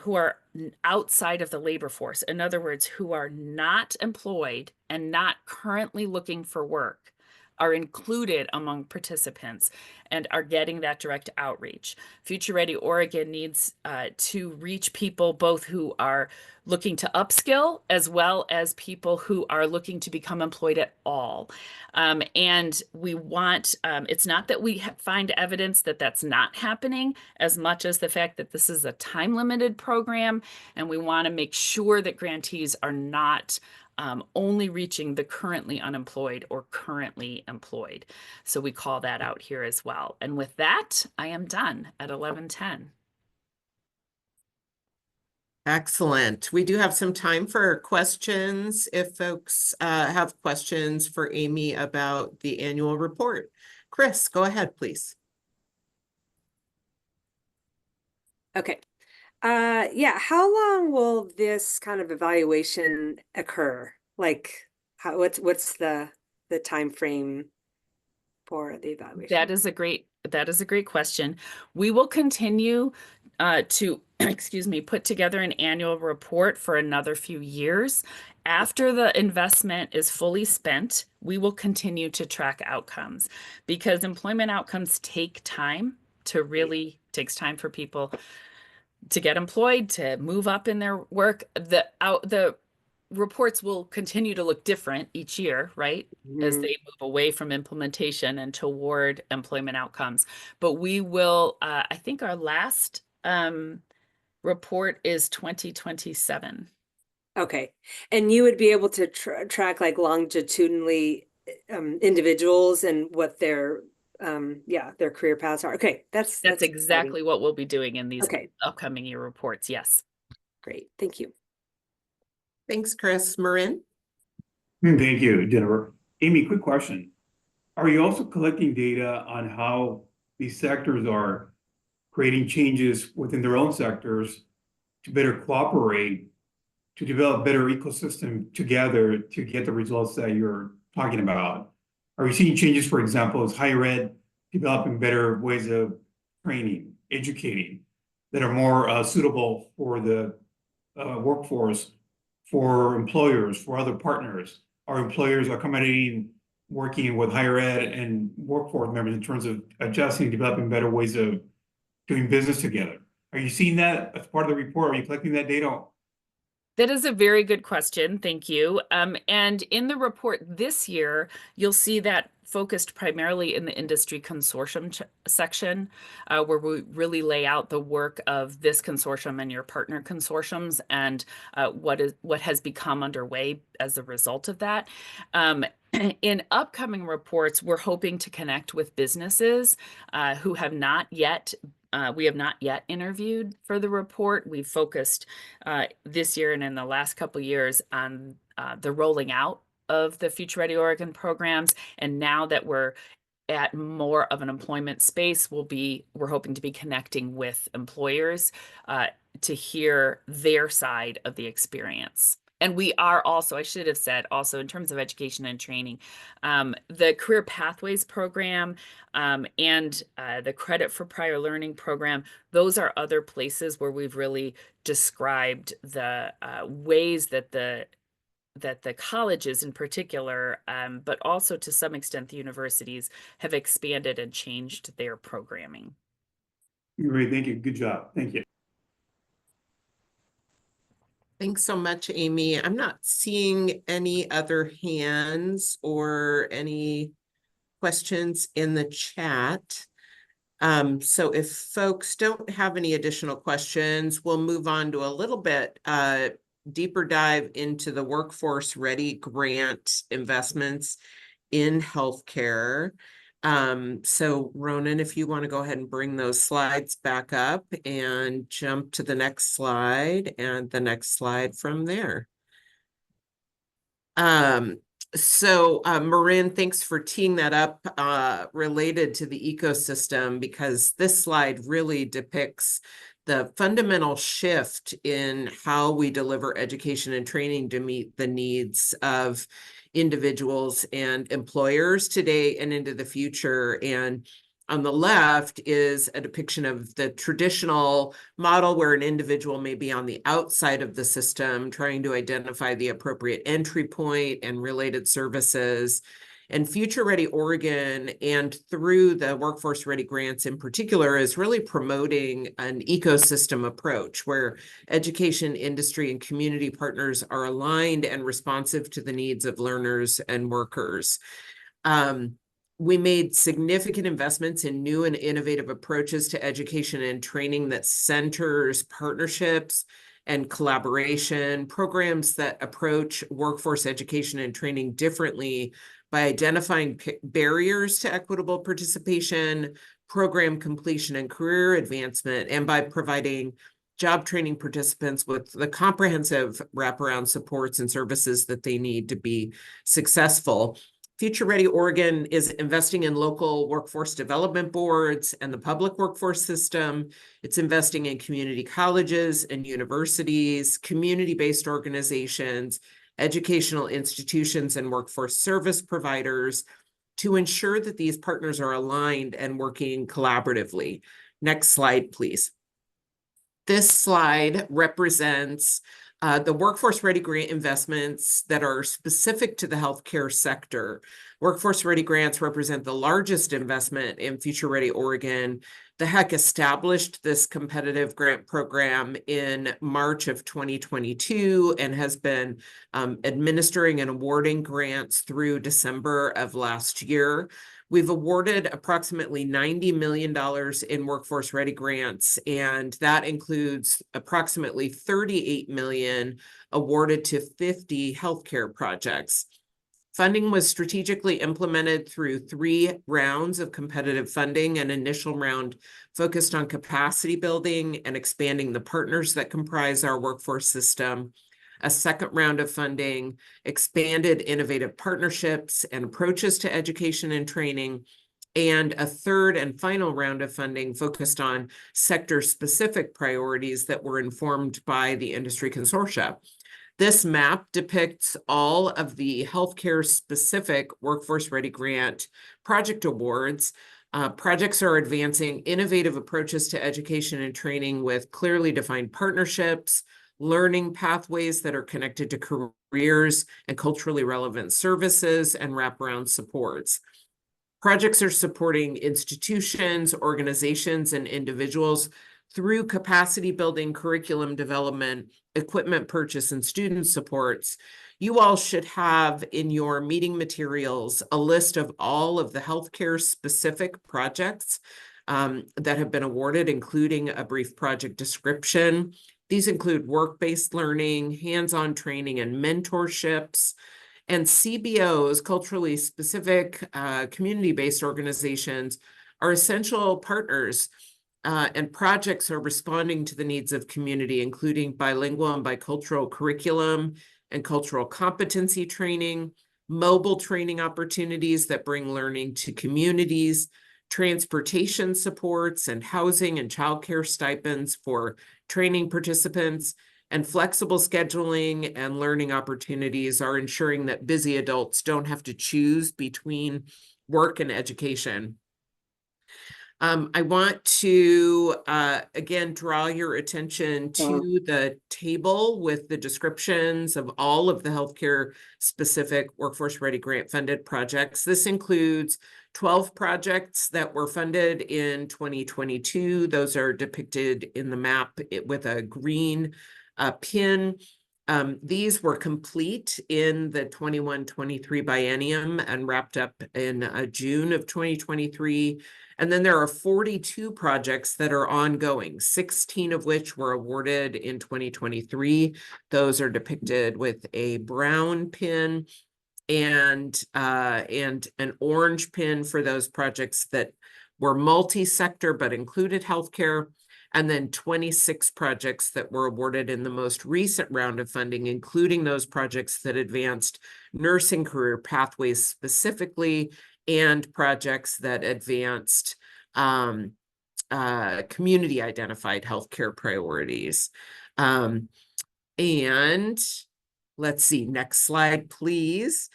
who are outside of the labor force, in other words, who are not employed and not currently looking for work, are included among participants and are getting that direct outreach. Future Ready Oregon needs to reach people both who are looking to upskill as well as people who are looking to become employed at all. And we want, it's not that we find evidence that that's not happening as much as the fact that this is a time-limited program, and we want to make sure that grantees are not only reaching the currently unemployed or currently employed. So we call that out here as well. And with that, I am done at 11:10. Excellent. We do have some time for questions if folks have questions for Amy about the annual report. Chris, go ahead, please. Okay. Yeah, how long will this kind of evaluation occur? Like, what's the time frame for the evaluation? That is a great question. We will continue to, excuse me, put together an annual report for another few years. After the investment is fully spent, we will continue to track outcomes because employment outcomes take time to really takes time for people to get employed, to move up in their work. The reports will continue to look different each year, right? As they move away from implementation and toward employment outcomes. But we will, I think our last report is 2027. Okay. And you would be able to track like longitudinally individuals and what their their career paths are. Okay, that's exactly what we'll be doing in these Okay. upcoming year reports. Yes. Great. Thank you. Thanks, Chris. Marin? Thank you, Jennifer. Amy, quick question. Are you also collecting data on how these sectors are creating changes within their own sectors to better cooperate, to develop better ecosystem together to get the results that you're talking about? Are you seeing changes, for example, as higher ed developing better ways of training, educating that are more suitable for the workforce, for employers, for other partners? Are employers accommodating working with higher ed and workforce members in terms of adjusting, developing better ways of doing business together? Are you seeing that as part of the report? Are you collecting that data? That is a very good question. Thank you. And in the report this year, you'll see that focused primarily in the industry consortium section, where we really lay out the work of this consortium and your partner consortiums and what has become underway as a result of that. In upcoming reports, we're hoping to connect with businesses who have not yet we have not yet interviewed for the report. We've focused this year and in the last couple of years on the rolling out of the Future Ready Oregon programs. And now that we're at more of an employment space, we're hoping to be connecting with employers to hear their side of the experience. And we are also, I should have said, also in terms of education and training, the Career Pathways program and the Credit for Prior Learning program, those are other places where we've really described the ways that the colleges in particular, but also to some extent the universities, have expanded and changed their programming. Great, thank you. Good job. Thank you. Thanks so much, Amy. I'm not seeing any other hands or any questions in the chat. So if folks don't have any additional questions, we'll move on to a little bit deeper dive into the Workforce Ready grant investments in healthcare. So Ronan, if you want to go ahead and bring those slides back up and jump to the next slide and the next slide from there. Marin, thanks for teeing that up related to the ecosystem, because this slide really depicts the fundamental shift in how we deliver education and training to meet the needs of individuals and employers today and into the future. And on the left is a depiction of the traditional model where an individual may be on the outside of the system trying to identify the appropriate entry point and related services. And Future Ready Oregon, and through the Workforce Ready grants in particular, is really promoting an ecosystem approach where education, industry, and community partners are aligned and responsive to the needs of learners and workers. We made significant investments in new and innovative approaches to education and training that centers partnerships and collaboration, programs that approach workforce education and training differently by identifying barriers to equitable participation, program completion, and career advancement, and by providing job training participants with the comprehensive wraparound supports and services that they need to be successful. Future Ready Oregon is investing in local workforce development boards and the public workforce system. It's investing in community colleges and universities, community-based organizations, educational institutions, and workforce service providers to ensure that these partners are aligned and working collaboratively. Next slide, please. This slide represents the Workforce Ready grant investments that are specific to the healthcare sector. Workforce Ready grants represent the largest investment in Future Ready Oregon. The HEC established this competitive grant program in March of 2022 and has been administering and awarding grants through December of last year. We've awarded approximately $90 million in Workforce Ready grants, and that includes approximately $38 million awarded to 50 healthcare projects. Funding was strategically implemented through 3 rounds of competitive funding. An initial round focused on capacity building and expanding the partners that comprise our workforce system. A second round of funding expanded innovative partnerships and approaches to education and training. And a third and final round of funding focused on sector-specific priorities that were informed by the industry consortia. This map depicts all of the healthcare-specific Workforce Ready grant project awards. Projects are advancing innovative approaches to education and training with clearly defined partnerships, learning pathways that are connected to careers and culturally relevant services, and wraparound supports. Projects are supporting institutions, organizations, and individuals through capacity building, curriculum development, equipment purchase, and student supports. You all should have in your meeting materials a list of all of the healthcare specific projects that have been awarded, including a brief project description. These include work-based learning, hands-on training, and mentorships. And CBOs, culturally specific community-based organizations, are essential partners, and projects are responding to the needs of community, including bilingual and bicultural curriculum and cultural competency training, mobile training opportunities that bring learning to communities, transportation supports, and housing and childcare stipends for training participants, and flexible scheduling and learning opportunities are ensuring that busy adults don't have to choose between work and education. I want to, again, draw your attention to the table with the descriptions of all of the healthcare-specific Workforce Ready grant-funded projects. This includes 12 projects that were funded in 2022. Those are depicted in the map with a green pin. These were complete in the 21-23 biennium and wrapped up in June of 2023. And then there are 42 projects that are ongoing, 16 of which were awarded in 2023. Those are depicted with a brown pin and an orange pin for those projects that were multi-sector but included healthcare. And then 26 projects that were awarded in the most recent round of funding, including those projects that advanced nursing career pathways specifically, and projects that advanced community identified healthcare priorities. And let's see, next slide, please.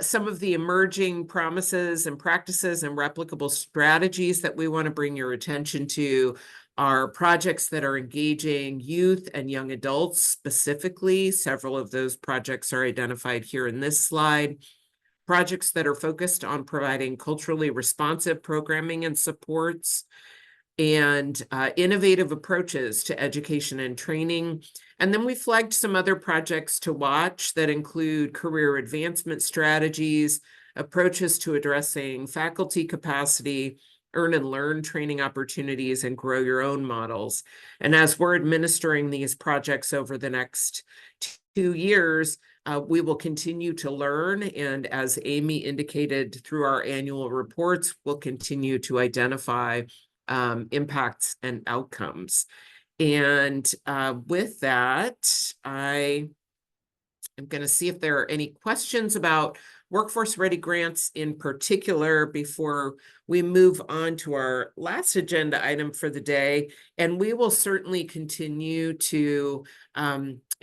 Some of the emerging promises and practices and replicable strategies that we want to bring your attention to are projects that are engaging youth and young adults specifically. Several of those projects are identified here in this slide. Projects that are focused on providing culturally responsive programming and supports, and innovative approaches to education and training. And then we flagged some other projects to watch that include career advancement strategies, approaches to addressing faculty capacity, earn and learn training opportunities, and grow your own models. And as we're administering these projects over the next 2 years, we will continue to learn. And as Amy indicated through our annual reports, we'll continue to identify impacts and outcomes. And with that, I am going to see if there are any questions about Workforce Ready grants in particular before we move on to our last agenda item for the day. And we will certainly continue to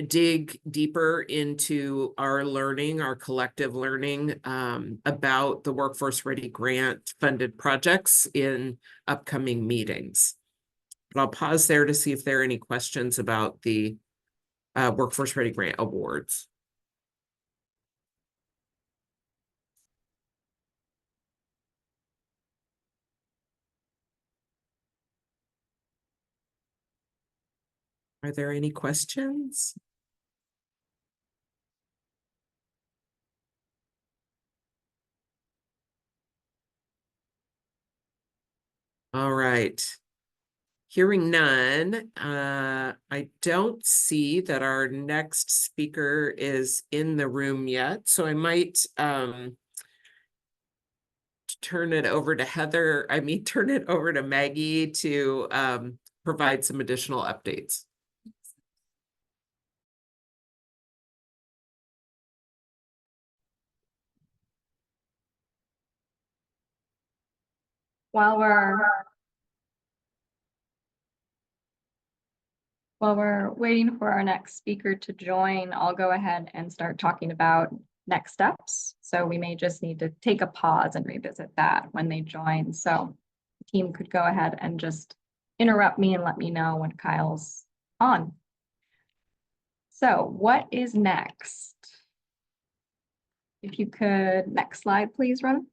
dig deeper into our learning, our collective learning about the Workforce Ready grant funded projects in upcoming meetings. But I'll pause there to see if there are any questions about the Workforce Ready grant awards. Are there any questions? All right. Hearing none, I don't see that our next speaker is in the room yet, so I might turn it over to turn it over to Maggie to provide some additional updates. While we're waiting for our next speaker to join, I'll go ahead and start talking about next steps. So we may just need to take a pause and revisit that when they join. So the team could go ahead and just interrupt me and let me know when Kyle's on. So what is next? If you could, next slide, please, Ron.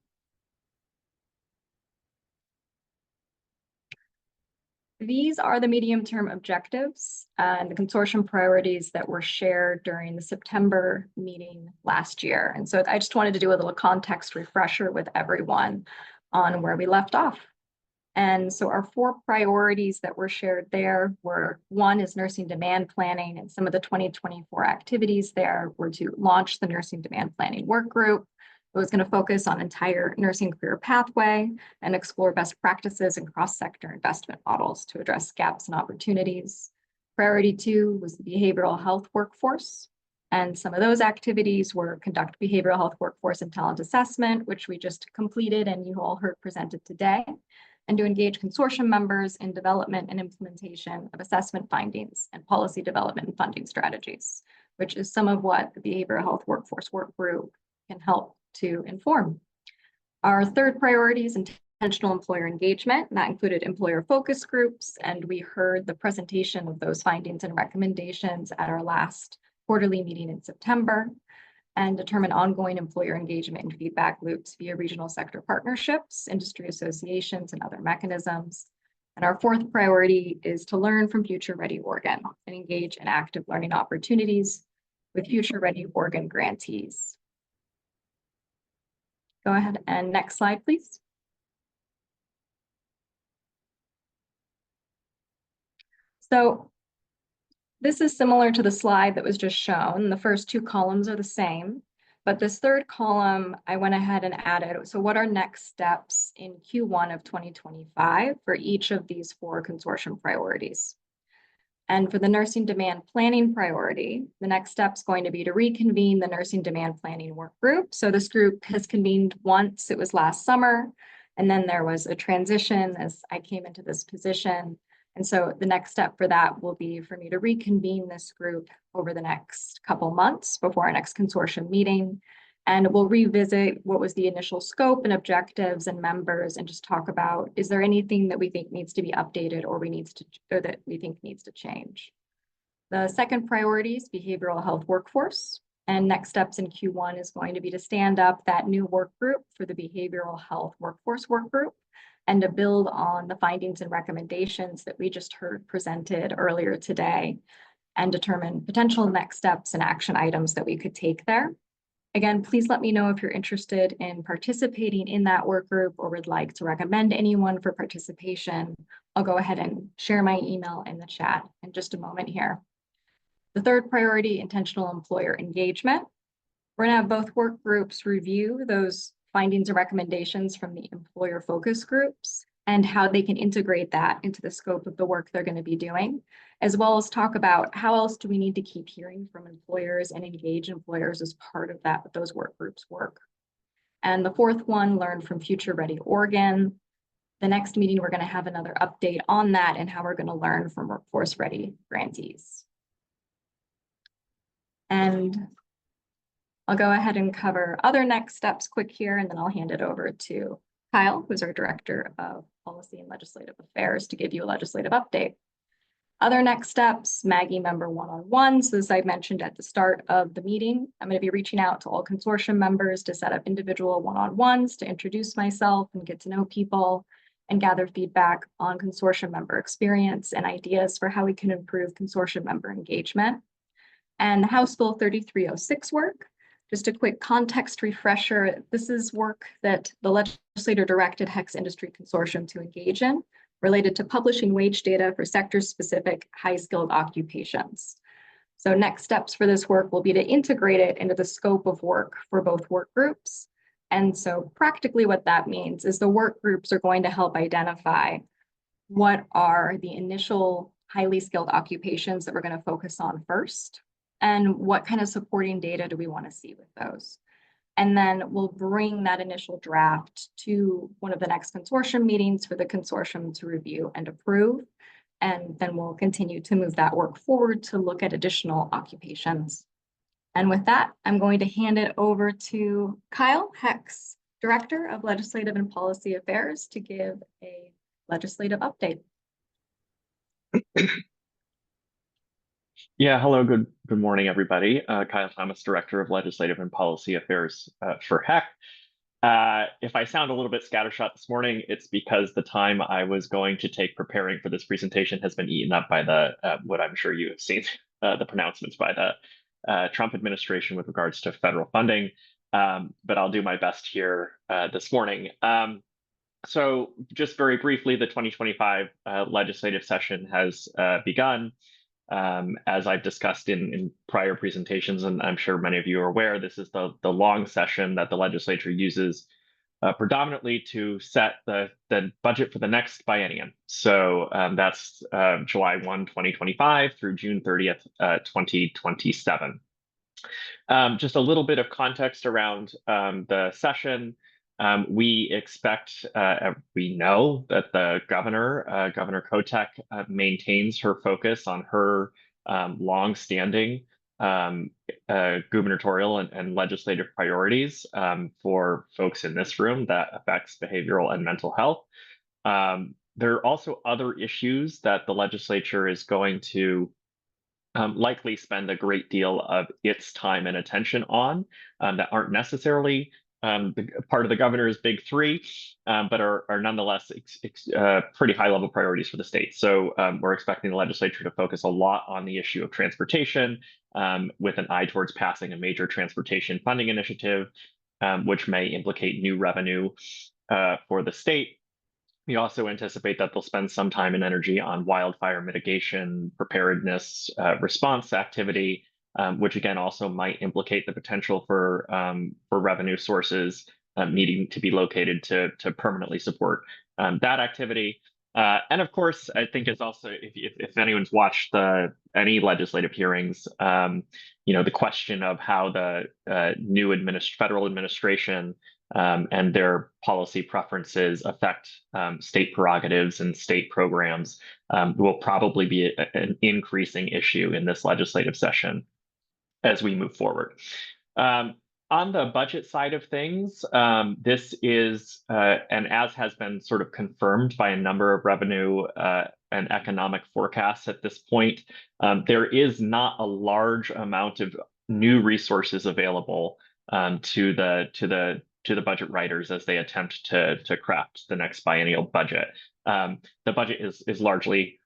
These are the medium-term objectives and the consortium priorities that were shared during the September meeting last year. And so I just wanted to do a little context refresher with everyone on where we left off. And so our 4 priorities that were shared there were, 1 is nursing demand planning, and some of the 2024 activities there were to launch the nursing demand planning work group. It was going to focus on entire nursing career pathway and explore best practices and cross-sector investment models to address gaps and opportunities. Priority 2 was the behavioral health workforce. And some of those activities were conduct behavioral health workforce and talent assessment, which we just completed and you all heard presented today, and to engage consortium members in development and implementation of assessment findings and policy development and funding strategies, which is some of what the behavioral health workforce work group can help to inform. Our 3rd priority is intentional employer engagement, and that included employer focus groups, and we heard the presentation of those findings and recommendations at our last quarterly meeting in September, and determine ongoing employer engagement and feedback loops via regional sector partnerships, industry associations, and other mechanisms. And our 4th priority is to learn from Future Ready Oregon and engage in active learning opportunities with Future Ready Oregon grantees. Go ahead and next slide, please. So this is similar to the slide that was just shown. The first 2 columns are the same, but this 3rd column, I went ahead and added. So what are next steps in Q1 of 2025 for each of these 4 consortium priorities? And for the nursing demand planning priority, the next step is going to be to reconvene the nursing demand planning work group. So this group has convened once, it was last summer, and then there was a transition as I came into this position. And so the next step for that will be for me to reconvene this group over the next couple months before our next consortium meeting. And we'll revisit what was the initial scope and objectives and members and just talk about, is there anything that we think needs to be updated or that we think needs to change? The 2nd priority is behavioral health workforce. And next steps in Q1 is going to be to stand up that new work group for the behavioral health workforce work group and to build on the findings and recommendations that we just heard presented earlier today and determine potential next steps and action items that we could take there. Again, please let me know if you're interested in participating in that work group or would like to recommend anyone for participation. I'll go ahead and share my email in the chat in just a moment here. The 3rd priority, intentional employer engagement. We're going to have both work groups review those findings and recommendations from the employer focus groups and how they can integrate that into the scope of the work they're going to be doing, as well as talk about how else do we need to keep hearing from employers and engage employers as part of that, those work groups work. And the fourth one, learn from Future Ready Oregon. The next meeting, we're going to have another update on that and how we're going to learn from Workforce Ready grantees. And I'll go ahead and cover other next steps quick here, and then I'll hand it over to Kyle, who's our Director of Policy and Legislative Affairs, to give you a legislative update. Other next steps, Maggie member one-on-ones. As I mentioned at the start of the meeting, I'm going to be reaching out to all consortium members to set up individual one-on-ones to introduce myself and get to know people and gather feedback on consortium member experience and ideas for how we can improve consortium member engagement. And House Bill 3306 work. Just a quick context refresher. This is work that the legislator directed Healthcare Industry Consortium to engage in, related to publishing wage data for sector-specific high-skilled occupations. So next steps for this work will be to integrate it into the scope of work for both work groups. And so practically what that means is the work groups are going to help identify what are the initial highly skilled occupations that we're going to focus on first, and what kind of supporting data do we want to see with those. And then we'll bring that initial draft to one of the next consortium meetings for the consortium to review and approve. And then we'll continue to move that work forward to look at additional occupations. And with that, I'm going to hand it over to Kyle Hex, Director of Legislative and Policy Affairs, to give a legislative update. Yeah, hello, good morning, everybody. Kyle Thomas, Director of Legislative and Policy Affairs for HEC. If I sound a little bit scattershot this morning, it's because the time I was going to take preparing for this presentation has been eaten up by the what I'm sure you have seen, the pronouncements by the Trump administration with regards to federal funding, but I'll do my best here this morning. So just very briefly, the 2025 legislative session has begun. As I've discussed in prior presentations, and I'm sure many of you are aware, this is the long session that the legislature uses predominantly to set the budget for the next biennium. So that's July 1, 2025 through June 30th, 2027. Just a little bit of context around the session. We expect, we know that the governor, Governor Kotek, maintains her focus on her long-standing gubernatorial and legislative priorities for folks in this room that affects behavioral and mental health. There are also other issues that the legislature is going to likely spend a great deal of its time and attention on that aren't necessarily part of the governor's big three, but are nonetheless pretty high level priorities for the state. So we're expecting the legislature to focus a lot on the issue of transportation with an eye towards passing a major transportation funding initiative, which may implicate new revenue for the state. We also anticipate that they'll spend some time and energy on wildfire mitigation, preparedness, response activity, which again also might implicate the potential for revenue sources needing to be located to permanently support that activity. And of course, I think it's also, if anyone's watched any legislative hearings, the question of how the new federal administration and their policy preferences affect state prerogatives and state programs will probably be an increasing issue in this legislative session as we move forward. On the budget side of things, this is, and as has been sort of confirmed by a number of revenue and economic forecasts at this point, there is not a large amount of new resources available to the budget writers as they attempt to craft the next biennial budget. The budget is largely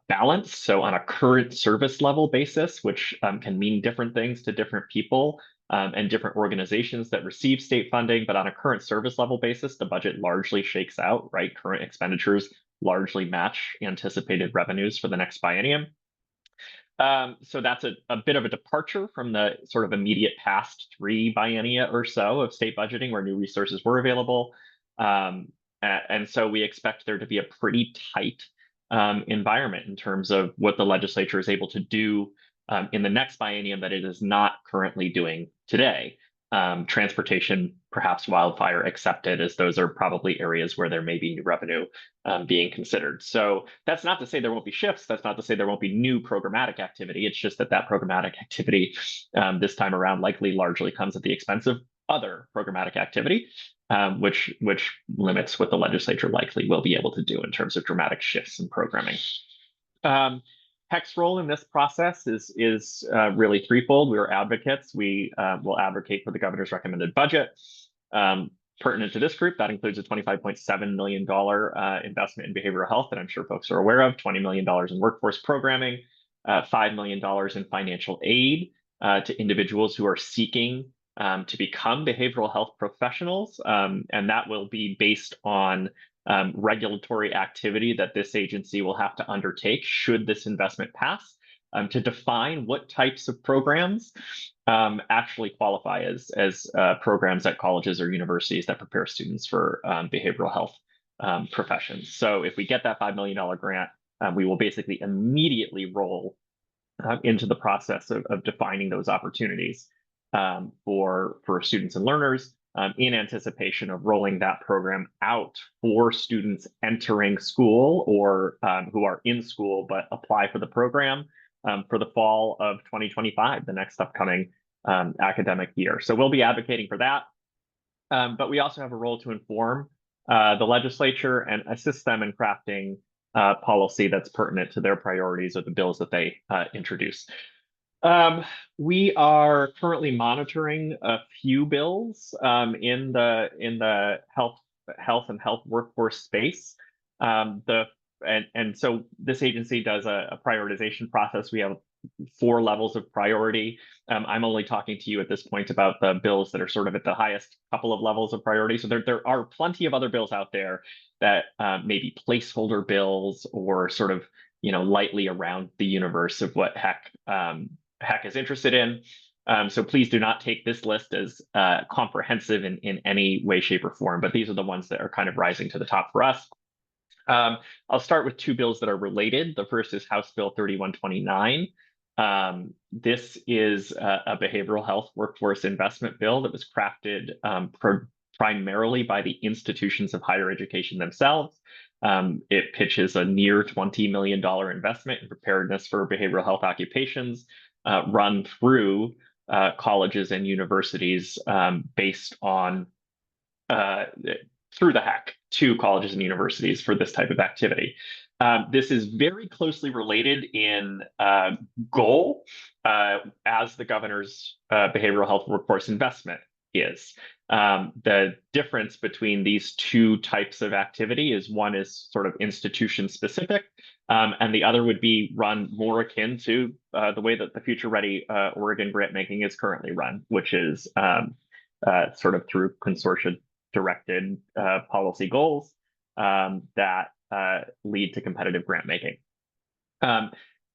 balanced, so on a current service level basis, which can mean different things to different people and different organizations that receive state funding, but on a current service level basis, the budget largely shakes out, right? Current expenditures largely match anticipated revenues for the next biennium. So that's a bit of a departure from the sort of immediate past 3 biennia or so of state budgeting where new resources were available. And so we expect there to be a pretty tight environment in terms of what the legislature is able to do in the next biennium that it is not currently doing today. Transportation, perhaps wildfire accepted, as those are probably areas where there may be new revenue being considered. So that's not to say there won't be shifts. That's not to say there won't be new programmatic activity. It's just that that programmatic activity this time around likely largely comes at the expense of other programmatic activity, which limits what the legislature likely will be able to do in terms of dramatic shifts in programming. HEC's role in this process is really threefold. We are advocates. We will advocate for the governor's recommended budget. Pertinent to this group, that includes a $25.7 million investment in behavioral health that I'm sure folks are aware of, $20 million in workforce programming, $5 million in financial aid to individuals who are seeking to become behavioral health professionals. And that will be based on regulatory activity that this agency will have to undertake should this investment pass, to define what types of programs actually qualify as programs at colleges or universities that prepare students for behavioral health professions. So if we get that $5 million grant, we will basically immediately roll into the process of defining those opportunities for students and learners, in anticipation of rolling that program out for students entering school or who are in school but apply for the program for the fall of 2025, the next upcoming academic year. So we'll be advocating for that. But we also have a role to inform the legislature and assist them in crafting policy that's pertinent to their priorities or the bills that they introduce. We are currently monitoring a few bills in the health and health workforce space. And so this agency does a prioritization process. We have 4 levels of priority. I'm only talking to you at this point about the bills that are sort of at the highest couple of levels of priority. So there are plenty of other bills out there that may be placeholder bills or sort of, lightly around the universe of what HEC is interested in. So please do not take this list as comprehensive in any way, shape, or form, but these are the ones that are kind of rising to the top for us. I'll start with 2 bills that are related. The first is House Bill 3129. This is a behavioral health workforce investment bill that was crafted primarily by the institutions of higher education themselves. It pitches a near $20 million investment in preparedness for behavioral health occupations run through colleges and universities based on through the HEC to colleges and universities for this type of activity. This is very closely related in goal as the governor's behavioral health workforce investment is. The difference between these 2 types of activity is one is sort of institution specific, and the other would be run more akin to the way that the Future Ready Oregon grant making is currently run, which is sort of through consortia directed policy goals that lead to competitive grant making.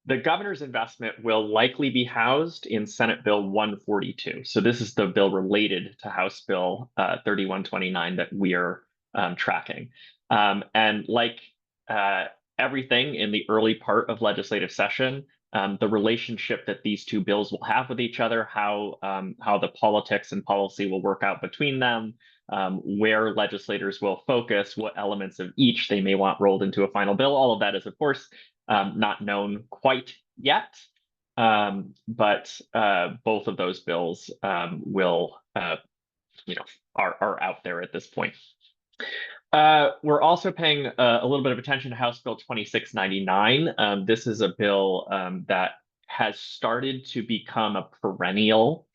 The governor's investment will likely be housed in Senate Bill 142. So this is the bill related to House Bill 3129 that we are tracking. And like everything in the early part of legislative session, the relationship that these 2 bills will have with each other, how the politics and policy will work out between them, where legislators will focus, what elements of each they may want rolled into a final bill. All of that is, of course, not known quite yet, but both of those bills will, are out there at this point. We're also paying a little bit of attention to House Bill 2699. This is a bill that has started to become a perennial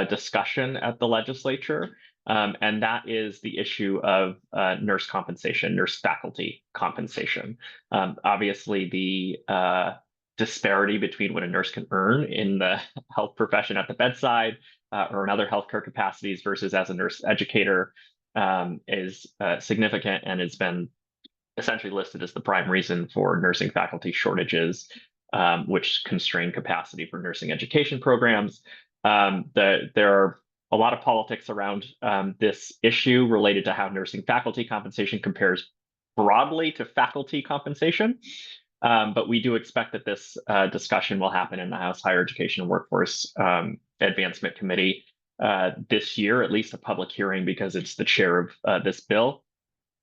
discussion at the legislature. And that is the issue of nurse compensation, nurse faculty compensation. Obviously, the disparity between what a nurse can earn in the health profession at the bedside or in other healthcare capacities versus as a nurse educator is significant and has been essentially listed as the prime reason for nursing faculty shortages, which constrain capacity for nursing education programs. There are a lot of politics around this issue related to how nursing faculty compensation compares broadly to faculty compensation. But we do expect that this discussion will happen in the House Higher Education and Workforce Advancement Committee this year, at least a public hearing, because it's the chair of this bill.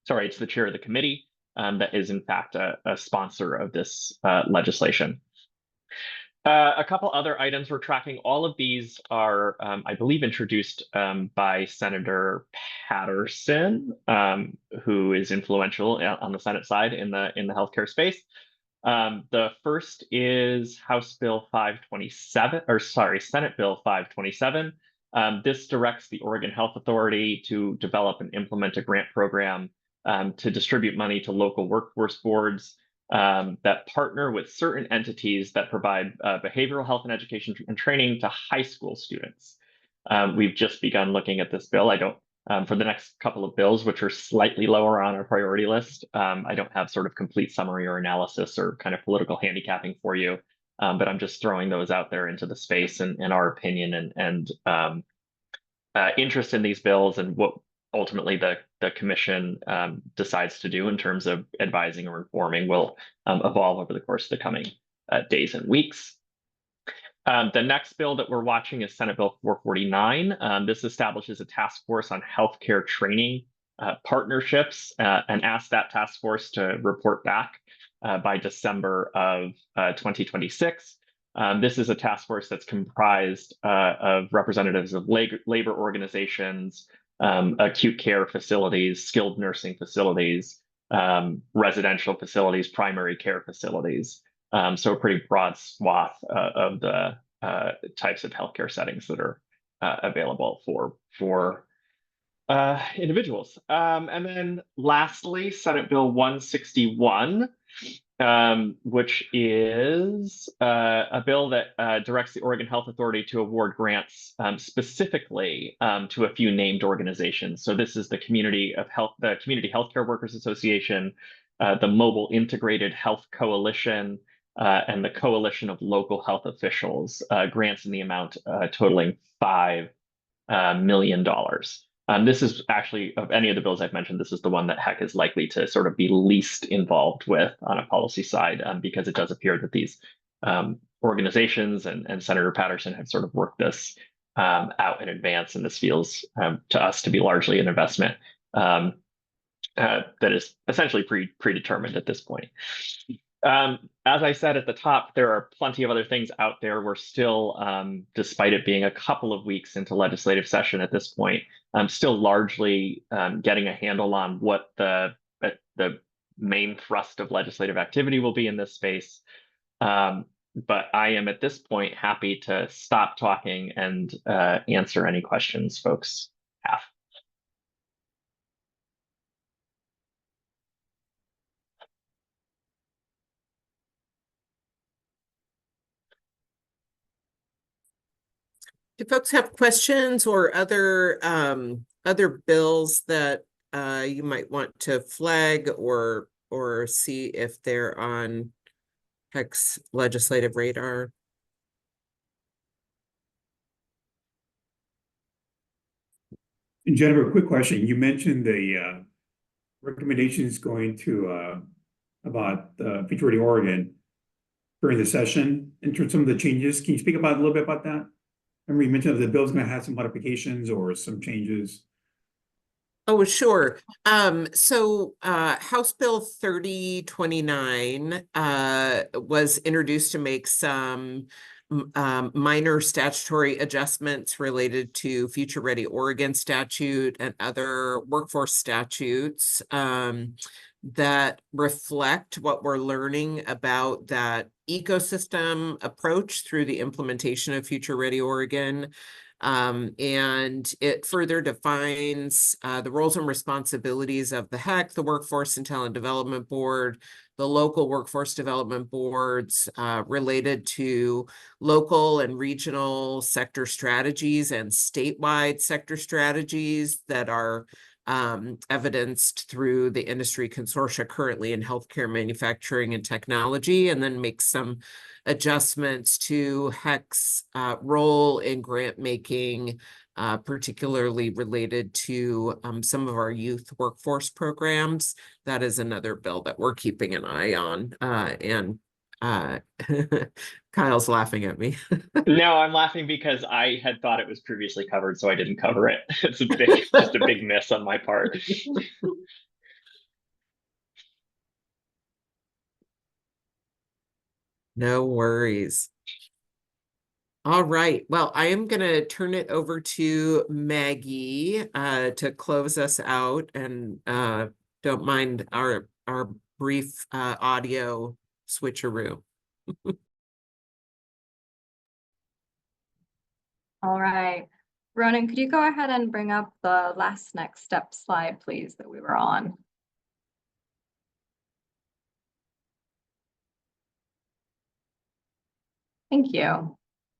Sorry, it's the chair of the committee that is in fact a sponsor of this legislation. A couple other items we're tracking. All of these are, I believe, introduced by Senator Patterson, who is influential on the Senate side in the healthcare space. The first is House Bill 527, or sorry, Senate Bill 527. This directs the Oregon Health Authority to develop and implement a grant program to distribute money to local workforce boards that partner with certain entities that provide behavioral health and education and training to high school students. We've just begun looking at this bill. I don't, for the next couple of bills, which are slightly lower on our priority list, I don't have sort of complete summary or analysis or kind of political handicapping for you, but I'm just throwing those out there into the space and our opinion and interest in these bills and what ultimately the commission decides to do in terms of advising or informing will evolve over the course of the coming days and weeks. The next bill that we're watching is Senate Bill 449. This establishes a task force on healthcare training partnerships and asks that task force to report back by December of 2026. This is a task force that's comprised of representatives of labor organizations, acute care facilities, skilled nursing facilities, residential facilities, primary care facilities. So a pretty broad swath of the types of healthcare settings that are available for individuals. And then lastly, Senate Bill 161, which is a bill that directs the Oregon Health Authority to award grants specifically to a few named organizations. So this is the Community Healthcare Workers Association, the Mobile Integrated Health Coalition, and the Coalition of Local Health Officials, grants in the amount totaling $5 million. This is actually, of any of the bills I've mentioned, this is the one that HEC is likely to sort of be least involved with on a policy side, because it does appear that these organizations and Senator Patterson have sort of worked this out in advance, and this feels to us to be largely an investment that is essentially predetermined at this point. As I said at the top, there are plenty of other things out there. We're still, despite it being a couple of weeks into legislative session at this point, still largely getting a handle on what the main thrust of legislative activity will be in this space. But I am at this point happy to stop talking and answer any questions folks have. Do folks have questions or other bills that you might want to flag or see if they're on HEC's legislative radar? And Jennifer, quick question. You mentioned the recommendations going to about Future Ready Oregon during the session in terms of some of the changes. Can you speak about a little bit about that? Remember you mentioned that the bill's going to have some modifications or some changes. Oh, sure. So House Bill 3029 was introduced to make some minor statutory adjustments related to Future Ready Oregon statute and other workforce statutes that reflect what we're learning about that ecosystem approach through the implementation of Future Ready Oregon. And it further defines the roles and responsibilities of the HEC, the Workforce and Talent Development Board, the local workforce development boards related to local and regional sector strategies and statewide sector strategies that are evidenced through the industry consortia currently in healthcare, manufacturing, and technology, and then make some adjustments to HEC's role in grant making, particularly related to some of our youth workforce programs. That is another bill that we're keeping an eye on. And Kyle's laughing at me. No, I'm laughing because I had thought it was previously covered, so I didn't cover it. It's just a big miss on my part. No worries. All right. Well, I am going to turn it over to Maggie to close us out, and don't mind our brief audio switcheroo. All right. Ronan, could you go ahead and bring up the last next step slide, please, that we were on? Thank you.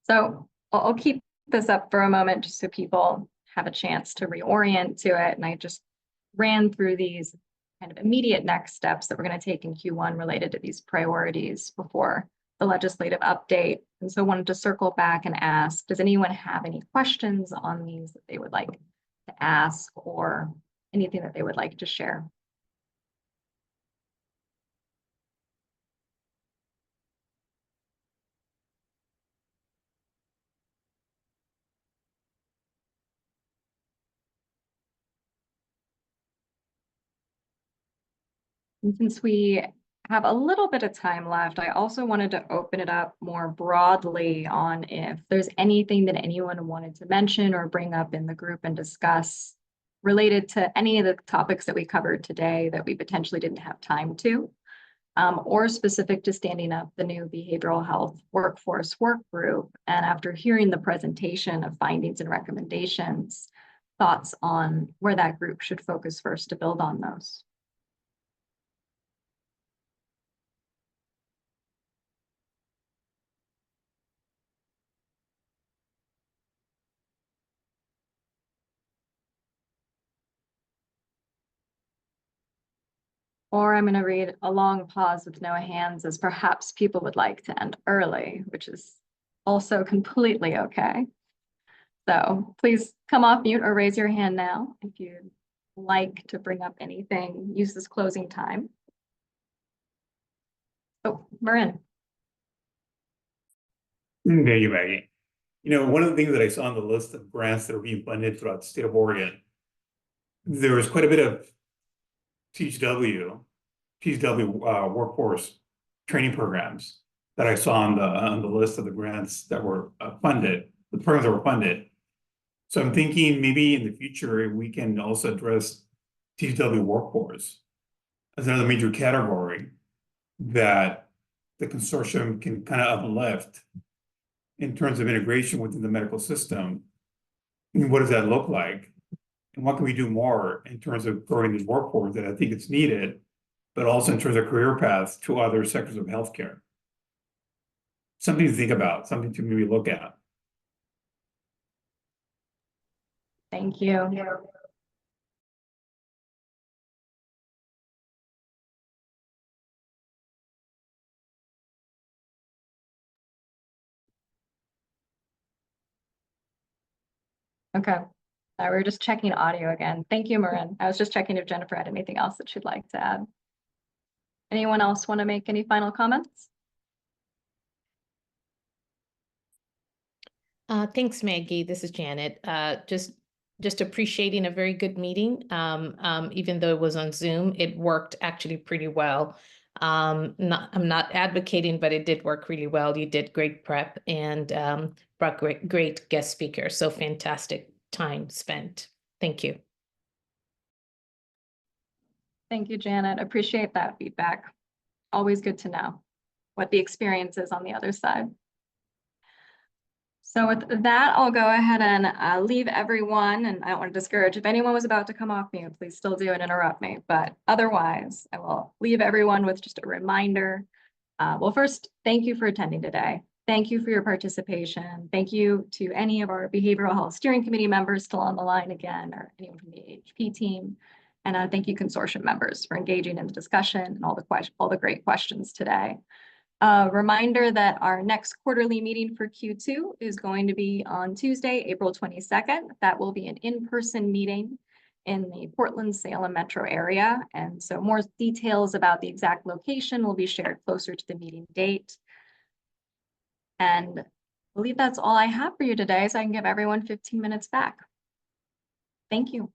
So I'll keep this up for a moment just so people have a chance to reorient to it. And I just ran through these kind of immediate next steps that we're going to take in Q1 related to these priorities before the legislative update. And so I wanted to circle back and ask, does anyone have any questions on these that they would like to ask, or anything that they would like to share? And since we have a little bit of time left, I also wanted to open it up more broadly on if there's anything that anyone wanted to mention or bring up in the group and discuss related to any of the topics that we covered today that we potentially didn't have time to, or specific to standing up the new behavioral health workforce work group. And after hearing the presentation of findings and recommendations, thoughts on where that group should focus first to build on those. Or I'm going to read a long pause with no hands, as perhaps people would like to end early, which is also completely okay. So please come off mute or raise your hand now if you'd like to bring up anything. Use this closing time. Oh, Marin. Thank you, Maggie. You know, one of the things that I saw on the list of grants that are being funded throughout the state of Oregon, there was quite a bit of THW workforce training programs that I saw on the list of the grants that were funded, the programs that were funded. So I'm thinking maybe in the future we can also address THW workforce as another major category that the consortium can kind of uplift in terms of integration within the medical system. And what does that look like? And what can we do more in terms of growing this workforce that I think it's needed, but also in terms of career paths to other sectors of healthcare? Something to think about, something to maybe look at. Thank you. Okay. We were just checking audio again. Thank you, Marin. I was just checking if Jennifer had anything else that she'd like to add. Anyone else want to make any final comments? Thanks, Maggie. This is Janet. Just appreciating a very good meeting. Even though it was on Zoom, it worked actually pretty well. I'm not advocating, but it did work really well. You did great prep and brought great guest speakers. So fantastic time spent. Thank you. Thank you, Janet. Appreciate that feedback. Always good to know what the experience is on the other side. So with that, I'll go ahead and leave everyone, and I don't want to discourage. If anyone was about to come off mute, please still do and interrupt me. But otherwise, I will leave everyone with just a reminder. Well, first, thank you for attending today. Thank you for your participation. Thank you to any of our Behavioral Health Steering Committee members still on the line again, or anyone from the AHP team. And thank you, consortium members, for engaging in the discussion and all the great questions today. Reminder that our next quarterly meeting for Q2 is going to be on Tuesday, April 22nd. That will be an in-person meeting in the Portland-Salem metro area. And so more details about the exact location will be shared closer to the meeting date. And I believe that's all I have for you today, so I can give everyone 15 minutes back. Thank you.